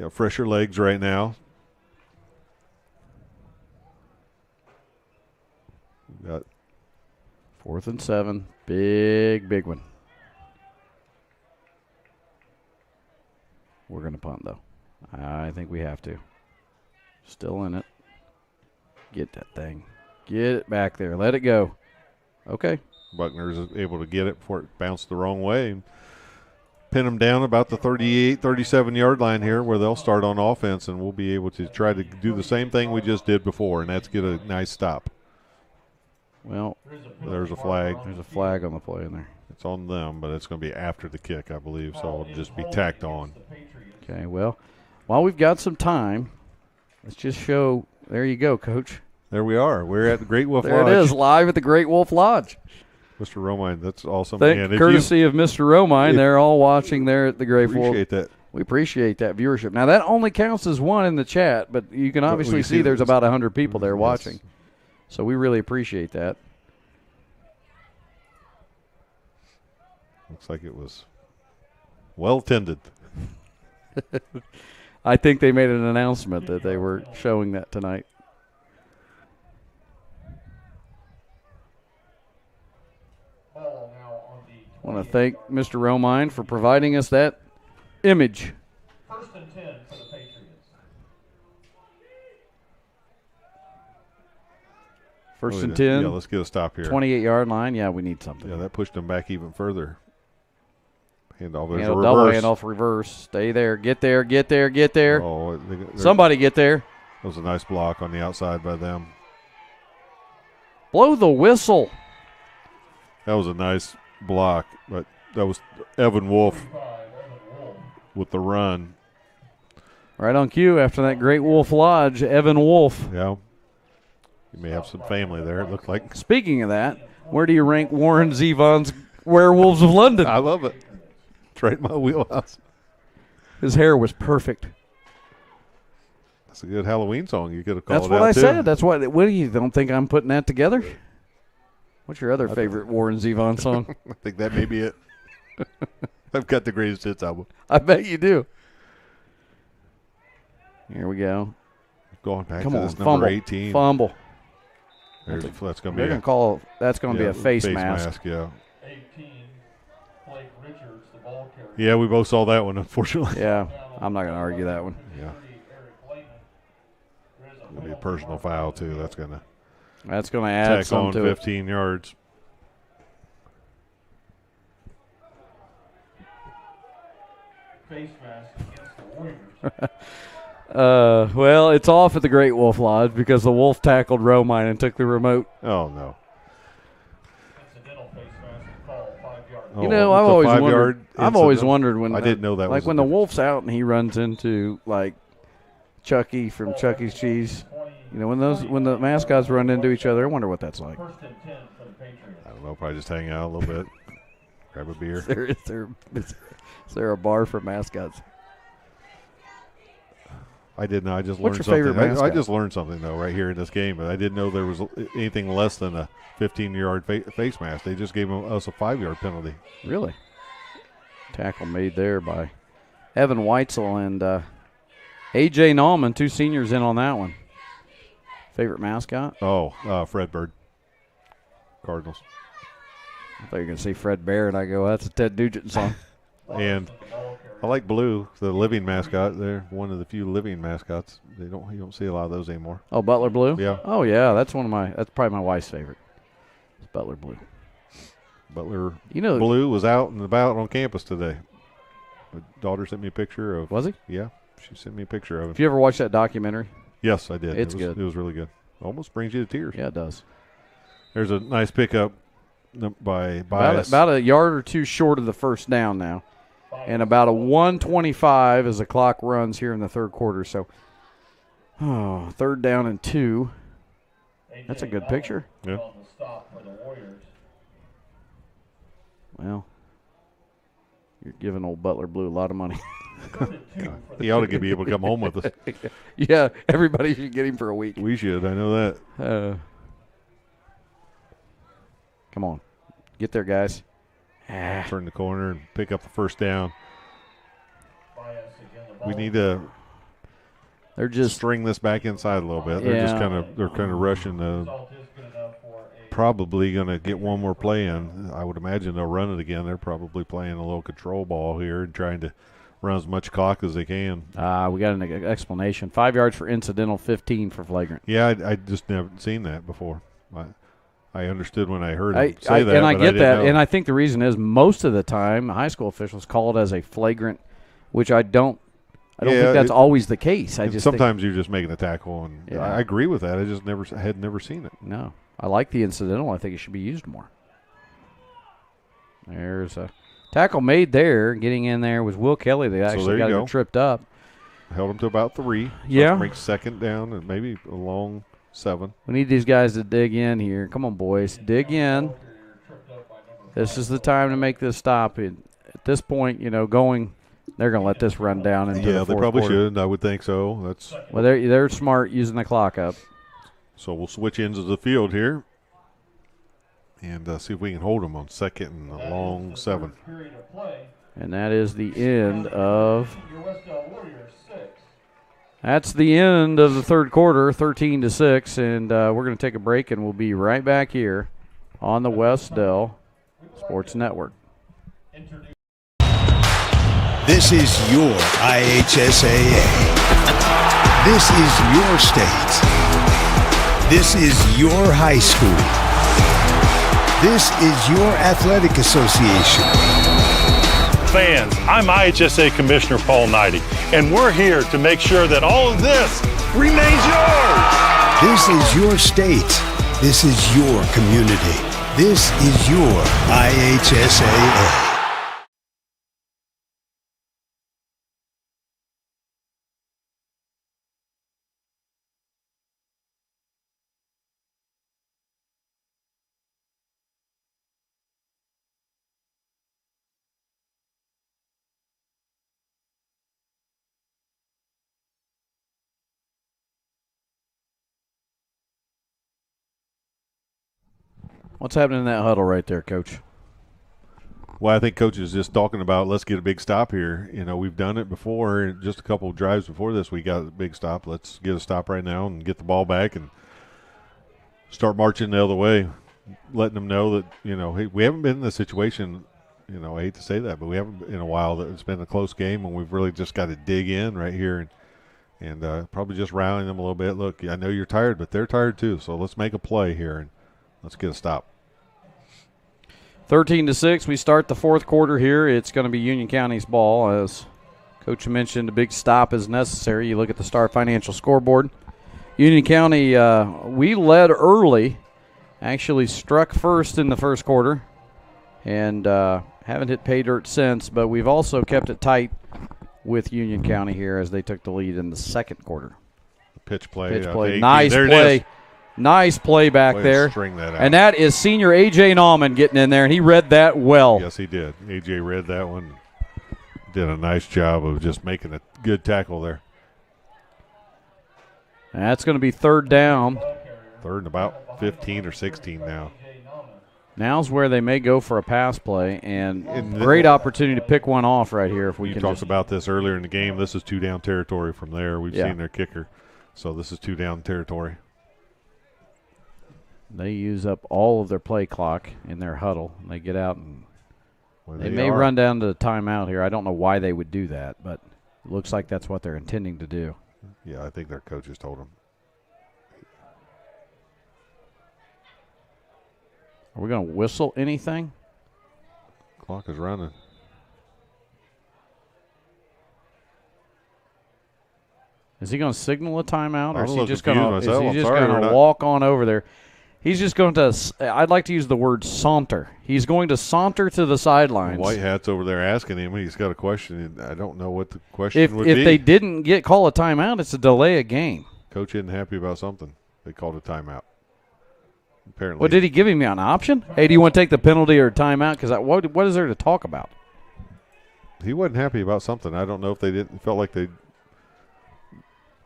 fresher legs right now. Got 4th and 7. Big one. We're going to punt, though. I think we have to. Still in it. Get that thing. Get it back there. Let it go. Okay. Buckner's able to get it before it bounced the wrong way and pin them down about the 38, 37-yard line here where they'll start on offense, and we'll be able to try to do the same thing we just did before, and that's get a nice stop. Well, There's a flag. there's a flag on the play in there. It's on them, but it's going to be after the kick, I believe, so it'll just be tacked on. Okay, well, while we've got some time, let's just show. There you go, Coach. There we are. We're at the Great Wolf There Lodge. it is, live at the Great Wolf Lodge. Mr. Romine, that's awesome. Courtesy of Mr. Romine, they're all watching there at the Great Wolf. Appreciate that. We appreciate that viewership. Now, that only counts as one in the chat, but you can obviously see there's about 100 people there watching. So we really appreciate that. Looks like it was well tended. I think they made an announcement that they were showing that tonight. I want to thank Mr. Romine for providing us that image. 1st and 10 for the Patriots. First and 10. Yeah, let's get a stop here. 28-yard line. Yeah, we need something. Yeah, that pushed them back even further. Handoff. There's a double reverse. handoff reverse. Stay there. Get there. Get there. Get there. Oh, Somebody get there. That was a nice block on the outside by them. Blow the whistle. That was a nice block, but that was Evan Wolf with the run. Right on cue after that Great Wolf Lodge, Evan Wolf. Yeah. You may have some family there, it looked like. Speaking of that, where do you rank Warren Zevon's Werewolves of London? I love it. It's right in my wheelhouse. His hair was perfect. That's a good Halloween song. You could have called it out, That's what I too. said. That's what do you don't think I'm putting that together? What's your other favorite Warren Zevon song? I think that may be it. I've got the greatest hits album. I bet you do. Here we go. Going back Come to on, this number fumble. 18. Fumble. That's going to They're be that's going to be a face mask. Yeah. 18, Blake Richards, the ball carrier. Yeah, we both saw that one, unfortunately. Yeah, I'm not going to argue that one. Yeah. It'll be a personal foul, too. That's going to add tack some on to it. 15 yards. Face mask against the Warriors. Well, it's off at the Great Wolf Lodge because the Wolf tackled Romine and took the remote. Oh, no. Incidental face mask is called 5 yards. Oh, You know, it's I've a always 5-yard wondered. I've always incident. wondered when I didn't know that. like was when the Wolf's out and he runs into like Chucky from Chuck E. Cheese. You know, when the mascots run into each other, I wonder what that's like. 1st and 10 for the Patriots. I don't know. Probably just hang out a little bit, grab a beer. Is there a bar for mascots? I didn't know. I just What's learned your favorite something. I mascot? just learned something though right here in this game, but I didn't know there was anything less than a 15-yard face mask. They just gave us a 5-yard penalty. Really? Tackle made there by Evan Weitzel and A.J. Nauman, two seniors in on that one. Favorite mascot? Oh, Fred Bird, Cardinals. I thought you were going to say Fred Bear, and I go, that's a Ted Nugent song. And I like Blue, the living mascot. They're one of the few living mascots. You don't see a lot of those anymore. Oh, Butler Blue? Yeah. Oh, yeah, that's probably my wife's favorite. It's Butler Blue. Butler You know, Blue was out and about on campus today. My daughter sent me a picture of. was he? Yeah, she sent me a picture of him. If you ever watched that documentary? Yes, I did. It's it was, good. It was really good. Almost brings you to tears. Yeah, it does. There's a nice pickup by Bias. About a yard or two short of the first down now. And about a 1:25 as the clock runs here in the third quarter. So, 3rd down and 2. That's a good picture. Yeah. On the stop for the Warriors. Well, you're giving old Butler Blue a lot of money. He ought to be able to come home with us. Yeah, everybody should get him for a week. We should. I know that. Come on. Get there, guys. Turn the corner and pick up the first down. Bias again, the ball. We need to They're just string this back inside a little bit. They're just Yeah. kind of rushing the. Result is good enough for a Probably going to get one more play in. I would imagine they'll run it again. They're probably playing a little control ball here and trying to run as much clock as they can. we got an explanation. 5 yards for incidental, 15 for flagrant. Yeah, I just never seen that before. I understood when I heard him say that. And I but get didn't that. know. And I think the reason is most of the time high school officials call it as a flagrant, which I don't think that's always the case. I just sometimes you're just making a tackle, and Yeah. I agree with that. I just had never seen it. No. I like the incidental. I think it should be used more. There's a tackle made there. Getting in there was Will Kelly. They actually there you got him go. tripped up. Held him to about 3. So Yeah. that makes 2nd down and maybe a long 7. We need these guys to dig in here. Come on, boys. Dig in. This is the time to make this stop. At this point, they're going to let this run down into the fourth they probably quarter. should. I would think so. Well, they're smart using the clock up. So we'll switch ends of the field here and see if we can hold them on second and a long 7. And that is the end of the end of the third quarter, 13-6, and we're going to take a break, and we'll be right back here on the Wes-Del Sports Network. This is your IHSAA. This is your state. This is your high school. This is your athletic association. Fans, I'm IHSAA Commissioner Paul Knighty, and we're here to make sure that all of this remains yours. This is your state. This is your community. This is your IHSAA. What's happening in that huddle right there, Coach? Well, I think Coach is just talking about let's get a big stop here. We've done it before. Just a couple of drives before this, we got a big stop. Let's get a stop right now and get the ball back and start marching the other way, letting them know that, hey, we haven't been in this situation, I hate to say that, but we haven't in a while that it's been a close game, and we've really just got to dig in right here and probably just rallying them a little bit. Look, I know you're tired, but they're tired too, so let's make a play here and let's get a stop. 13-6, we start the fourth quarter here. It's going to be Union County's ball. As Coach mentioned, a big stop is necessary. You look at the Star Financial scoreboard. Union County, we led early, actually struck first in the first quarter, and haven't hit pay dirt since, but we've also kept it tight with Union County here as they took the lead in the second quarter. Pitch play. Nice play. Nice play back there. String that out. And that is senior A.J. Nauman getting in there, and he read that well. Yes, he did. A.J. read that one. Did a nice job of just making a good tackle there. That's going to be third down. Third and about 15 or 16 now. Now's where they may go for a pass play, and great opportunity to pick one off right here if we you can. You talked just about this earlier in the game. This is 2 down territory from there. We've seen their kicker. So this is 2 down territory. They use up all of their play clock in their huddle. They get out and they may run down to the timeout here. I don't know why they would do that, but it looks like that's what they're intending to do. Yeah, I think their coaches told them. Are we going to whistle anything? Clock is running. Is he going to signal a timeout, or is he just going to walk on over there? He's just going to, I'd like to use the word saunter. He's going to saunter to the sidelines. White Hat's over there asking him. He's got a question. I don't know what the question would be. If they didn't call a timeout, it's a delay of game. Coach isn't happy about something. They called a timeout. Apparently. Well, did he give him an option? Hey, do you want to take the penalty or timeout? Because what is there to talk about? He wasn't happy about something. I don't know if they felt like they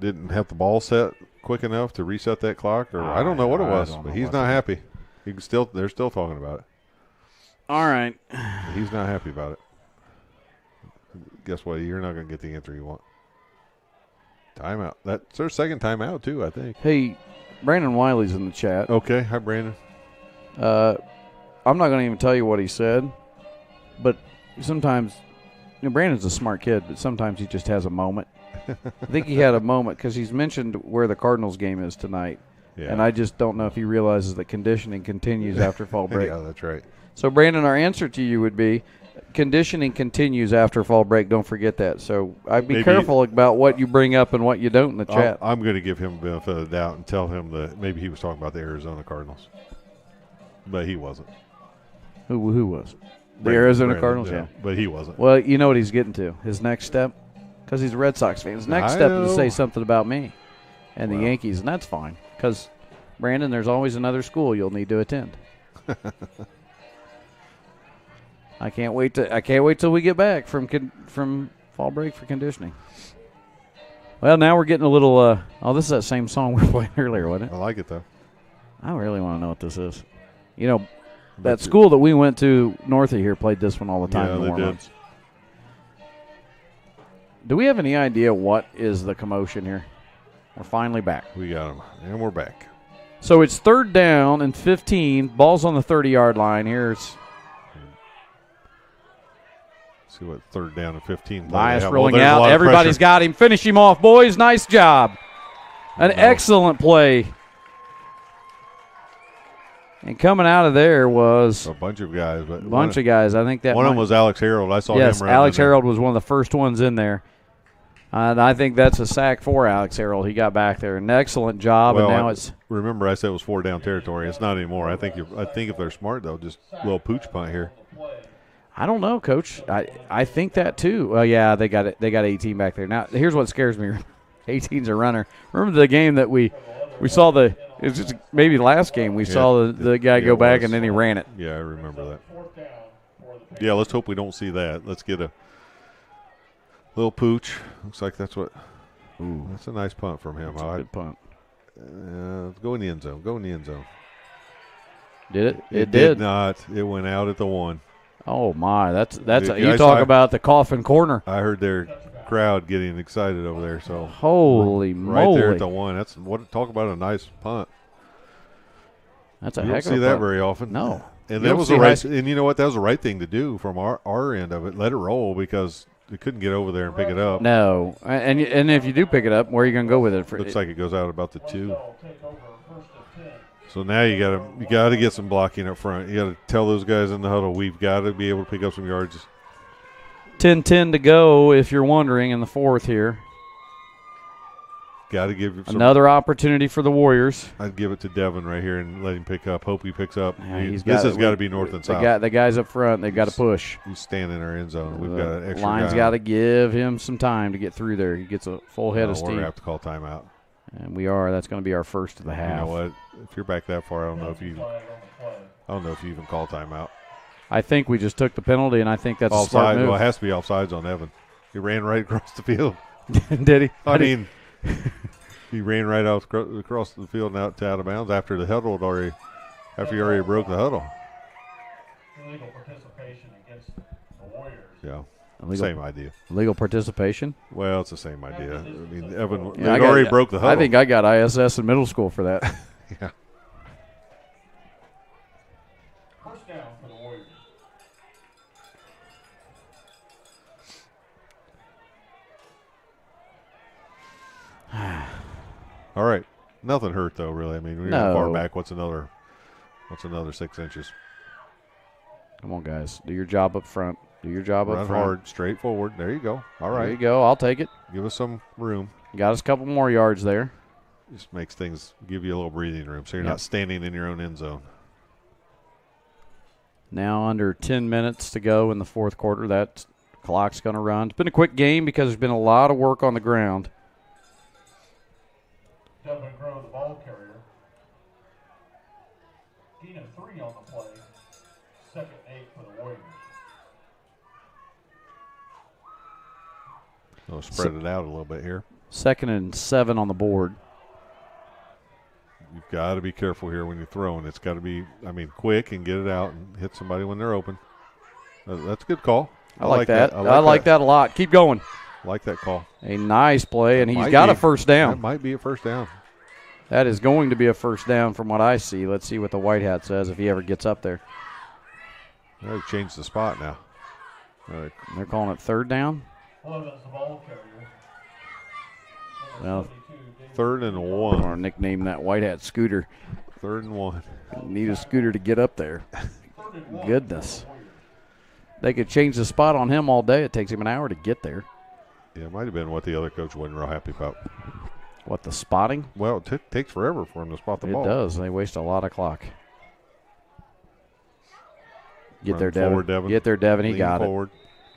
didn't have the ball set quick enough to reset that clock, or I don't know what it was, but he's not happy. They're still talking about it. All right. He's not happy about it. Guess what? You're not going to get the answer you want. Timeout. That's their second timeout, too, I think. Hey, Brandon Wiley's in the chat. Okay. Hi, Brandon. I'm not going to even tell you what he said, but sometimes, Brandon's a smart kid, but sometimes he just has a moment. I think he had a moment because he's mentioned where the Cardinals game is tonight. Yeah. And I just don't know if he realizes that conditioning continues after fall break. Yeah, that's right. So, Brandon, our answer to you would be conditioning continues after fall break. Don't forget that. So I'd be careful about what you bring up and what you don't in the chat. I'm going to give him the benefit of the doubt and tell him that maybe he was talking about the Arizona Cardinals. But he wasn't. Who was? The Arizona Cardinals, yeah. But he wasn't. Well, you know what he's getting to. His next step, because he's a Red Sox fan. His next step is to say something about me and the Yankees, and that's fine because Brandon, there's always another school you'll need to attend. I can't wait till we get back from fall break for conditioning. Well, now we're getting a little. This is that same song we were playing earlier, wasn't it? I like it though. I really want to know what this is. You know, that school that we went to north of here played this one all the time. Yeah, in the they warm-ups. Do we have any idea what is the commotion here? We're finally back. We got them, and we're back. So it's 3rd down and 15. Ball's on the 30-yard line. Here's See what 3rd down and 15. Bias Well, rolling there's a out. lot of Everybody's pressure. got him. Finish him off, boys. Nice job. An excellent play. And coming out of there was a bunch of guys. But of guys. I think that one of them was Alex Harold. I saw him yes, running. Alex Harold was one of the first ones in there. And I think that's a sack for Alex Harold. He got back there. An excellent job, Well, and now it's – remember, I said it was 4 down territory. It's not anymore. I think if they're smart, they'll just a little pooch punt here. I don't know, Coach. I think that too. Well, yeah, they got it. They got 18 back there. Now, here's what scares me. 18's a runner. Remember the game that we saw the – it was just maybe last game we saw the guy go back and then he ran it. Yeah, I remember that. Yeah, let's hope we don't see that. Let's get a little pooch. Looks like that's what – that's a nice punt from him. That's a good punt. Go in the end zone. Go in the end zone. Did it? It did not. It went out at the 1. Oh, my. That's Yeah, you talk about the coffin corner. I heard their crowd getting excited over there. So holy moly. Right there at the 1. That's what talk about a nice punt. That's a you heck don't of a see that punt. very often. No. And You that don't was see the right and you know what? That was the right thing to do from our end of it. Let it roll because they couldn't get over there and pick it up. No. And if you do pick it up, where are you going to go with it? Looks like it goes out about the 2. So now you got to get some blocking up front. You got to tell those guys in the huddle we've got to be able to pick up some yards. 10-10 to go, if you're wondering, in the 4th here. Got to give another opportunity for the Warriors. I'd give it to Devin right here and let him pick up. Hope he picks up. Yeah, this has got to be north and south. The guys up front, they've got to push. He's standing in our end zone. We've got an extra line's guy. got to give him some time to get through there. He gets a full head of steam. We're going to have to call timeout. And we are. That's going to be our first of the half. You know what? If you're back that far, I don't know if you even call timeout. I think we just took the penalty, and I think that's offside. a smart move. Well, it has to be offsides on Evan. He ran right across the field. Did he? I mean, he ran right across the field and out of bounds after the huddle after he already broke the huddle. Illegal participation against the Warriors. Yeah. Illegal, same idea. Legal participation? Well, it's the same idea. I mean, Evan already broke the huddle. I think I got ISS in middle school for that. Yeah. First down for the Warriors. All right. Nothing hurt though, really. I mean, we're No. far back. What's another 6 inches? Come on, guys. Do your job up front. Do your job Run up front. hard, straight forward. There you go. All right. There you go. I'll take it. Give us some room. Got us a couple more yards there. Just makes things, give you a little breathing room so you're Yep. not standing in your own end zone. Now under 10 minutes to go in the 4th quarter. That clock's going to run. It's been a quick game because there's been a lot of work on the ground. Devin Grow, the ball carrier. Gain of 3 on the play. 2nd and 8 for the Warriors. I'll spread it out a little bit here. 2nd and 7 on the board. You've got to be careful here when you're throwing. It's got to be, quick and get it out and hit somebody when they're open. That's a good call. I like that. I like that a lot. Keep going. I like that call. A nice play, and he's got a first down. That might be a first down. That is going to be a first down from what I see. Let's see what the White Hat says if he ever gets up there. They've changed the spot now. They're calling it 3rd down? Well, that's the ball carrier. Well, 3rd and 1. Or nickname that White Hat Scooter. 3rd and 1. Need a scooter to get up there. Goodness. They could change the spot on him all day. It takes him an hour to get there. Yeah, it might have been what the other coach wasn't real happy about. What, the spotting? Well, it takes forever for him to spot the ball. It does. They waste a lot of clock. Get Run there, Devin. forward, Devin. Get there, Devin. He Lean got forward.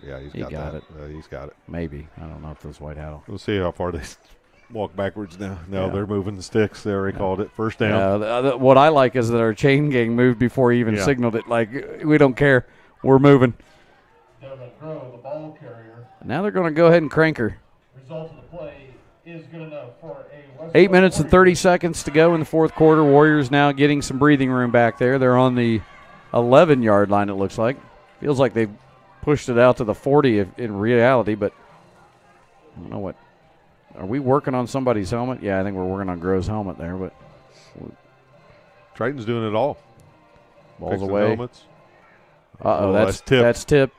Yeah, He got that. it. He's got it. it. Maybe. I don't know if this White Hat will. We'll see how far they walk backwards now. No, they're moving the sticks. They already called it. First down. Yeah, what I like is that our chain gang moved before he even signaled it. Like, we don't care. We're moving. Devin Grove, the ball carrier. Now they're going to go ahead and crank her. Result of the play is good enough for a Wes-Del 8 minutes and 30 seconds to go in the fourth quarter. Warriors now getting some breathing room back there. They're on the 11-yard line, it looks like. Feels like they've pushed it out to the 40 in reality, but I don't know what. Are we working on somebody's helmet? Yeah, I think we're working on Grove's helmet there, but Triton's doing it all. ball's Fixing away. helmets. Uh-oh, that's tipped. That's tip.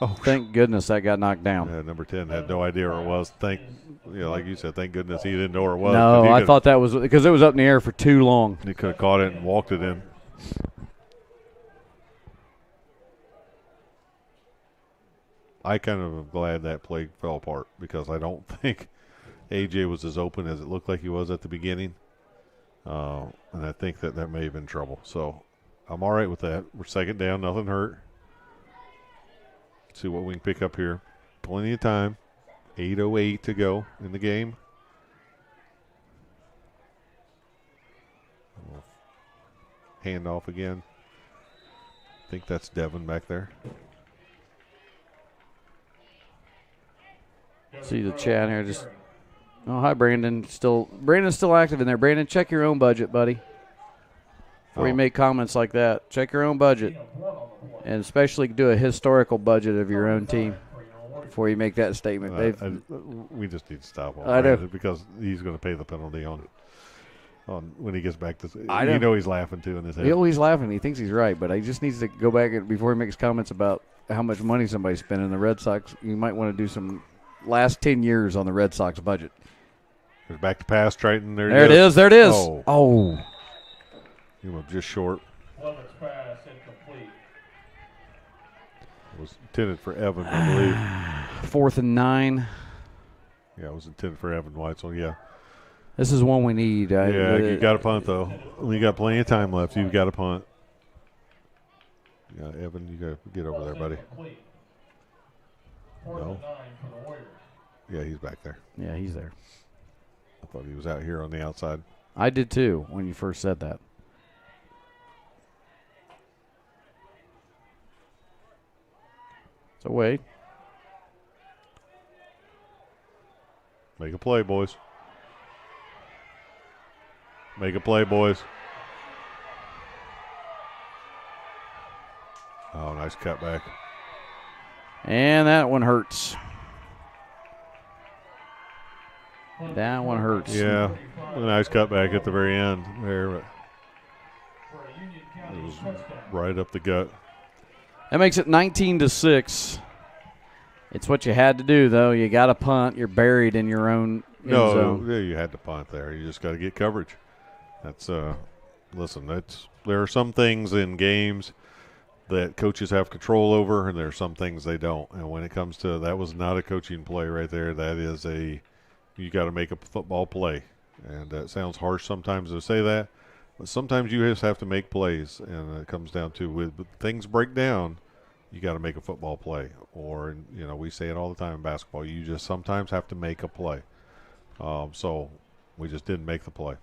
Oh, Thank goodness that got knocked down. yeah, number 10 had no idea where it was. Like you said, thank goodness he didn't know where it was. No, I thought that was because it was up in the air for too long. He could have caught it and walked it in. I kind of am glad that play fell apart because I don't think AJ was as open as it looked like he was at the beginning. And I think that may have been trouble. So I'm all right with that. We're second down, nothing hurt. See what we can pick up here. Plenty of time. 8:08 to go in the game. Handoff again. I think that's Devin back there. See the chat here. Oh, hi, Brandon. Brandon's still active in there. Brandon, check your own budget, buddy. Before you make comments like that, check your own budget, and especially do a historical budget of your own team before you make that statement. We just need to stop all I know. because he's going to pay the penalty on when he gets back to. I know. You know he's laughing too in his head. He's laughing. He thinks he's right, but he just needs to go back before he makes comments about how much money somebody's spending. The Red Sox, you might want to do some last 10 years on the Red Sox budget. There's back to pass, Triton. There it is. There it is. Oh. He was just short. Clemens pass incomplete. It was intended for Evan, I believe. 4th and 9. Yeah, it was intended for Evan White, so yeah. This is one we need. You got to punt, though. We got plenty of time left. You've got to punt. Yeah, Evan, you got to get over there, buddy. No. Yeah, he's back there. Yeah, he's there. I thought he was out here on the outside. I did too when you first said that. So wait. Make a play, boys. Make a play, boys. Oh, nice cutback. And that one hurts. That one hurts. Yeah, a nice cutback at the very end there. But it was right up the gut. That makes it 19-6. It's what you had to do, though. You got to punt. You're buried in your own end zone. Yeah, you had to punt there. You just got to get coverage. That's listen. There are some things in games that coaches have control over, and there are some things they don't. And when it comes to that, was not a coaching play right there. That is you got to make a football play, and it sounds harsh sometimes to say that, but sometimes you just have to make plays, and it comes down to when things break down, you got to make a football play. Or we say it all the time in basketball. You just sometimes have to make a play. So we just didn't make the play.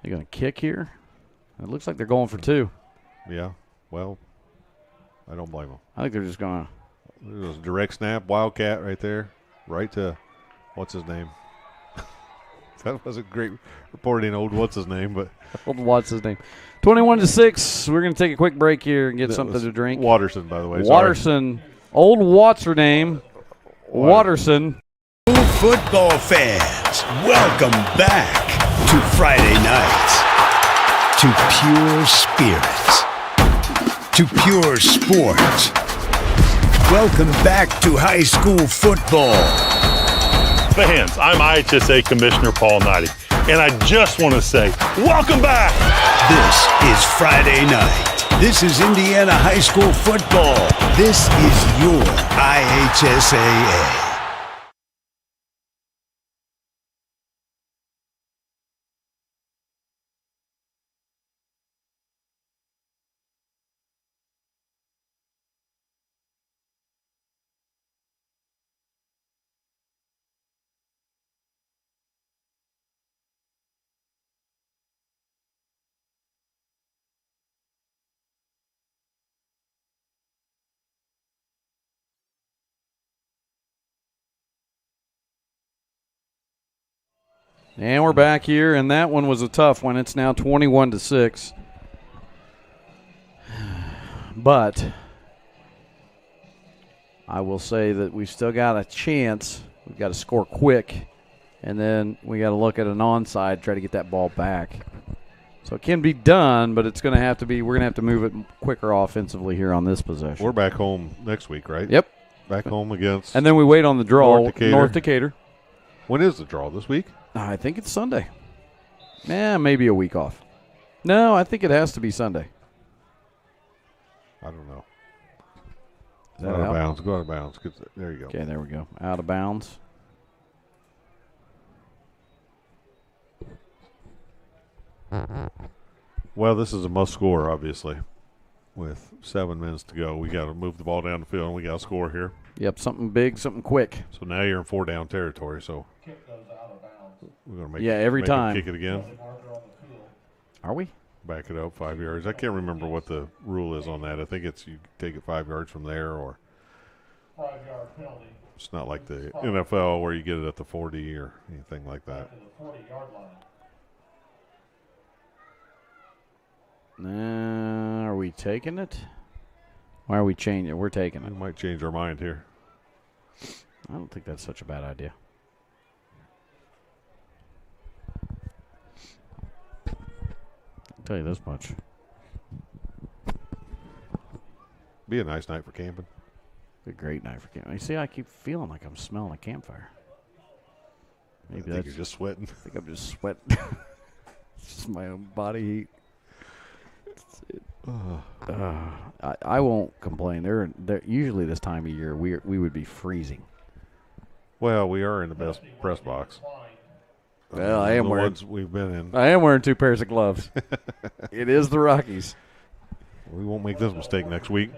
They're going to kick here. It looks like they're going for 2. Yeah. Well, I don't blame them. I think they're just going to. There was a direct snap, Wildcat right there, right to what's his name. That wasn't great reporting, old what's his name, but Old what's his name? 21-6. We're going to take a quick break here and get something to drink. Watterson, by the way. Watterson. Old what's her name? Watterson. Football fans, welcome back to Friday nights, to pure spirits, to pure sports. Welcome back to high school football. Fans, I'm IHSAA Commissioner Paul Knighty, and I just want to say, welcome back! This is Friday night. This is Indiana high school football. This is your IHSAA. And we're back here, and that one was a tough one. It's now 21-6. But I will say that we've still got a chance. We've got to score quick, and then we got to look at an onside, try to get that ball back. So it can be done, but it's going to have to be. We're going to have to move it quicker offensively here on this possession. We're back home next week, right? Yep. Back home against. And then we wait on the draw. North Decatur. When is the draw this week? I think it's Sunday. Maybe a week off. No, I think it has to be Sunday. I don't know. Is that Go out of out? bounds. Go out of bounds. There you go. Okay, there we go. Out of bounds. Well, this is a must score, obviously. With 7 minutes to go, we got to move the ball down the field, and we got to score here. Yep, something big, something quick. So now you're in 4-down territory. So Kick goes out of bounds. we're gonna make every make 'em time. kick it again. Marker on the field. Are we? Back it up 5 yards. I can't remember what the rule is on that. I think it's you take it 5 yards from there, or 5-yard penalty it's not like the NFL where you get it at the 40 or anything like that. to the 40-yard line. Are we taking it? Why are we changing it? We're taking We it. might change our mind here. I don't think that's such a bad idea. I'll tell you this much. Be a nice night for camping. Be a great night for camping. You see, I keep feeling like I'm smelling a campfire. I Maybe think that's you're just sweating. I think I'm just sweating. It's just my own body heat. I won't complain. They're usually this time of year we would be freezing. Well, we are in the best press box. Well, I am the wearing ones we've been in. 2 pairs of gloves. It is the Rockies. We won't make this mistake next week.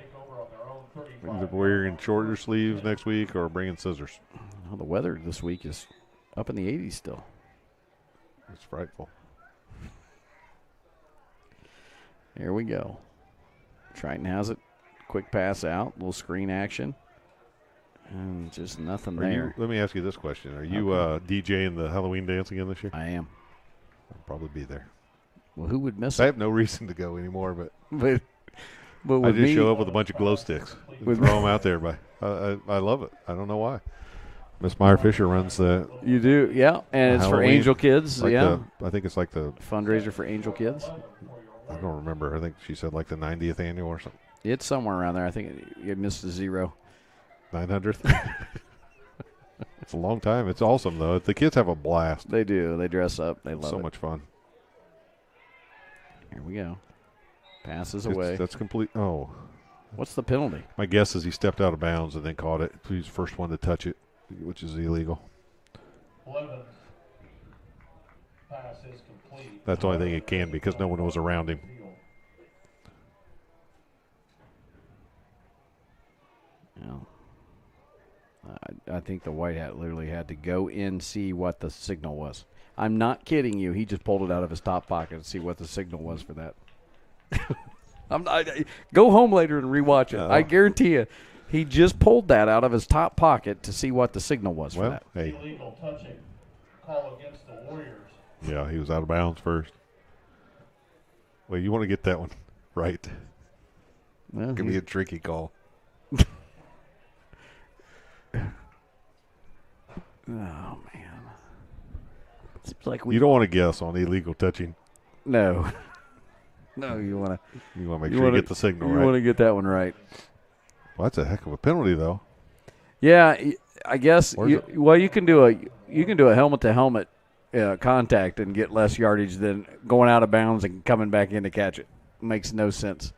Either wearing shorter sleeves next week or bringing scissors. Well, the weather this week is up in the 80s still. It's frightful. Here we go. Triton has it. Quick pass out. Little screen action. And just nothing there. Let me ask you this question. Are you DJing the Halloween dance again this year? I am. I'll probably be there. Well, who would miss I it? have no reason to go anymore, but But I with just me, show up with a bunch of glow sticks. With Throw them out there. I love it. I don't know why. Miss Meyer Fisher runs the you do, yeah. And it's for Halloween. Angel Kids, like yeah. I think it's like the, Fundraiser for Angel Kids. I don't remember. I think she said like the 90th annual or something. It's somewhere around there. I think it missed a 0. 900th. It's a long time. It's awesome, though. The kids have a blast. They do. They dress up. They love So it. much fun. Here we go. Passes away. That's complete. Oh, What's the penalty? my guess is he stepped out of bounds and then caught it. He's the first one to touch it, which is illegal. Levin's pass is complete. That's the only thing it can be because no one was around him. Yeah. I think the white hat literally had to go in, see what the signal was. I'm not kidding you. He just pulled it out of his top pocket to see what the signal was for that. Go home later and rewatch it. I guarantee you, he just pulled that out of his top pocket to see what the signal was for that. Hey, Illegal touching. Call against the Warriors. yeah, he was out of bounds first. Well, you want to get that one right. Well, Give me a tricky call. Oh man, seems like we You don't want to guess on illegal touching. no. No, you want to. You want to make sure you get the signal You right. want to get that one right. Well, that's a heck of a penalty, though. Yeah, I guess. Where's You can do a helmet to helmet contact and get less yardage than going out of bounds and coming back in to catch it. Makes no sense.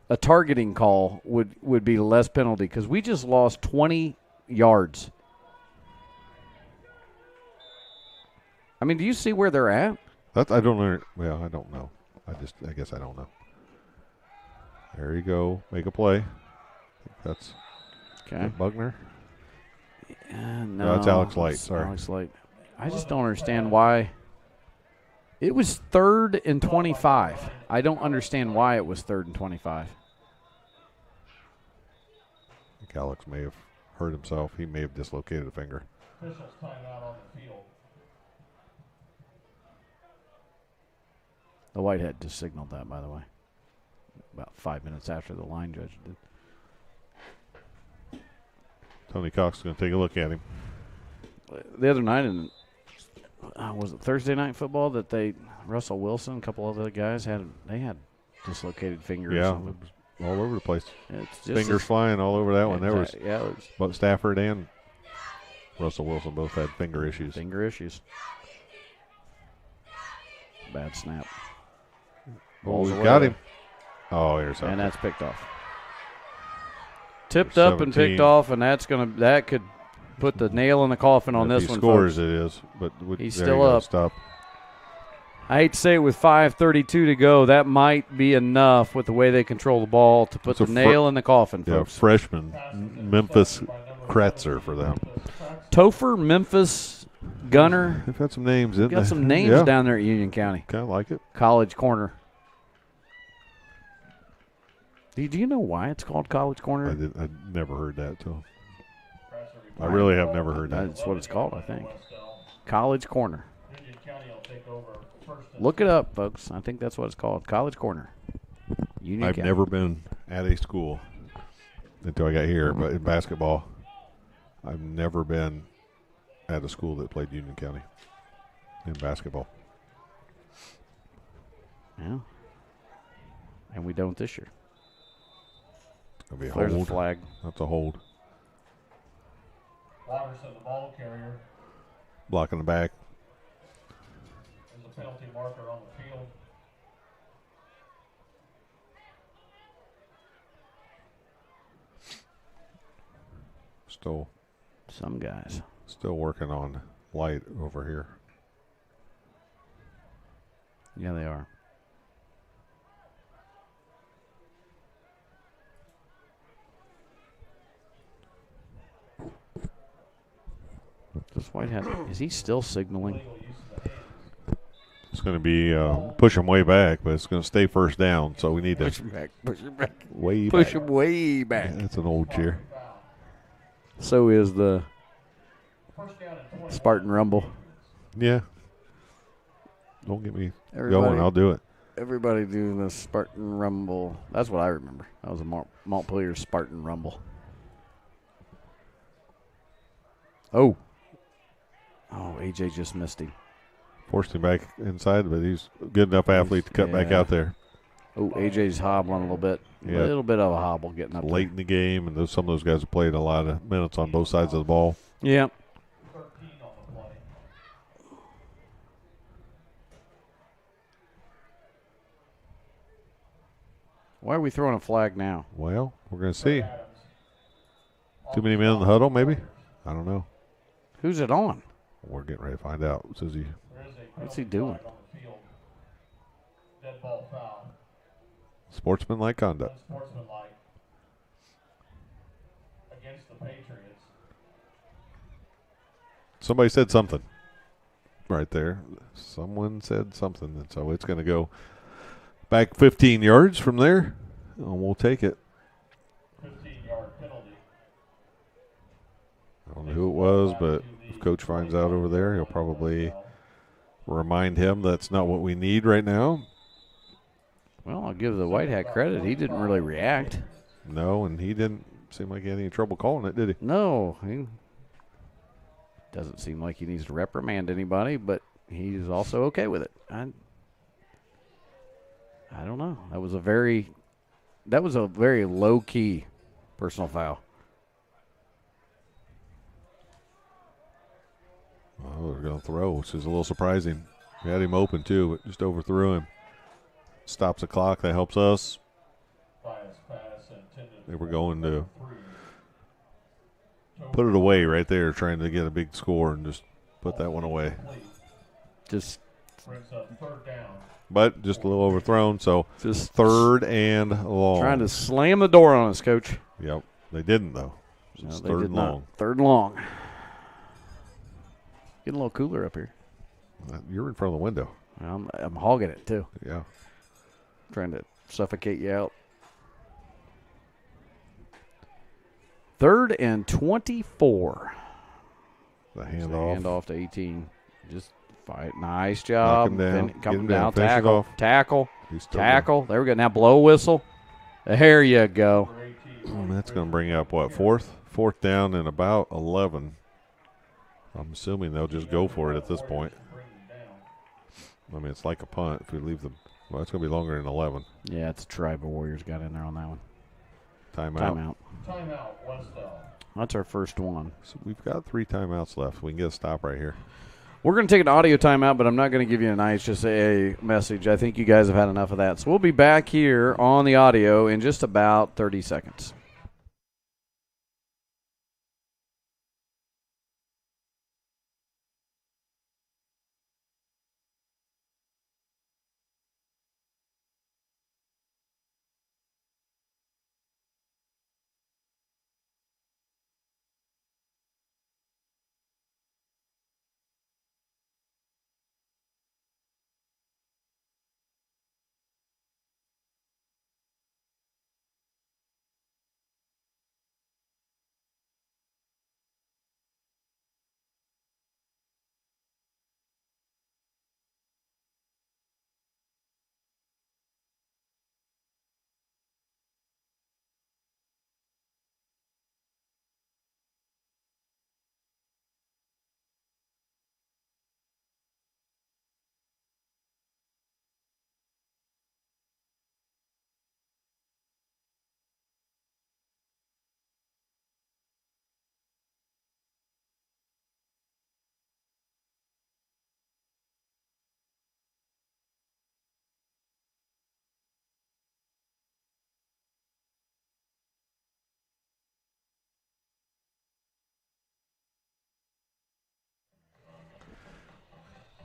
A targeting call would be less penalty because we just lost 20 yards. I mean, do you see where they're at? I don't know. Well, I don't know. I guess I don't know. There you go. Make a play. I think that's Okay. Bugner. No, that's Alex Light. it's Sorry. Alex Light. I just don't understand why. It was 3rd and 25. I don't understand why it was 3rd and 25. I think Alex may have hurt himself. He may have dislocated a finger. Officials timeout on the field. The Whitehead just signaled that, by the way. About 5 minutes after the line judge did. Tony Cox is going to take a look at him. The other night in was it Thursday night football that Russell Wilson, a couple other guys had dislocated fingers. Yeah, it was all over the place. It's just Fingers flying all over that one. There was both Stafford and Russell Wilson both had finger issues. Finger issues. Bad snap. Oh, we got him. Oh, here's and that's picked off. Tipped up and picked off, and that could put the nail in the coffin on this one. If he scores, folks. it is. But he's still up. Stop. I hate to say it, with 5:32 to go, that might be enough with the way they control the ball to put the nail in the coffin, folks. Yeah, freshman Memphis Kratzer for them. Topher, Memphis, Gunner. They've got some names in there. Got some names down there at Union County. Kind of like it. College Corner. Do you know why it's called College Corner? I never heard that, so I really have never heard that. That's what it's called, I think. College Corner. Look it up, folks. I think that's what it's called. College Corner. I've never been at a school until I got here, but in basketball, I've never been at a school that played Union County in basketball. Yeah. And we don't this year. It'll be a There's hold. a flag. That's a hold. Watterson, the ball carrier. Blocking the back. There's a penalty marker on the field. Some guys. Still working on light over here. Yeah, they are. This Whitehead, is he still signaling? It's going to be push him way back, but it's going to stay first down, so we need to Push him back. Push him back. way Push back. him way back. Yeah, that's an old cheer. So is the Spartan Rumble. Yeah. Don't get me Everybody- going. I'll do it. Everybody doing the Spartan Rumble. That's what I remember. That was a Montpelier Spartan Rumble. Oh, AJ just missed him. Forced him back inside, but he's a good enough athlete to cut back out there. Oh, AJ's hobbling a little bit. Yeah. A little bit of a hobble getting up Late in the game, and some of those guys have played a lot of minutes on both sides of the ball. there. Yeah. 13 on the play. Why are we throwing a flag now? Well, we're going to see. Too many men in the huddle, maybe? I don't know. Who's it on? We're getting ready to find out. Says he. What's he doing? On the field. Dead ball foul. Sportsmanlike conduct. Unsportsmanlike. Against the Patriots. Somebody said something right there. Someone said something, and so it's going to go back 15 yards from there, and we'll take it. 15-yard penalty. I don't know who it was, but if Coach finds out over there, he'll probably remind him that's not what we need right now. Well, I'll give the white hat credit. He didn't really react. No, and he didn't seem like he had any trouble calling it, did he? No, he doesn't seem like he needs to reprimand anybody, but he's also okay with it. I don't know. That was a very low key personal foul. Oh, they're going to throw, which is a little surprising. We had him open too, but just overthrew him. Stops the clock. That helps us. They were going to put it away right there, trying to get a big score and just put that one away. Just Brings up third down. But just a little overthrown, so Just third and long. trying to slam the door on us, Coach. Yep, they didn't though. No, It's they third did and not. long. Third and long. Getting a little cooler up here. You're in front of the window. I'm hogging it too. Yeah. Trying to suffocate you out. 3rd and 24. The handoff. Handoff to 18. Just Fight. Nice job. Knock him down. Come Get him down. down. Finish it Tackle. off. Tackle. He's still Tackle. There we go. Now blow a whistle. There you go. That's going to bring up, what, fourth? Fourth down and about 11. I'm assuming they'll just go for it at this point. I mean, it's like a punt if we leave them. Well, it's going to be longer than 11. Yeah, it's a Tribal Warriors got in there on that one. Timeout. Timeout, Wes-Del. That's our first one. So we've got 3 timeouts left. We can get a stop right here. We're going to take an audio timeout, but I'm not going to give you an IHSAA message. I think you guys have had enough of that. So we'll be back here on the audio in just about 30 seconds.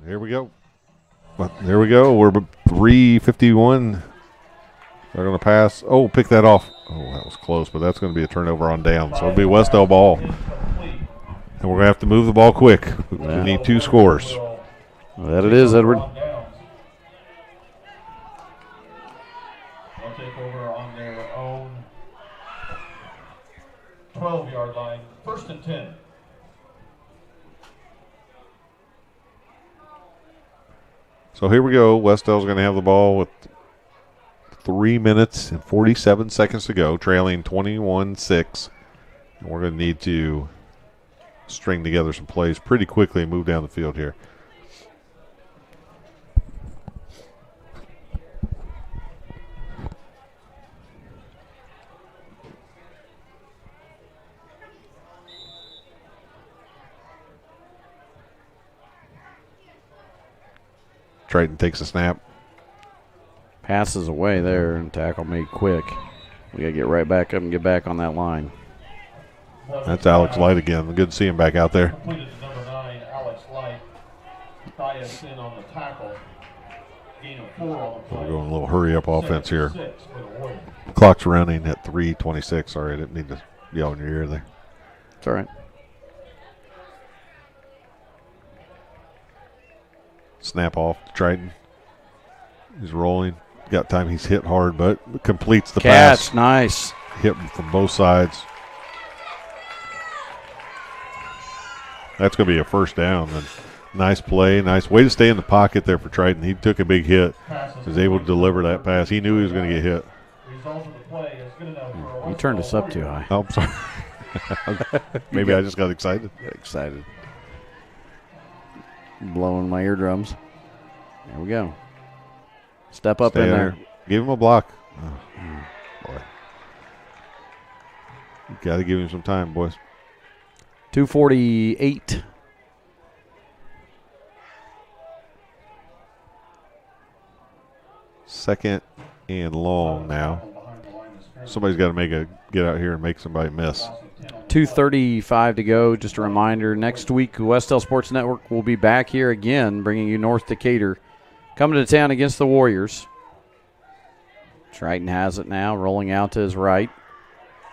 Here we go. But there we go. We're 3:51. They're going to pass. Oh, pick that off. Oh, that was close, but that's going to be a turnover on down. So it'll be Wes-Del ball. And we're going to have to move the ball quick. We need 2 scores. That it is, Edward. They'll take over on their own 12-yard line. 1st and 10. So here we go. Wes-Del's going to have the ball with 3 minutes and 47 seconds to go, trailing 21-6. And we're going to need to string together some plays pretty quickly and move down the field here. Triton takes a snap. Passes away there and tackle made quick. We got to get right back up and get back on that line. That's Alex Light again. Good to see him back out there. Completed to number 9, Alex Light. Tie us in on the tackle. Gain of 4 on the play. We're going a little hurry-up offense here. 6 for the Warriors. Clock's running at 3:26. Sorry, I didn't need to yell in your ear there. It's all right. Snap off to Triton. He's rolling. Got time. He's hit hard, but completes the Catch, pass. nice. Hit from both sides. That's going to be a first down. And nice play. Nice way to stay in the pocket there for Triton. He took a big hit. Was able to deliver that pass. He knew he was going to get hit. Result of the play is good enough for a You turned us up too high. Oh, I'm sorry. Maybe I just got excited. Excited. Blowing my eardrums. There we go. Step up Stay in there. Give him a block. Oh, boy. Got to give him some time, boys. 2:48. Second and long now. Somebody's got to get out here and make somebody miss. 2:35 to go. Just a reminder, next week, Wes-Del Sports Network will be back here again, bringing you North Decatur. Coming to town against the Warriors. Triton has it now, rolling out to his right.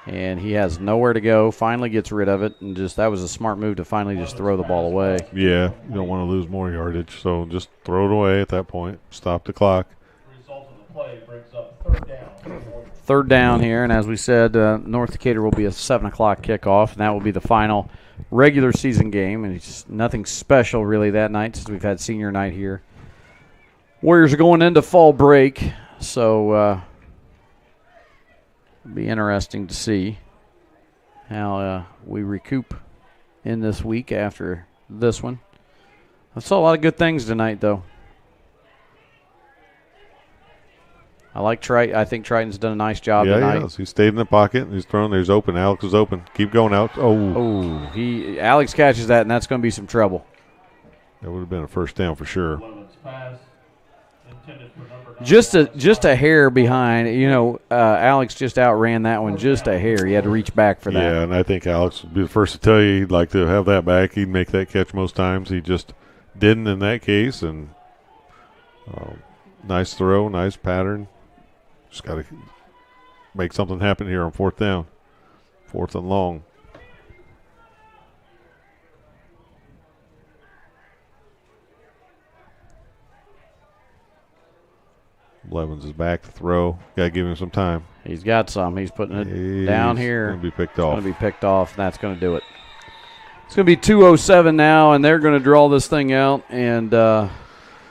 And he has nowhere to go. Finally gets rid of it. And that was a smart move to finally just throw the ball away. Yeah, you don't want to lose more yardage, so just throw it away at that point. Stop the clock. Result of the play brings up 3rd down. Third down here, and as we said, North Decatur will be a 7 o'clock kickoff, and that will be the final regular season game. And it's nothing special really that night since we've had senior night here. Warriors are going into fall break, so it'll be interesting to see how we recoup in this week after this one. I saw a lot of good things tonight, though. I like Triton. I think Triton's done a nice job tonight. Yeah, he stayed in the pocket and he's thrown. There's open. Alex is open. Keep going, Alex. Alex catches that, and that's going to be some trouble. That would have been a first down for sure. Just a hair behind. Alex just outran that one just a hair. He had to reach back for that. Yeah, and I think Alex would be the first to tell you he'd like to have that back. He'd make that catch most times. He just didn't in that case. And nice throw, nice pattern. Just got to make something happen here on fourth down. Fourth and long. Blevins is back to throw. Got to give him some time. He's got some. He's putting it down here. Going to be picked It's off. going to be picked off, and that's going to do it. It's going to be 2:07 now, and they're going to draw this thing out, and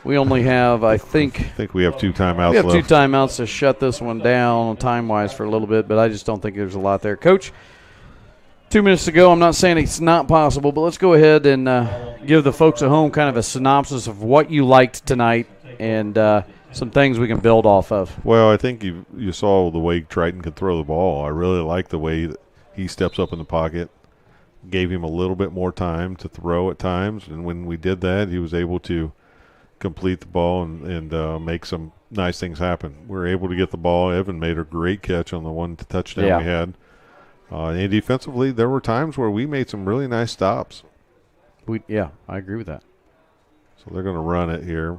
we only have, I think we have 2 timeouts left. left. We have 2 timeouts to shut this one down time-wise for a little bit, but I just don't think there's a lot there. Coach, 2 minutes to go. I'm not saying it's not possible, but let's go ahead and give the folks at home kind of a synopsis of what you liked tonight and some things we can build off of. Well, I think you saw the way Triton could throw the ball. I really like the way that he steps up in the pocket, gave him a little bit more time to throw at times, and when we did that, he was able to complete the ball and make some nice things happen. We were able to get the ball. Evan made a great catch on the one touchdown we had. And defensively, there were times where we made some really nice stops. I agree with that. So they're going to run it here.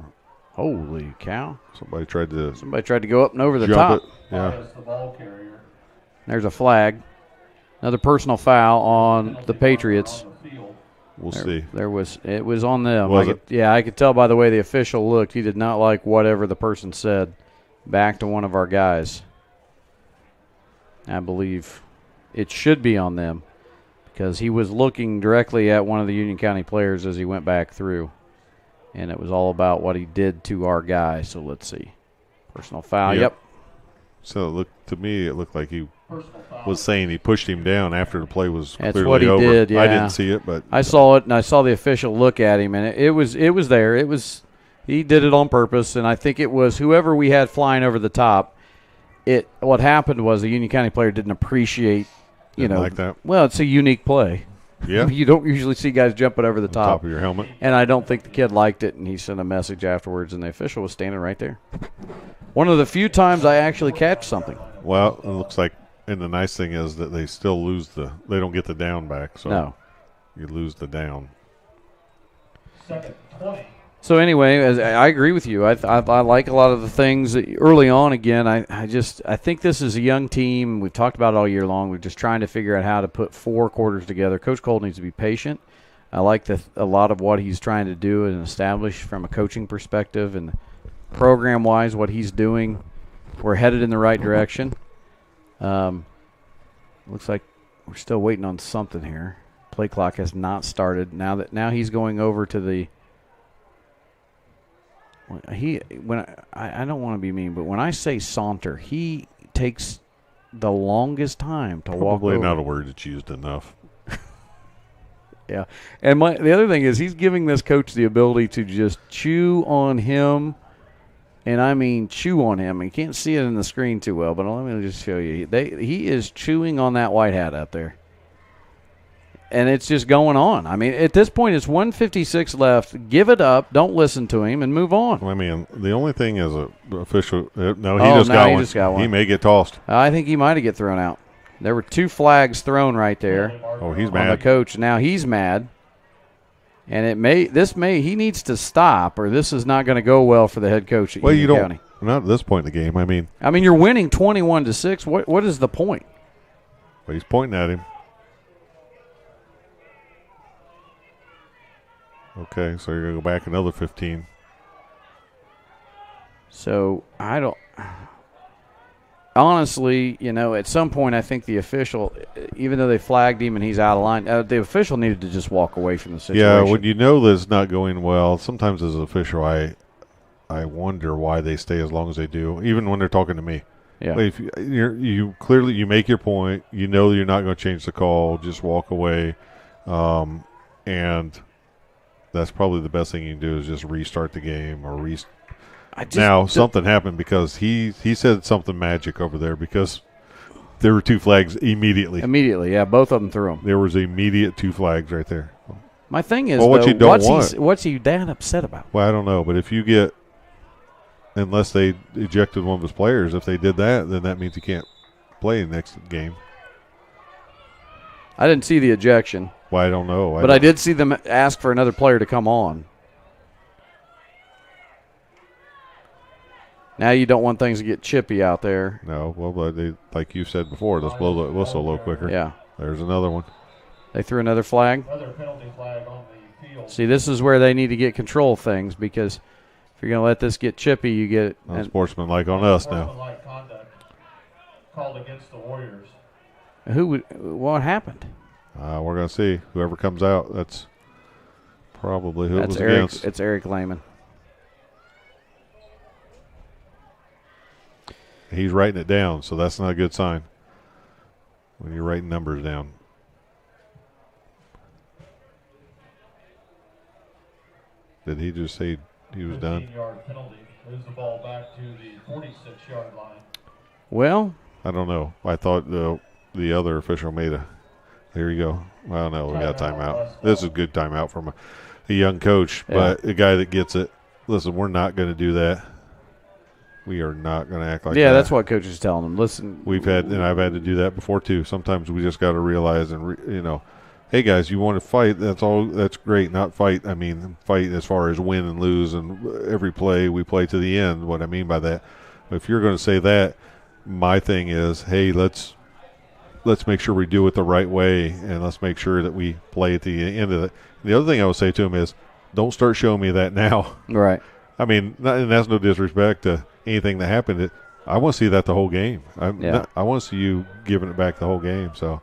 Holy cow. Somebody tried to go up and over the jump top. It. Yeah. There's a flag. Another personal foul on the Patriots. We'll see. It was on them. I could tell by the way the official looked. He did not like whatever the person said back to one of our guys. I believe it should be on them because he was looking directly at one of the Union County players as he went back through. And it was all about what he did to our guy. So let's see. Personal foul. Yep. So it looked like he was saying he pushed him down after the play was That's clearly what he over. did, yeah. I didn't see it, but I saw it, and I saw the official look at him, and it was there. He did it on purpose, and I think it was whoever we had flying over the top. What happened was the Union County player didn't appreciate, like that. Well, it's a unique play. Yeah. You don't usually see guys jumping over the top of your helmet. And I don't think the kid liked it, and he sent a message afterwards, and the official was standing right there. One of the few times I actually catch something. Well, it looks like, and the nice thing is that they still they don't get the down back. So no. You lose the down. Second 20. So anyway, I agree with you. I like a lot of the things that early on. Again, I think this is a young team. We've talked about it all year long. We're just trying to figure out how to put 4 quarters together. Coach Cole needs to be patient. I like a lot of what he's trying to do and establish from a coaching perspective and program-wise what he's doing. We're headed in the right direction. Looks like we're still waiting on something here. Play clock has not started. Now he's going over to the. I don't want to be mean, but when I say saunter, he takes the longest time to walk over. Probably not a word that's used enough. Yeah, and the other thing is he's giving this coach the ability to just chew on him, and I mean chew on him. You can't see it in the screen too well, but let me just show you. He is chewing on that white hat up there. And it's just going on. I mean, at this point, it's 1:56 left. Give it up. Don't listen to him and move on. I mean, the only thing is an official. He just got one. He may get tossed. I think he might have get thrown out. There were 2 flags thrown right there. Oh, he's on mad. The coach. Now he's mad. And he needs to stop, or this is not going to go well for the head coach at Union County. Not at this point in the game. I mean, you're winning 21-6. What is the point? Well, he's pointing at him. Okay, so you're going to go back another 15. So I don't. honestly, at some point I think the official, even though they flagged him and he's out of line, the official needed to just walk away from the situation. Yeah, when you know that it's not going well, sometimes as an official, I wonder why they stay as long as they do, even when they're talking to me. Yeah. But if you clearly you make your point, you know you're not going to change the call, just walk away, and that's probably the best thing you can do is just restart the game or something happened because he said something magic over there because there were 2 flags immediately. Immediately, yeah, both of them threw them. There was immediate 2 flags right there. My thing is, well, what's he that upset about? Well, I don't know, but if you get, unless they ejected one of his players, if they did that, then that means he can't play the next game. I didn't see the ejection. Well, I don't know. I did see them ask for another player to come on. Now you don't want things to get chippy out there. No, well, but they, like you said before, let's blow the whistle a little quicker. Yeah. There's another one. They threw another flag. Another penalty flag on the field. See, this is where they need to get control of things because if you're going to let this get chippy, you get Unsportsmanlike on us now. Unsportsmanlike conduct called against the Warriors. What happened? We're going to see. Whoever comes out, that's probably who it was Eric, against. It's Eric Lehman. He's writing it down, so that's not a good sign when you're writing numbers down. Did he just say he was done? 15-yard penalty. Moves the ball back to the 46-yard line. Well, I don't know. I thought the other official made a. There you go. Well, no, we got a timeout. This is a good timeout from a young coach, but a guy that gets it. Listen, we're not going to do that. We are not going to act like that. Yeah, that's what coach is telling them. Listen, I've had to do that before too. Sometimes we just got to realize hey guys, you want to fight? That's great. Not fight. I mean, fight as far as win and lose, and every play we play to the end. What I mean by that, if you're going to say that, my thing is, hey, let's make sure we do it the right way, and let's make sure that we play at the end of it. The other thing I would say to him is, don't start showing me that now. Right. I mean, and that's no disrespect to anything that happened. I want to see that the whole game. I want to see you giving it back the whole game. So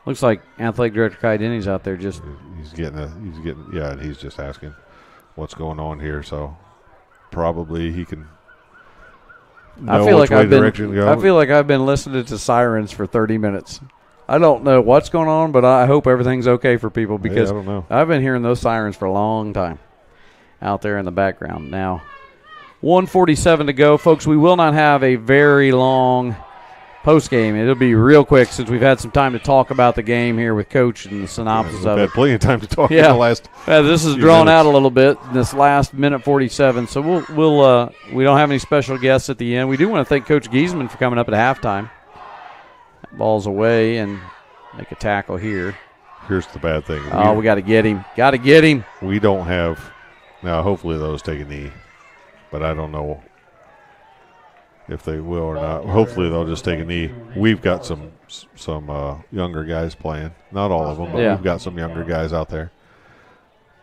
looks like athletic director Kai Denny's out there just. He's just asking what's going on here. So probably he can. I feel like I've been listening to sirens for 30 minutes. I don't know what's going on, but I hope everything's okay for people because I don't know. I've been hearing those sirens for a long time out there in the background. Now, 1:47 to go, folks. We will not have a very long post game. It'll be real quick since we've had some time to talk about the game here with Coach and the synopsis of it. We've had plenty of time to talk in the last. This is drawn out a little bit in this last minute 47. So we don't have any special guests at the end. We do want to thank Coach Giesman for coming up at halftime. That ball's away and make a tackle here. Here's the bad thing. We got to get him. Got to get him. We don't have. Now, hopefully those take a knee, but I don't know if they will or not. Hopefully they'll just take a knee. We've got some younger guys playing. Not all of them, but we've got some younger guys out there.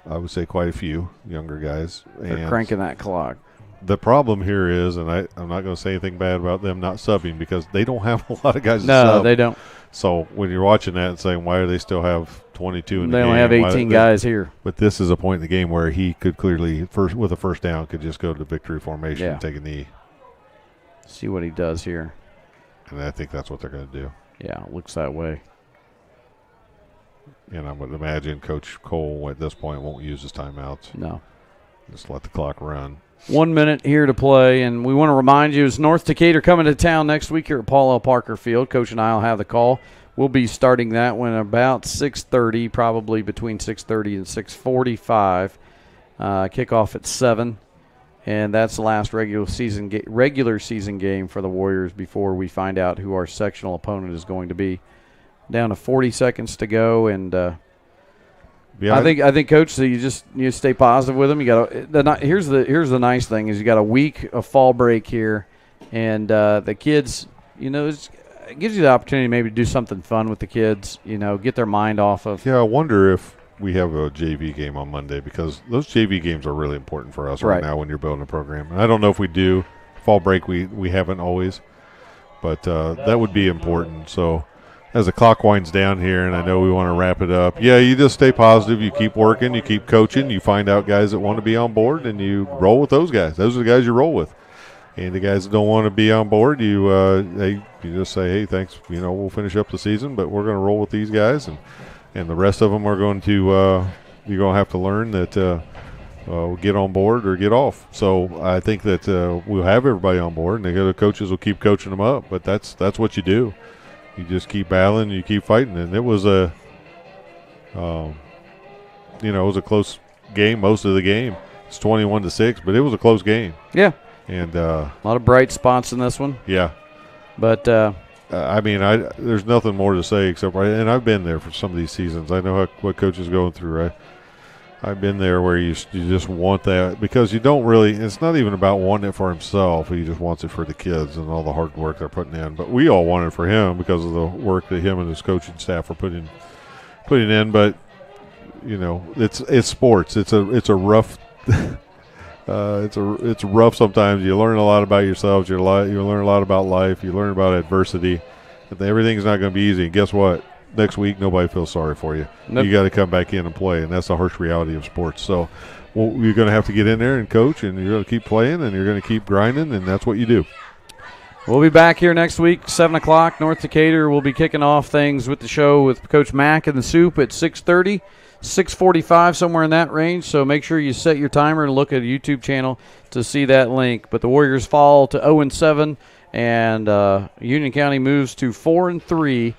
I would say quite a few younger guys. They're cranking that clock. The problem here is, and I'm not going to say anything bad about them not subbing because they don't have a lot of guys to sub. No, they don't. So when you're watching that and saying, why do they still have 22 in the game? They only have 18 guys here. But this is a point in the game where he could clearly, with a first down, could just go to victory formation and take a knee. See what he does here. And I think that's what they're going to do. Yeah, looks that way. And I would imagine Coach Cole at this point won't use his timeouts. No. Just let the clock run. 1 minute here to play, and we want to remind you, is North Decatur coming to town next week here at Paul L. Parker Field. Coach and I will have the call. We'll be starting that one about 6:30, probably between 6:30 and 6:45. Kickoff at 7, and that's the last regular season game for the Warriors before we find out who our sectional opponent is going to be. Down to 40 seconds to go, and I think, Coach, so you stay positive with them. You got here's the nice thing is you got a week of fall break here, and the kids, it gives you the opportunity maybe to do something fun with the kids. Get their mind off of. Yeah, I wonder if we have a JV game on Monday because those JV games are really important for us right now when you're building a program. And I don't know if we do fall break. We haven't always. But that would be important. So as the clock winds down here, and I know we want to wrap it up, you just stay positive. You keep working. You keep coaching. You find out guys that want to be on board, and you roll with those guys. Those are the guys you roll with. And the guys that don't want to be on board, you just say, hey, thanks. We'll finish up the season, but we're going to roll with these guys, and the rest of them are going to you're going to have to learn that get on board or get off. So I think that we'll have everybody on board, and the other coaches will keep coaching them up. But that's what you do. You just keep battling, you keep fighting, and it was it was a close game most of the game. It's 21-6, but it was a close game. Yeah. And a lot of bright spots in this one. Yeah. But there's nothing more to say except, and I've been there for some of these seasons. I know what coach is going through, right? I've been there where you just want that, because you don't really – it's not even about wanting it for himself. He just wants it for the kids and all the hard work they're putting in. But we all want it for him because of the work that him and his coaching staff are putting in. But, it's sports. It's a rough it's rough sometimes. You learn a lot about yourselves. You learn a lot about life. You learn about adversity. Everything's not going to be easy. And guess what? Next week, nobody feels sorry for you. Nope. You got to come back in and play, and that's the harsh reality of sports. So you're going to have to get in there and coach, and you're going to keep playing, and you're going to keep grinding, and that's what you do. We'll be back here next week, 7 o'clock, North Decatur. We'll be kicking off things with the show with Coach Mack and the Soup at 6:30, 6:45, somewhere in that range. So make sure you set your timer and look at the YouTube channel to see that link. But the Warriors fall to 0-7, and Union County moves to 4-3.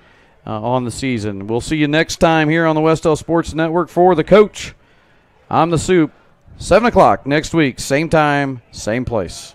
On the season. We'll see you next time here on the Wes-Del Sports Network. For the coach, I'm the Soup. 7 o'clock next week, same time, same place.